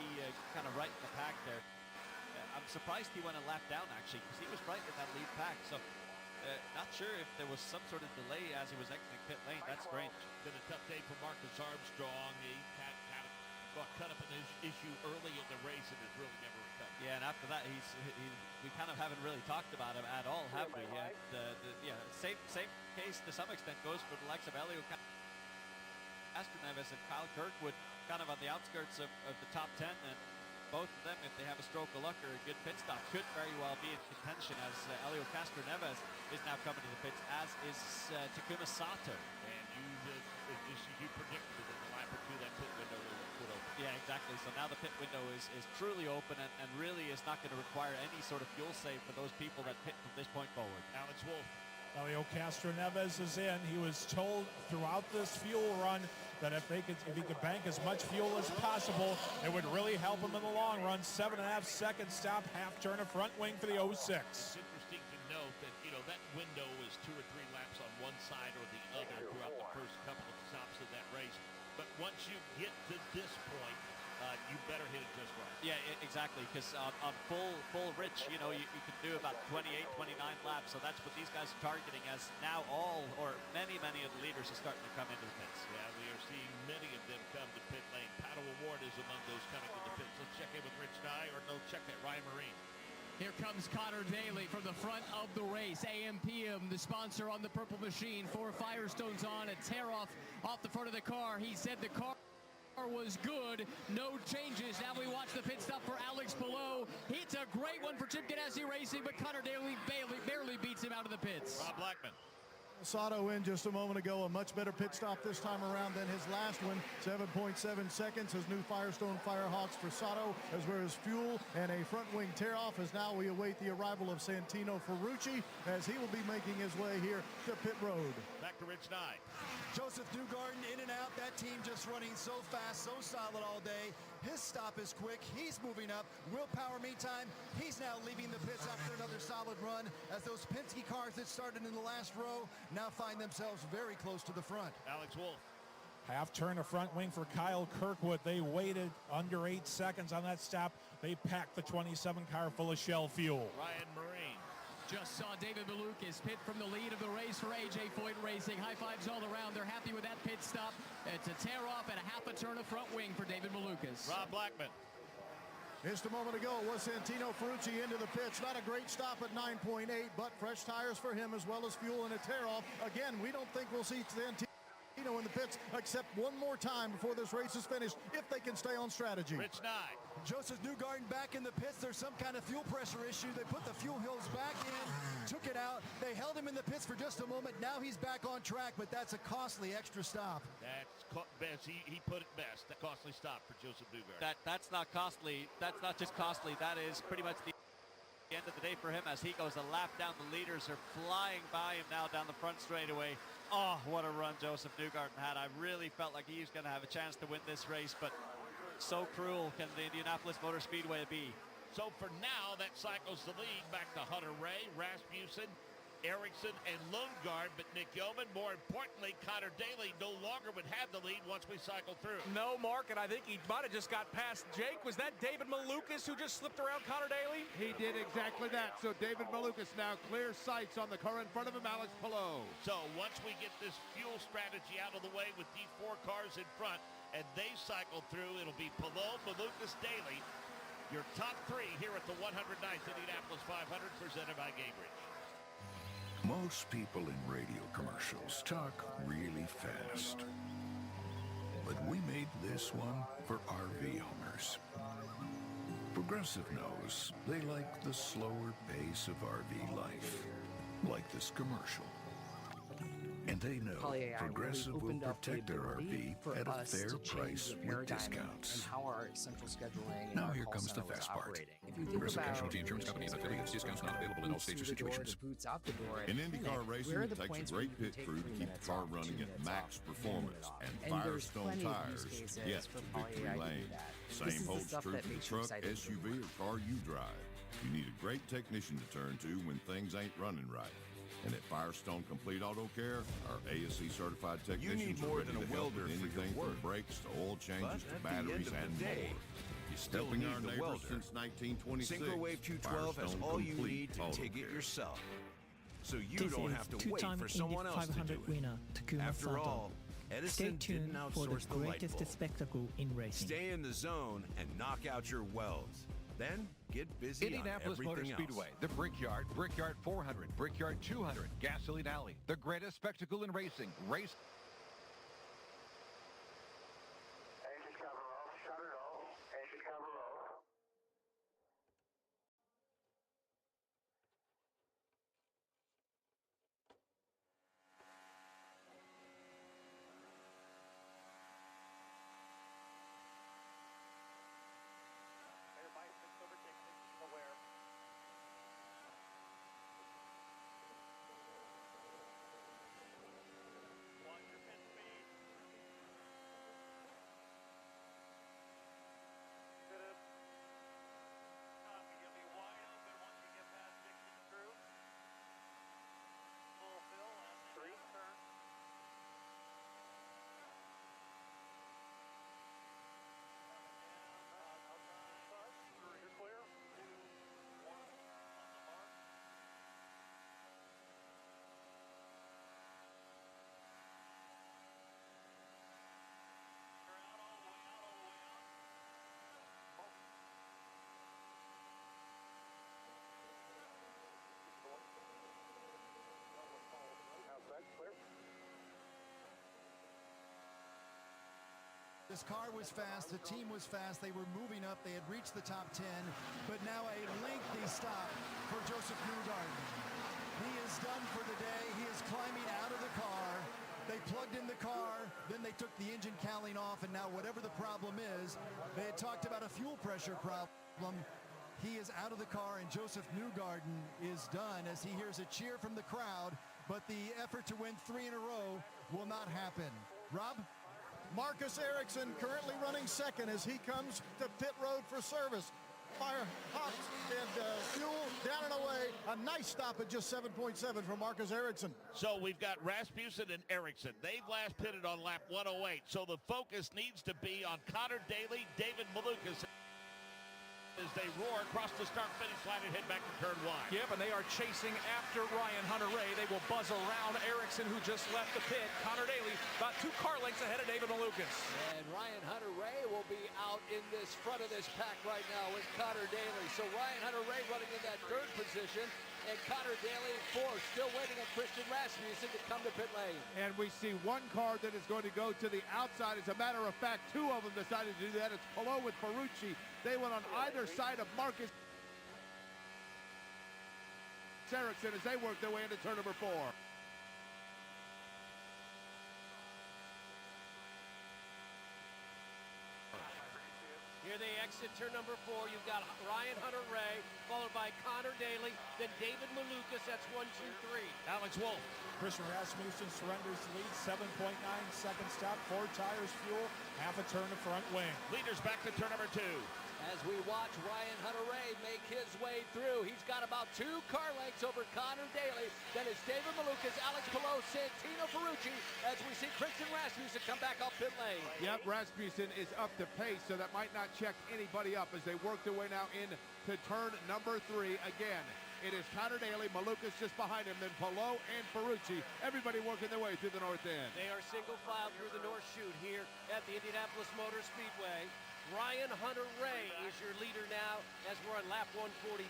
kind of right in the pack there. I'm surprised he went a lap down, actually, because he was right in that lead pack. So not sure if there was some sort of delay as he was exiting pit lane. That's strange. Been a tough day for Marcus Armstrong. He had got cut up in his issue early in the race and has really never recovered. Yeah, and after that, we kind of haven't really talked about him at all, have we? Same case to some extent goes for the likes of Elio Castroneves and Kyle Kirkwood, kind of on the outskirts of the top 10, and both of them, if they have a stroke of luck or a good pit stop, could very well be in contention, as Elio Castroneves is now coming to the pits, as is Takuma Sato. And you predicted in the lap or two that pit window would open. Yeah, exactly. So now the pit window is truly open and really is not going to require any sort of fuel save for those people that pit from this point forward. Alex Wolf. Elio Castroneves is in. He was told throughout this fuel run that if he could bank as much fuel as possible, it would really help him in the long run. 7.5 second stop, half turn of front wing for the 06. It's interesting to note that, that window is 2 or 3 laps on one side or the other throughout the first couple of stops of that race. But once you get to this point, you better hit it just right. Yeah, exactly, because on full rich, you can do about 28, 29 laps, so that's what these guys are targeting, as now many of the leaders are starting to come into the pits. Yeah, we are seeing many of them come to pit lane. Pato Award is among those coming to the pits. Let's check in with Rich Nye, or no, check that Ryan Marine. Here comes Connor Daly from the front of the race. AMPM, the sponsor on the purple machine. 4 Firestones on, a tear off the front of the car. He said the car was good, no changes. Now we watch the pit stop for Alex Palou. It's a great one for Chip Ganassi Racing, but Connor Daly barely beats him out of the pits. Rob Blackman. Sato in just a moment ago, a much better pit stop this time around than his last one. 7.7 seconds. His new Firestone Firehawks for Sato, as well as fuel and a front wing tear off, as now we await the arrival of Santino Ferrucci, as he will be making his way here to pit road. Back to Rich Nye. Joseph Newgarden in and out. That team just running so fast, so solid all day. His stop is quick. He's moving up. Will Power, meantime, he's now leaving the pits after another solid run, as those Penske cars that started in the last row now find themselves very close to the front. Alex Wolf. Half turn of front wing for Kyle Kirkwood. They waited under 8 seconds on that stop. They packed the 27 car full of Shell fuel. Ryan Marine. Just saw David Malukas pit from the lead of the race for AJ Foyt Racing. High fives all around. They're happy with that pit stop. It's a tear off and a half a turn of front wing for David Malukas. Rob Blackman. Just a moment ago was Santino Ferrucci into the pits. Not a great stop at 9.8, but fresh tires for him, as well as fuel and a tear off. Again, we don't think we'll see Santino in the pits except one more time before this race is finished, if they can stay on strategy. Rich Nye. Joseph Newgarden back in the pits. There's some kind of fuel pressure issue. They put the fuel hose back in, took it out. They held him in the pits for just a moment. Now he's back on track, but that's a costly extra stop. That's best. He put it best. A costly stop for Joseph Newgarden. That's not costly. That's not just costly. That is pretty much the end of the day for him, as he goes a lap down. The leaders are flying by him now down the front straightaway. Oh, what a run Joseph Newgarden had. I really felt like he was going to have a chance to win this race, but so cruel can the Indianapolis Motor Speedway be. So for now, that cycles the lead back to Hunter Ray, Rasmussen, Erickson, and Lundgaard, but Nick Yeoman, more importantly, Connor Daly no longer would have the lead once we cycle through. No, Mark, and I think he might have just got past Jake. Was that David Malukas who just slipped around Connor Daly? He did exactly that. So David Malukas now clear sights on the car in front of him, Alex Palou. So once we get this fuel strategy out of the way with these 4 cars in front, and they cycle through, it'll be Palou, Malukas, Daly. Your top 3 here at the 109th Indianapolis 500, presented by Gingrich. Most people in radio commercials talk really fast. But we made this one for RV owners. Progressive knows they like the slower pace of RV life, like this commercial. And they know Progressive will protect their RV at a fair price with discounts. And how our central scheduling now here comes the fast part. Progressive Casualty Insurance Company and affiliates. Discounts not available in all states or situations. In IndyCar racing, it takes a great pit crew to keep the car running at max performance. And Firestone tires get to victory lane. Same holds true for the truck, SUV, or car you drive. You need a great technician to turn to when things ain't running right. And at Firestone Complete Auto Care, our ASE certified technicians need more are ready than a to help welder with for your anything work. from brakes to oil changes to But at the batteries end of and the day, more. You still Helping need our the neighbors welder. since 1926. Syncrowave 212 has Firestone all you Complete need to Auto TIG it Care. yourself. So you This don't is have to wait two-time for someone Indy else to 500 do it. winner Takuma After Sato. all, Stay Edison tuned didn't for the outsource the light greatest bulb. spectacle in racing. Stay in the zone and knock out your welds. Then get busy Indianapolis on Motor everything Speedway, the Brickyard, Brickyard 400, Brickyard 200, Gasoline Alley, the greatest spectacle in racing. Race. Engine cover off, shutter off, engine cover off. Everybody sits over tickets, aware. Watch your pit speed. Good up. Copy. You'll be wide open once you get past Dixon through. Full fill and then turn. You're clear. 2, 1 on the mark. Turn out all the way out, all the way out. Outside, clear. This car was fast, the team was fast, they were moving up, they had reached the top 10, but now a lengthy stop for Joseph Newgarden. He is done for the day, he is climbing out of the car, they plugged in the car, then they took the engine cowling off, and now whatever the problem is, they had talked about a fuel pressure problem. He is out of the car, and Joseph Newgarden is done as he hears a cheer from the crowd, but the effort to win 3 in a row will not happen. Rob? Marcus Ericsson currently running second as he comes to pit road for service. Fire hops and fuel down and away. A nice stop at just 7.7 for Marcus Ericsson. So we've got Rasmussen and Ericsson. They've last pitted on lap 108. So the focus needs to be on Connor Daly, David Malukas as they roar across the start-finish line and head back to turn 1. Yep, and they are chasing after Ryan Hunter-Reay. They will buzz around Ericsson, who just left the pit. Connor Daly about 2 car lengths ahead of David Malukas. And Ryan Hunter-Reay will be out in this front of this pack right now with Connor Daly. So Ryan Hunter-Reay running in that 3rd position, and Connor Daly 4th, still waiting on Christian Rasmussen to come to pit lane. And we see one car that is going to go to the outside. As a matter of fact, 2 of them decided to do that. It's Palou with Ferrucci. They went on either side of Marcus Ericsson as they work their way into turn number 4. Here they exit turn number 4. You've got Ryan Hunter-Reay, followed by Connor Daly, then David Malukas. That's 1, 2, 3. Alex Wolf. Christian Rasmussen surrenders the lead, 7.9 second stop, 4 tires fuel, half a turn to front wing. Leaders back to turn number 2. As we watch Ryan Hunter-Reay make his way through, he's got about 2 car lengths over Connor Daly. Then it's David Malukas, Alex Palou, Santino Ferrucci, as we see Christian Rasmussen come back off pit lane. Yep, Rasmussen is up to pace, so that might not check anybody up as they work their way now into turn number 3. Again, it is Connor Daly, Malukas just behind him, then Palou and Ferrucci. Everybody working their way through the north end. They are single file through the North Chute here at the Indianapolis Motor Speedway. Ryan Hunter-Reay is your leader now as we're on lap 143.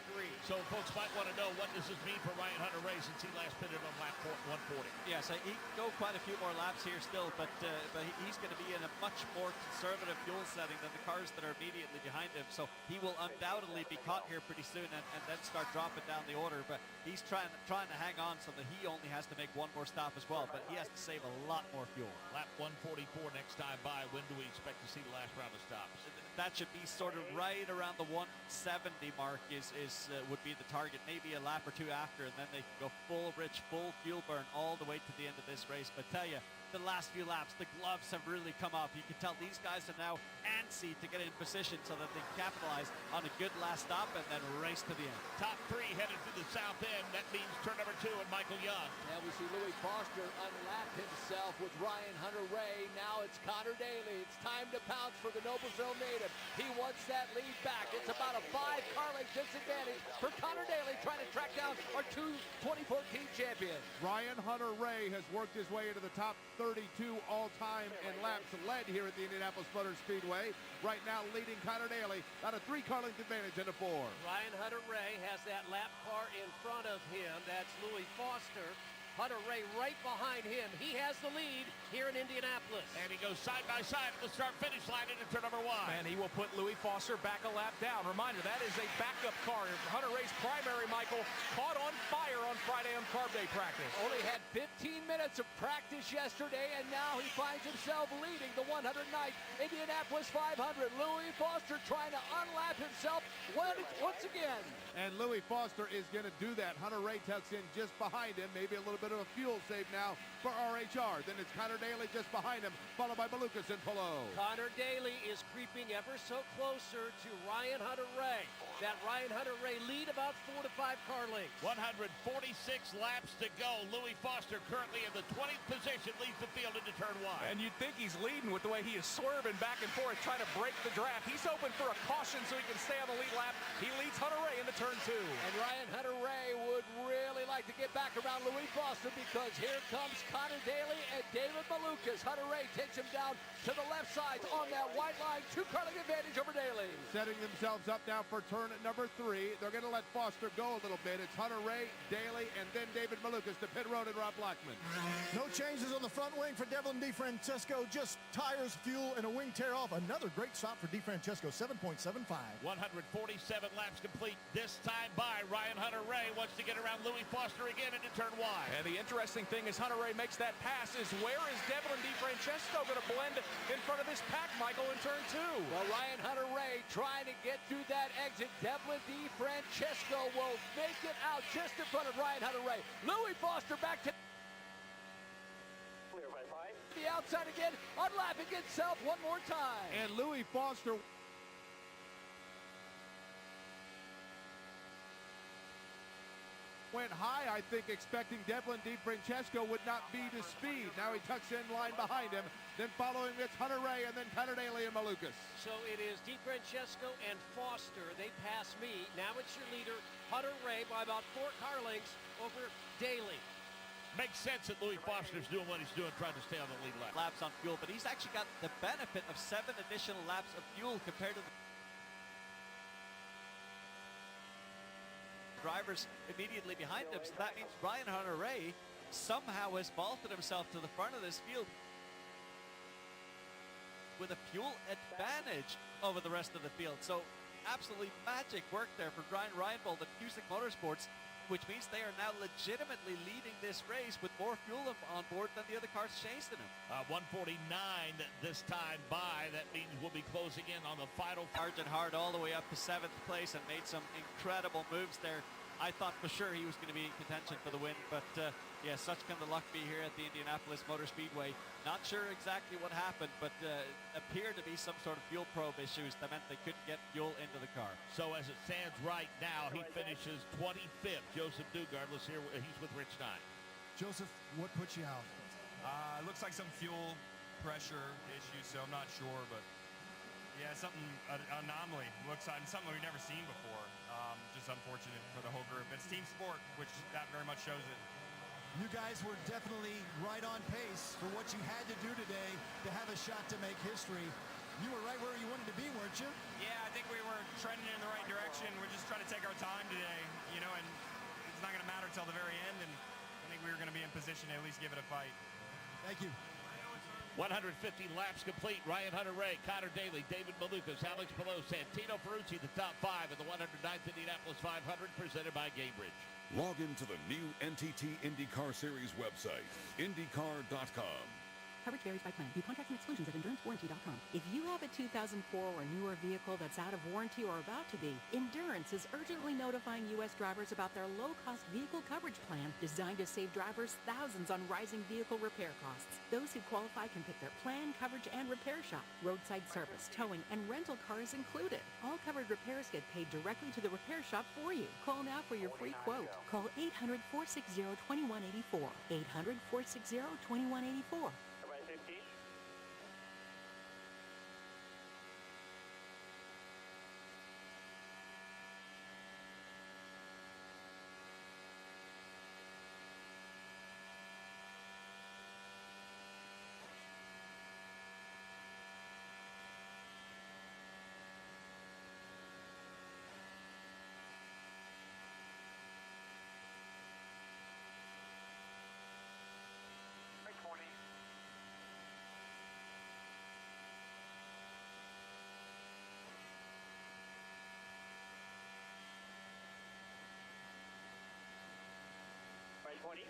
So folks might want to know, what does this mean for Ryan Hunter-Reay since he last pitted on lap 140? Yes, he can go quite a few more laps here still, but he's going to be in a much more conservative fuel setting than the cars that are immediately behind him. So he will undoubtedly be caught here pretty soon and then start dropping down the order. But he's trying to hang on so that he only has to make 1 more stop as well. But he has to save a lot more fuel. Lap 144 next time by. When do we expect to see the last round of stops? That should be sort of right around the 170 mark would be the target. Maybe a lap or 2 after, and then they can go full fuel burn all the way to the end of this race. But tell you, the last few laps. The gloves have really come up. You can tell these guys are now antsy to get in position so that they capitalize on a good last stop and then race to the end. Top three headed to the south end. That means turn number 2 and Michael Young. Now we see Louis Foster unlap himself with Ryan Hunter-Reay. Now it's Connor Daly. It's time to pounce for the Noblesville native. He wants that lead back. It's about a 5-car length disadvantage for Connor Daly trying to track down our 2014 champions. Ryan Hunter-Reay has worked his way into the top 32 all-time in laps led here at the Indianapolis Motor Speedway. Right now leading Connor Daly about a 3-car length advantage into 4. Ryan Hunter-Reay has that lap car in front of him. That's Louis Foster. Hunter-Reay right behind him. He has the lead here in Indianapolis. And he goes side by side at the start-finish line into turn number 1. And he will put Louis Foster back a lap down. Reminder, that is a backup car. Hunter-Reay's primary, Michael, caught on fire on Friday on Carb Day practice. Only had 15 minutes of practice yesterday, and now he finds himself leading the 109th Indianapolis 500. Louis Foster trying to unlap himself once again. And Louis Foster is going to do that. Hunter-Reay tucks in just behind him. Maybe a little bit of a fuel save now for RHR. Then it's Connor Daly just behind him, followed by Malukas and Palou. Connor Daly is creeping ever so closer to Ryan Hunter-Reay. That Ryan Hunter-Reay lead about 4 to 5 car lengths. 146 laps to go. Louis Foster currently in the 20th position, leads the field into turn 1. And you'd think he's leading with the way he is swerving back and forth, trying to break the draft. He's hoping for a caution so he can stay on the lead lap. He leads Hunter-Reay into turn 2. And Ryan Hunter-Reay would really like to get back around Louis Foster because here comes Connor Daly and David Malukas. Hunter-Reay takes him down to the left side on that white line. 2-car length advantage over Daly. Setting themselves up now for turn number 3. They're going to let Foster go a little bit. It's Hunter-Reay, Daly, and then David Malukas to pit road and Rob Blackman. No changes on the front wing for Devlin DeFrancesco. Just tires, fuel, and a wing tear off. Another great stop for DeFrancesco, 7.75. 147 laps complete. This time by Ryan Hunter-Reay wants to get around Louis Foster again into turn 1. And the interesting thing is Hunter-Reay makes that pass is where is Devlin DeFrancesco going to blend in front of this pack, Michael, in turn 2? Well, Ryan Hunter-Reay trying to get through that exit. Devlin DeFrancesco will make it out just in front of Ryan Hunter-Reay. Louis Foster back to the outside again, unlapping itself one more time. And Louis Foster went high, I think, expecting Devlin DeFrancesco would not be to speed. Now he tucks in line behind him. Then following it's Hunter-Reay and then Connor Daly and Malukas. So it is DeFrancesco and Foster. They pass me. Now it's your leader, Hunter-Reay, by about 4 car lengths over Daly. Makes sense that Louis Foster's doing what he's doing, trying to stay on the lead lap. Laps on fuel, but he's actually got the benefit of 7 additional laps of fuel compared to the drivers immediately behind him. So that means Ryan Hunter-Reay somehow has vaulted himself to the front of this field with a fuel advantage over the rest of the field. So absolutely magic work there for Brian Reinbold at Cusick Motorsports, which means they are now legitimately leading this race with more fuel on board than the other cars chasing them. 149 this time by. That means we'll be closing in on the final. Sergeant Hart all the way up to 7th place and made some incredible moves there. I thought for sure he was going to be in contention for the win, but yeah, such can the luck be here at the Indianapolis Motor Speedway. Not sure exactly what happened, but appeared to be some sort of fuel probe issues that meant they couldn't get fuel into the car. So as it stands right now, he finishes 25th. Joseph Dugard, let's hear, he's with Rich Stein. Joseph, what put you out? Looks like some fuel pressure issues, so I'm not sure, but yeah, something, an anomaly. Looks like something we've never seen before. Just unfortunate for the whole group. It's team sport, which that very much shows it. You guys were definitely right on pace for what you had to do today to have a shot to make history. You were right where you wanted to be, weren't you? Yeah, I think we were trending in the right direction. We're just trying to take our time today, you know, and it's not going to matter till the very end, and I think we were going to be in position to at least give it a fight. Thank you. 150 laps complete. Ryan Hunter-Reay, Connor Daly, David Malukas, Alex Palou, Santino Ferrucci, the top 5 at the 109th Indianapolis 500, presented by Gamebridge. Log into the new NTT IndyCar Series website, IndyCar.com. Coverage varies by plan. View contracts and exclusions at endurancewarranty.com. If you have a 2004 or newer vehicle that's out of warranty or about to be, Endurance is urgently notifying U.S. drivers about their low-cost vehicle coverage plan designed to save drivers thousands on rising vehicle repair costs. Those who qualify can pick their plan, coverage, and repair shop. Roadside service, towing, and rental cars included. All covered repairs get paid directly to the repair shop for you. Call now for your free quote. Call 800-460-2184. 800-460-2184. Right 20.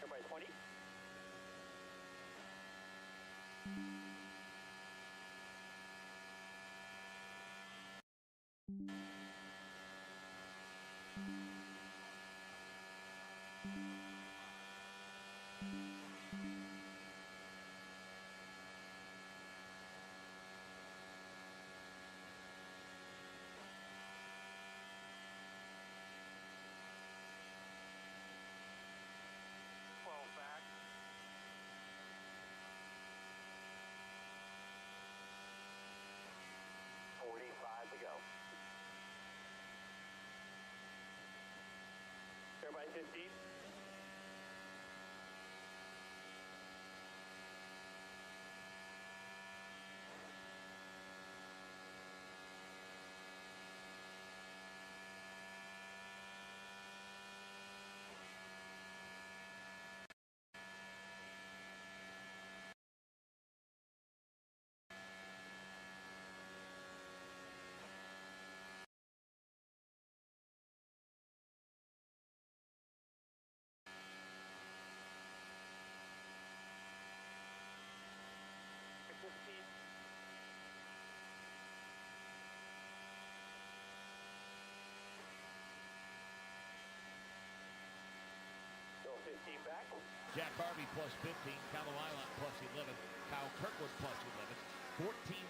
Everybody 20. Back. 45 to go. Everybody 15. Go 15 back. Jack Harvey plus 15, Callum Island plus 11, Kyle Kirkwood plus 11. 14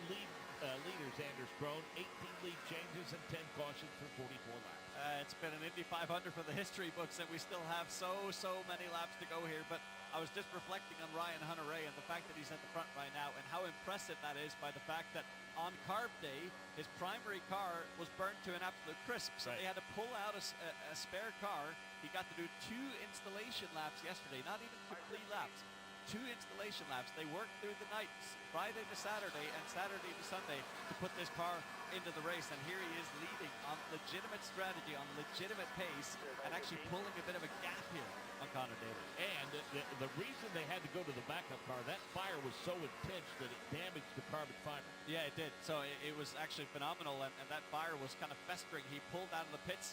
leaders, Anders Krohn, 18 lead changes, and 10 cautions for 44 laps. It's been an Indy 500 for the history books, and we still have so many laps to go here. But I was just reflecting on Ryan Hunter-Reay and the fact that he's at the front right now, and how impressive that is by the fact that on carb day, his primary car was burned to an absolute crisp. So they had to pull out a spare car. He got to do 2 installation laps yesterday, not even complete laps. 2 installation laps. They worked through the night, Friday to Saturday and Saturday to Sunday, to put this car into the race. And here he is leading on legitimate strategy, on legitimate pace, and actually pulling a bit of a gap here on Connor Daly. And the reason they had to go to the backup car, that fire was so intense that it damaged the carbon fiber. Yeah, it did. So it was actually phenomenal, and that fire was kind of festering. He pulled out of the pits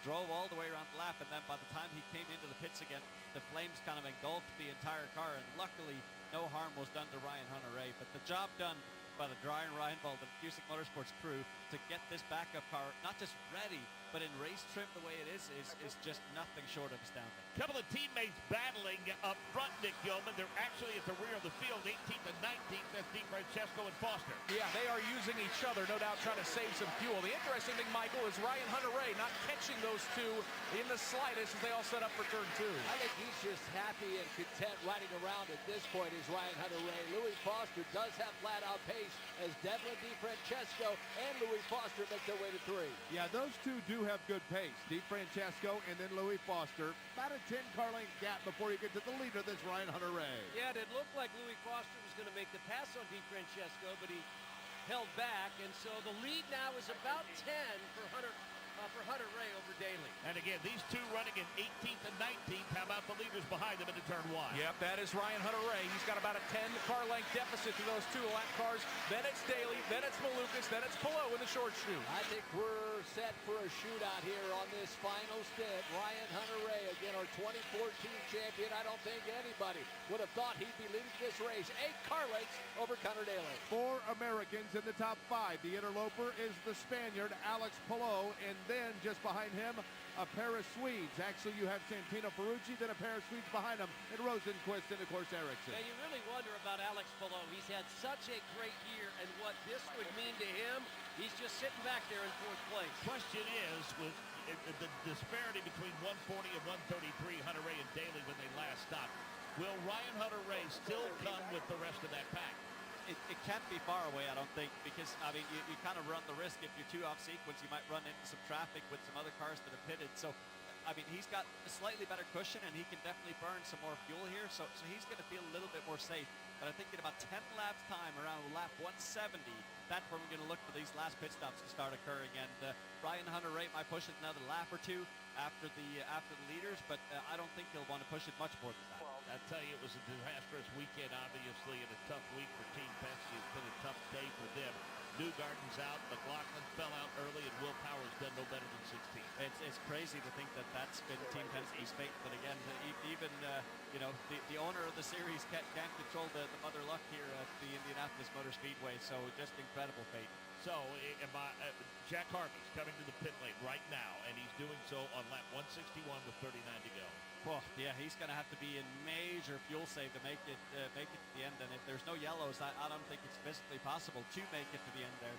drove all the way around the lap, and then by the time he came into the pits again, the flames kind of engulfed the entire car, and luckily no harm was done to Ryan Hunter-Reay. But the job done by the Brian Reinbold and Cusick Motorsports crew to get this backup car not just ready, but in race trim the way it is just nothing short of astounding. Couple of teammates battling up front, Nick Gilman. They're actually at the rear of the field, 18th and 19th. That's DeFrancesco and Foster. Yeah, they are using each other, no doubt trying to save some fuel. The interesting thing, Michael, is Ryan Hunter-Reay not catching those two in the slightest as they all set up for turn 2. I think he's just happy and content riding around at this point is Ryan Hunter-Reay. Louis Foster does have flat-out pace as Devlin DeFrancesco and Louis Foster make their way to 3. Yeah, those two do have good pace. DeFrancesco and then Louis Foster. About a 10-car length gap before you get to the leader, that's Ryan Hunter-Reay. Yeah, it looked like Louis Foster was going to make the pass on DeFrancesco, but he held back, and so the lead now is about 10 for Hunter-Reay over Daly. And again, these two running in 18th and 19th. How about the leaders behind them into turn 1? Yep, that is Ryan Hunter-Reay. He's got about a 10-car length deficit to those two lap cars. Then it's Daly, then it's Malukas, then it's Palou in the short shoe. I think we're set for a shootout here on this final stint. Ryan Hunter-Reay, again, our 2014 champion. I don't think anybody would have thought he'd be leading this race. 8 car lengths over Conor Daly. 4 Americans in the top 5. The interloper is the Spaniard, Alex Palou, and then just behind him, a pair of Swedes. Actually, you have Santino Ferrucci, then a pair of Swedes behind him, and Rosenquist, and of course, Ericsson. And you really wonder about Alex Palou. He's had such a great year, and what this would mean to him, he's just sitting back there in 4th place. Question is, with the disparity between 140 and 133, Hunter-Reay and Daly when they last stopped, will Ryan Hunter-Reay still come with the rest of that pack? It can't be far away, I don't think, because, I mean, you kind of run the risk if you're too off sequence, you might run into some traffic with some other cars that are pitted. So, I mean, he's got a slightly better cushion, and he can definitely burn some more fuel here, so he's going to feel a little bit more safe. But I think in about 10 laps time, around lap 170, that's where we're going to look for these last pit stops to start occurring. And Ryan Hunter-Reay might push it another lap or two after the leaders, but I don't think he'll want to push it much more than that. I'll tell you, it was a disastrous weekend, obviously, and a tough week for Team Penske. It's been a tough day for them. Newgarden's out, McLaughlin fell out early, and Will Power's done no better than 16. It's crazy to think that that's been Team Penske's fate, but again, even you know, the owner of the series can't control the mother luck here at the Indianapolis Motor Speedway, so just incredible fate. So, Jack Harvey's coming to the pit lane right now, and he's doing so on lap 161 with 39 to go. Well, yeah, he's going to have to be in major fuel save to make it to the end. And if there's no yellows, I don't think it's physically possible to make it to the end there.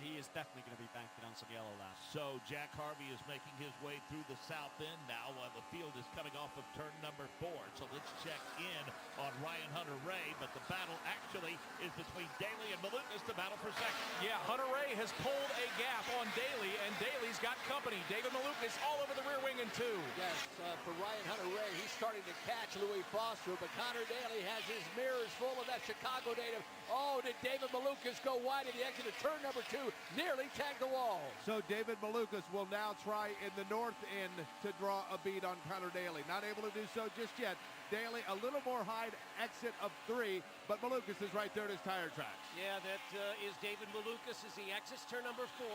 He is definitely going to be banking on some yellow laps. So Jack Harvey is making his way through the south end now while the field is coming off of turn number 4. So let's check in on Ryan Hunter-Reay, but the battle actually is between Daly and Malukas, the battle for second. Yeah, Hunter-Reay has pulled a gap on Daly, and Daly's got company. David Malukas all over the rear wing in 2. Yes, for Ryan Hunter-Reay, he's starting to catch Louis Foster, but Conor Daly has his mirrors full of that Chicago native. Oh, did David Malukas go wide at the exit of turn number 2? Nearly tagged the wall. So David Malukas will now try in the north end to draw a bead on Conor Daly. Not able to do so just yet. Daly a little more high exit of 3, but Malukas is right there at his tire tracks. Yeah, that is David Malukas as he exits turn number 4.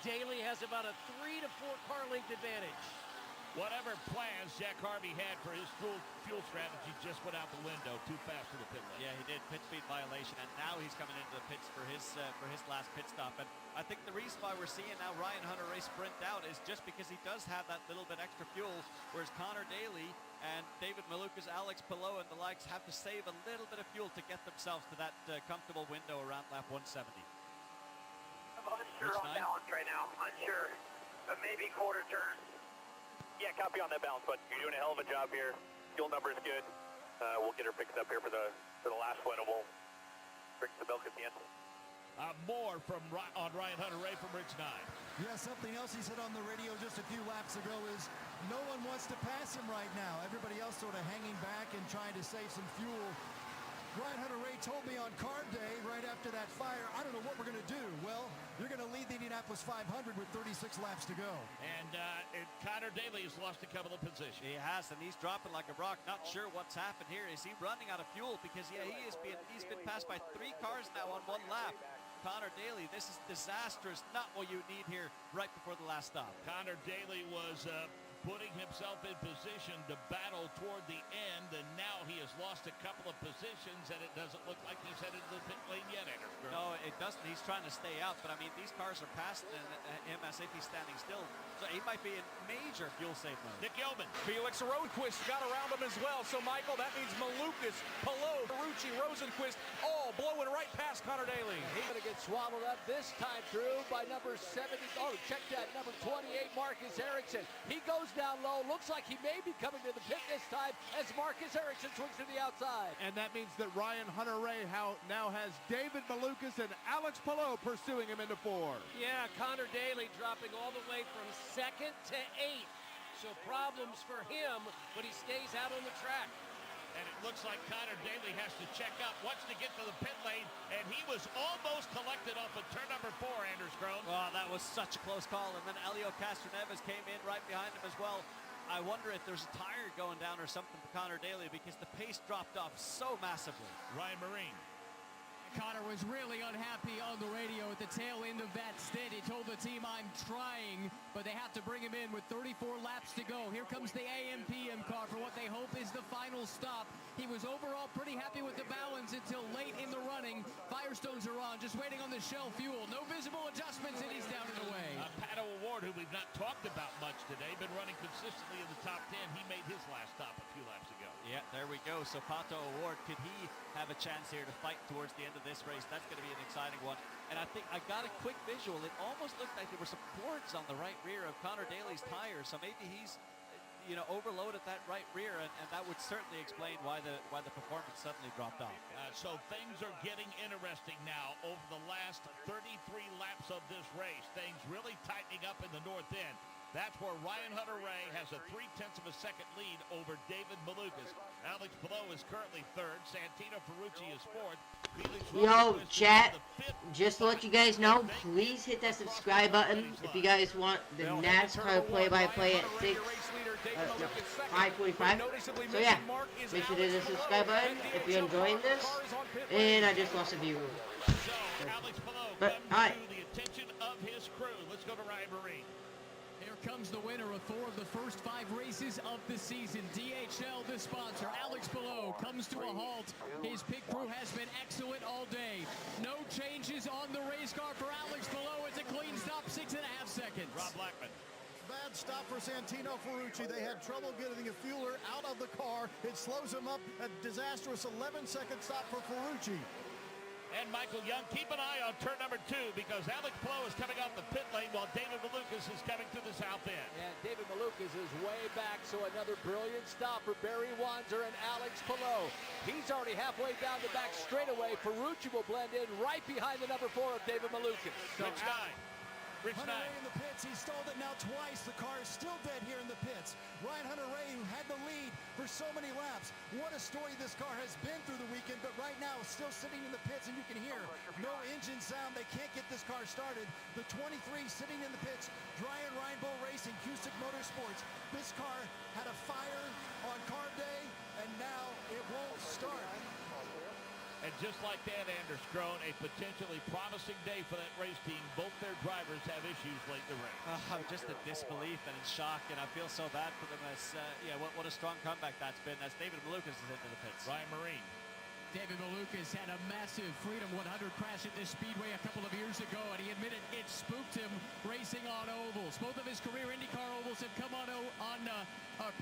Daly has about a 3 to 4 car length advantage. Whatever plans Jack Harvey had for his fuel strategy just went out the window. Too fast for the pit lane. Yeah, he did. Pit speed violation, and now he's coming into the pits for his last pit stop. And I think the reason why we're seeing now Ryan Hunter-Reay sprint out is just because he does have that little bit extra fuel, whereas Conor Daly and David Malukas, Alex Palou, and the likes have to save a little bit of fuel to get themselves to that comfortable window around lap 170. I'm unsure on balance right now. Unsure, but maybe quarter turn. Yeah, copy on that balance, but you're doing a hell of a job here. Fuel number is good. We'll get her fixed up here for the last one, and we'll bring the milk at the end. More on Ryan Hunter-Reay from Rich 9. Yeah, something else he said on the radio just a few laps ago is no one wants to pass him right now. Everybody else sort of hanging back and trying to save some fuel. Ryan Hunter-Reay told me on carb day right after that fire, I don't know what we're going to do. Well, you're going to lead the Indianapolis 500 with 36 laps to go. And Conor Daly has lost a couple of positions. He has, and he's dropping like a rock. Not sure what's happened here. Is he running out of fuel? Because, yeah, he's been passed by 3 cars now on 1 lap. Connor Daly. This is disastrous. Not what you need here right before the last stop. Connor Daly was putting himself in position to battle toward the end, and now he has lost a couple of positions, and it doesn't look like he's headed to the pit lane yet, Anders. No, it doesn't. He's trying to stay out, but I mean, these cars are past him as if he's standing still. So he might be in major fuel save mode. Nick Yeoman. Felix Rosenquist got around him as well. So, Michael, that means Malukas, Palou, Ferrucci, Rosenquist, all blowing right past Connor Daly. He's going to get swallowed up this time through by number 70. Oh, check that, number 28, Marcus Ericsson. He goes down low. Looks like he may be coming to the pit this time as Marcus Ericsson swings to the outside. And that means that Ryan Hunter-Reay now has David Malukas and Alex Palou pursuing him into 4. Yeah, Connor Daly dropping all the way from 2nd to 8th. So problems for him, but he stays out on the track. And it looks like Connor Daly has to check up, wants to get to the pit lane, and he was almost collected off of turn number 4, Anders Crone. Well, that was such a close call, and then Elio Castroneves came in right behind him as well. I wonder if there's a tire going down or something for Connor Daly because the pace dropped off so massively. Ryan Marine. Connor was really unhappy on the radio at the tail end of that stint. He told the team, I'm trying, but they have to bring him in with 34 laps to go. Here comes the AMPM car for what they hope is the final stop. He was overall pretty happy with the balance until late in the running. Firestones are on, just waiting on the Shell fuel. No visible adjustments, and he's down and away. Pato O'Ward, who we've not talked about much today, been running consistently in the top 10. He made his last stop a few laps ago. Yeah, there we go. So Pato O'Ward, could he have a chance here to fight towards the end of this race? That's going to be an exciting one. And I think I got a quick visual. It almost looked like there were some cords on the right rear of Connor Daly's tire. So maybe he's, overloaded that right rear, and that would certainly explain why the performance suddenly dropped off. So things are getting interesting now over the last 33 laps of this race. Things really tightening up in the north end. That's where Ryan Hunter-Reay has a 0.3 of a second lead over David Malukas. Alex Palou is currently 3rd. Santino Ferrucci is 4th. Yo, chat, just to let you guys know, please hit that subscribe button if you guys want the NASCAR play-by-play at 5:45. So yeah, make sure to hit the subscribe button if you're enjoying this. And I just lost a viewer. But, alright. The attention of his crew. Let's go to Ryan Marine. Comes the winner of 4 of the first 5 races of the season. DHL, the sponsor. Alex Palou comes to a halt. His pit crew has been excellent all day. No changes on the race car for Alex Palou. It's a clean stop, 6.5 seconds. Rob Blackman. Bad stop for Santino Ferrucci. They had trouble getting a fueler out of the car. It slows him up. A disastrous 11-second stop for Ferrucci. And Michael Young, keep an eye on turn number 2 because Alex Palou is coming off the pit lane while David Malukas is coming to the south end. And David Malukas is way back, so another brilliant stop for Barry Wanzer and Alex Palou. He's already halfway down the back straightaway. Ferrucci will blend in right behind the number 4 of David Malukas. Rich Nye. Hunter-Reay in the pits. He stalled it now twice. The car is still dead here in the pits. Ryan Hunter-Reay, who had the lead for so many laps. What a story this car has been through the weekend, but right now it's still sitting in the pits, and you can hear no engine sound. They can't get this car started. The 23 sitting in the pits, Brian Reinbold Racing, Cusick Motorsports. This car had a fire on carb day, and now it won't start. And just like that, Anders Crone, a potentially promising day for that race team. Both their drivers have issues late in the race. Just in disbelief and in shock, and I feel so bad for them as, what a strong comeback that's been as David Malukas is into the pits. Ryan Marine. David Malukas had a massive Freedom 100 crash at this speedway a couple of years ago, and he admitted it spooked him racing on ovals. Both of his career IndyCar ovals have come on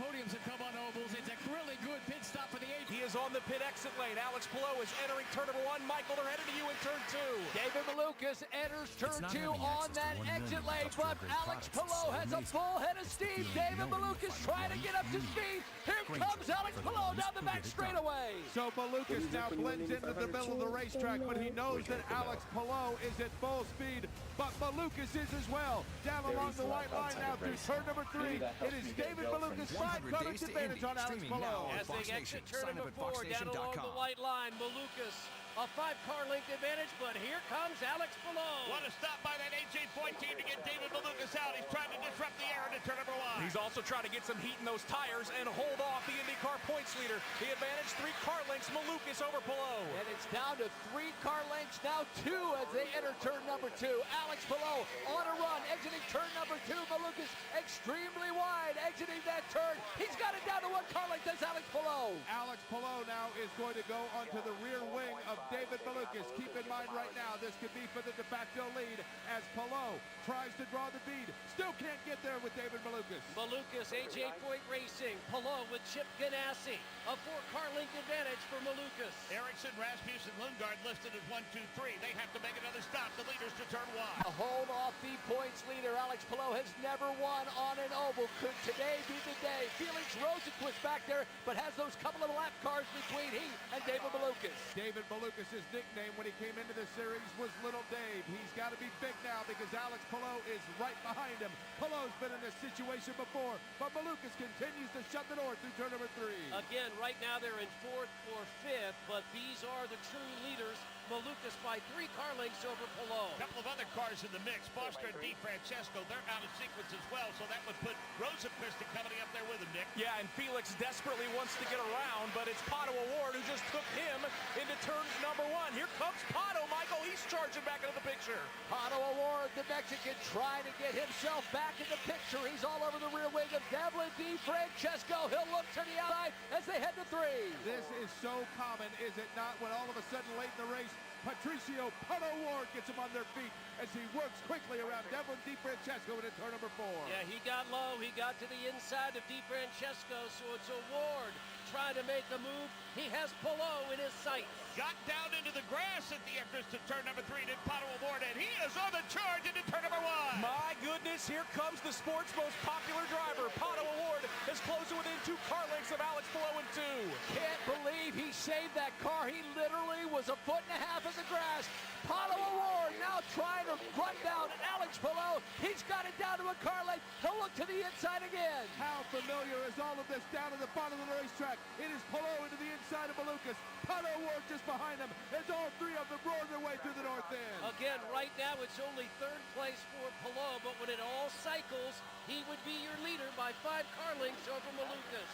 podiums have come on ovals. It's a really good pit stop for the eighth. He is on the pit exit lane. Alex Palou is entering turn number 1. Michael, they're headed to you in turn 2. David Malukas enters turn 2 on that exit lane, but Alex Palou has a full head of steam. David Malukas trying to get up to speed. Here comes Alex Palou down the back straightaway. So Malukas now blends into the middle of the racetrack, but he knows that Alex Palou is at full speed, but Malukas is as well. Down along the white line now through turn number 3. It is David Malukas' 5 coverage advantage on Alex Palou. As they exit turn number 4, down along the white line, Malukas a 5-car length advantage, but here comes Alex Palou. What a stop by that AJ Foyt team to get David Malukas out. He's trying to disrupt the air into turn number 1. He's also trying to get some heat in those tires and hold off the IndyCar points leader. The advantage, 3 car lengths, Malukas over Palou. And it's down to 3 car lengths, now 2 as they enter turn number 2. Alex Palou on a run, exiting turn number 2. Malukas extremely wide, exiting that turn. He's got it down to 1 car length. That's Alex Palou. Alex Palou now is going to go onto the rear wing of David Malukas. Keep in mind right now, this could be for the de facto lead as Palou tries to draw the bead. Still can't get there with David Malukas. Malukas, AJ Foyt Racing. Palou with Chip Ganassi. A 4-car length advantage for Malukas. Erickson, Rasmussen, Lundgaard listed as 1, 2, 3. They have to make another stop. The leaders to turn 1. A hold off the points leader. Alex Palou has never won on an oval. Could today be the day? Felix Rosenquist back there, but has those couple of lap cars between he and David Malukas. David Malukas' nickname when he came into the series was Little Dave. He's got to be big now because Alex Palou is right behind him. Palou's been in this situation before, but Malukas continues to shut the door through turn number 3. Again, right now they're in 4th or 5th, but these are the true leaders. Malukas by 3 car lengths over Palou. A couple of other cars in the mix. Foster and DeFrancesco, they're out of sequence as well, so that would put Rosenquist and company up there with him, Nick. Yeah, and Felix desperately wants to get around, but it's Pato O'Ward who just took him into turn number 1. Here comes Pato, Michael. He's charging back into the picture. Pato O'Ward, the Mexican, trying to get himself back in the picture. He's all over the rear wing of Devlin DeFrancesco. He'll look to the outside as they head to 3. This is so common, is it not, when all of a sudden late in the race, Patricio Pato O'Ward gets him on their feet as he works quickly around Devlin DeFrancesco into turn number 4. Yeah, he got low. He got to the inside of DeFrancesco, so it's O'Ward trying to make a move. He has Palou in his sights. Got down into the grass at the entrance to turn number 3, did Pato O'Ward, and he is on the charge into turn number 1. My goodness, here comes the sport's most popular driver. Pato O'Ward is closing within 2 car lengths of Alex Palou in 2. Can't believe he saved that car. He literally was 1.5 foot in the grass. Pato O'Ward now trying to run down Alex Palou. He's got it down to 1 car length. He'll look to the inside again. How familiar is all of this down at the bottom of the racetrack? It is Palou into the inside of Malukas. Pato O'Ward just behind him as all 3 of them roar their way through the north end. Again, right now it's only 3rd place for Palou, but when it all cycles, he would be your leader by 5 car lengths over Malukas.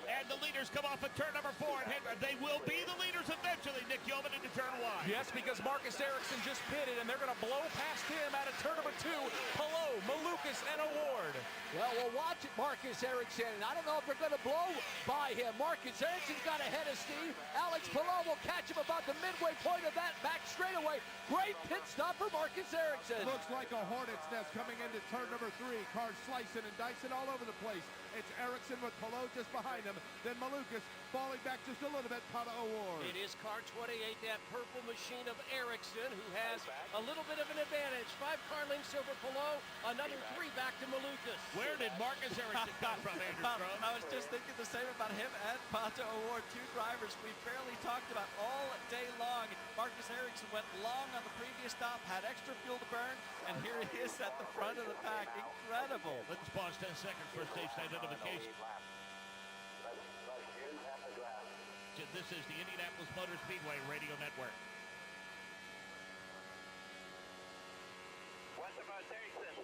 And the leaders come off at turn number 4, and they will be the leaders eventually, Nick Yeoman, into turn 1. Yes, because Marcus Ericsson just pitted, and they're going to blow past him out of turn number 2. Palou, Malukas, and O'Ward. Well, we'll watch it, Marcus Ericsson. I don't know if they're going to blow by him. Marcus Ericsson's got ahead of Steve. Alex Palou will catch him about the midway point of that back straightaway. Great pit stop for Marcus Ericsson. Looks like a hornet's nest coming into turn number 3. Cars slicing and dicing all over the place. It's Ericsson with Palou just behind him. Then Malukas falling back just a little bit. Pato O'Ward. It is car 28, that purple machine of Ericsson, who has a little bit of an advantage. 5 car lengths over Palou, another 3 back to Malukas. Where did Marcus Ericsson come from, Andrew Strom? I was just thinking the same about him and Pato O'Ward, 2 drivers we barely talked about all day long. Marcus Ericsson went long on the previous stop, had extra fuel to burn, and here he is at the front of the pack. Incredible. Let's pause 10 seconds for station identification. This is the Indianapolis Motor Speedway Radio Network. West of Ericsson.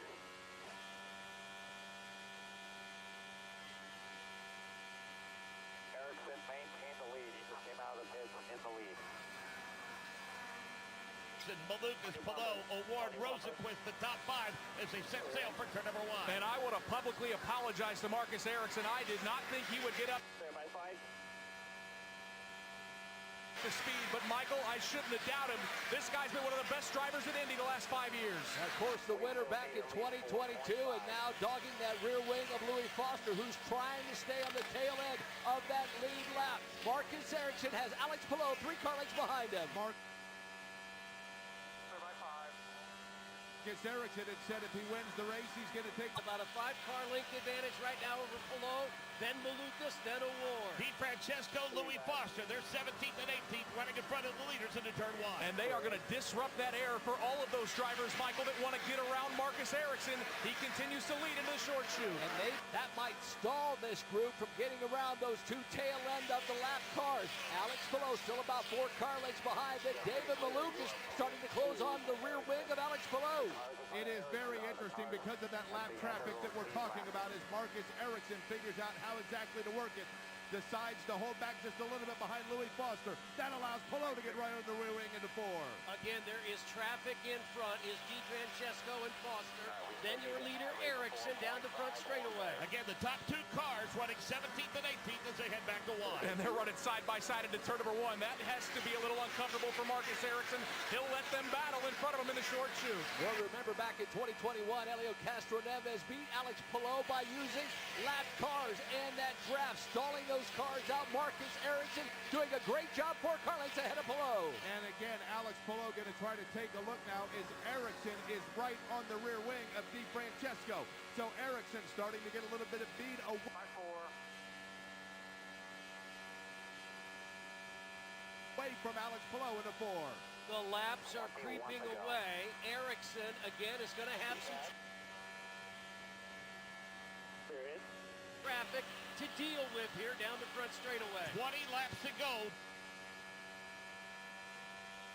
Ericsson maintained the lead. He just came out of the pits in the lead. Malukas, Palou, O'Ward, Rosenquist, the top 5 as they set sail for turn number 1. And I want to publicly apologize to Marcus Ericsson. I did not think he would get up to speed, but Michael, I shouldn't have doubted him. This guy's been one of the best drivers in Indy the last 5 years. And of course, the winner back in 2022, and now dogging that rear wing of Louis Foster, who's trying to stay on the tail end of that lead lap. Marcus Ericsson has Alex Palou 3 car lengths behind him. Marcus Ericsson had said if he wins the race, he's going to take about a 5 car length advantage right now over Palou. then Malukas, then Award. DeFrancesco, Louis Foster, they're 17th and 18th, running in front of the leaders into turn one. And they are going to disrupt that air for all of those drivers, Michael, that want to get around Marcus Ericsson. He continues to lead into the short chute. And that might stall this group from getting around those two tail end of the lap cars. Alex Palou still about 4 car lengths behind, then David Malukas starting to close on the rear wing of Alex Palou. It is very interesting because of that lap traffic that we're talking about as Marcus Ericsson figures out how exactly to work it. Decides to hold back just a little bit behind Louis Foster. That allows Palou to get right on the rear wing into 4. Again, there is traffic in front. Is DeFrancesco and Foster. Then your leader, Ericsson, down the front straightaway. Again, the top 2 cars running 17th and 18th as they head back to wide. And they're running side by side into turn number 1. That has to be a little uncomfortable for Marcus Ericsson. He'll let them battle in front of him in the short chute. Well, remember back in 2021, Helio Castroneves beat Alex Palou by using lap cars and that draft, stalling those cars out. Marcus Ericsson doing a great job, 4 car lengths ahead of Palou. And again, Alex Palou going to try to take a look now as Ericsson is right on the rear wing of DeFrancesco. So Ericsson starting to get a little bit of bead away from Alex Palou into 4. The laps are creeping away. Ericsson, again, is going to have some traffic to deal with here down the front straightaway. 20 laps to go.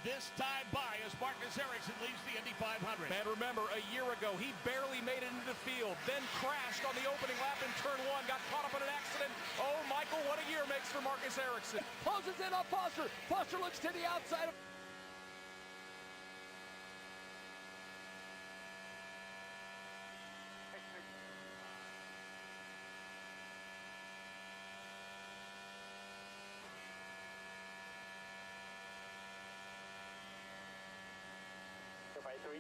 This time by as Marcus Ericsson leads the Indy 500. And remember, a year ago, he barely made it into the field, then crashed on the opening lap in turn 1, got caught up in an accident. Oh, Michael, what a year makes for Marcus Ericsson. Closes in on Foster. Foster looks to the outside of by 3.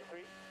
3.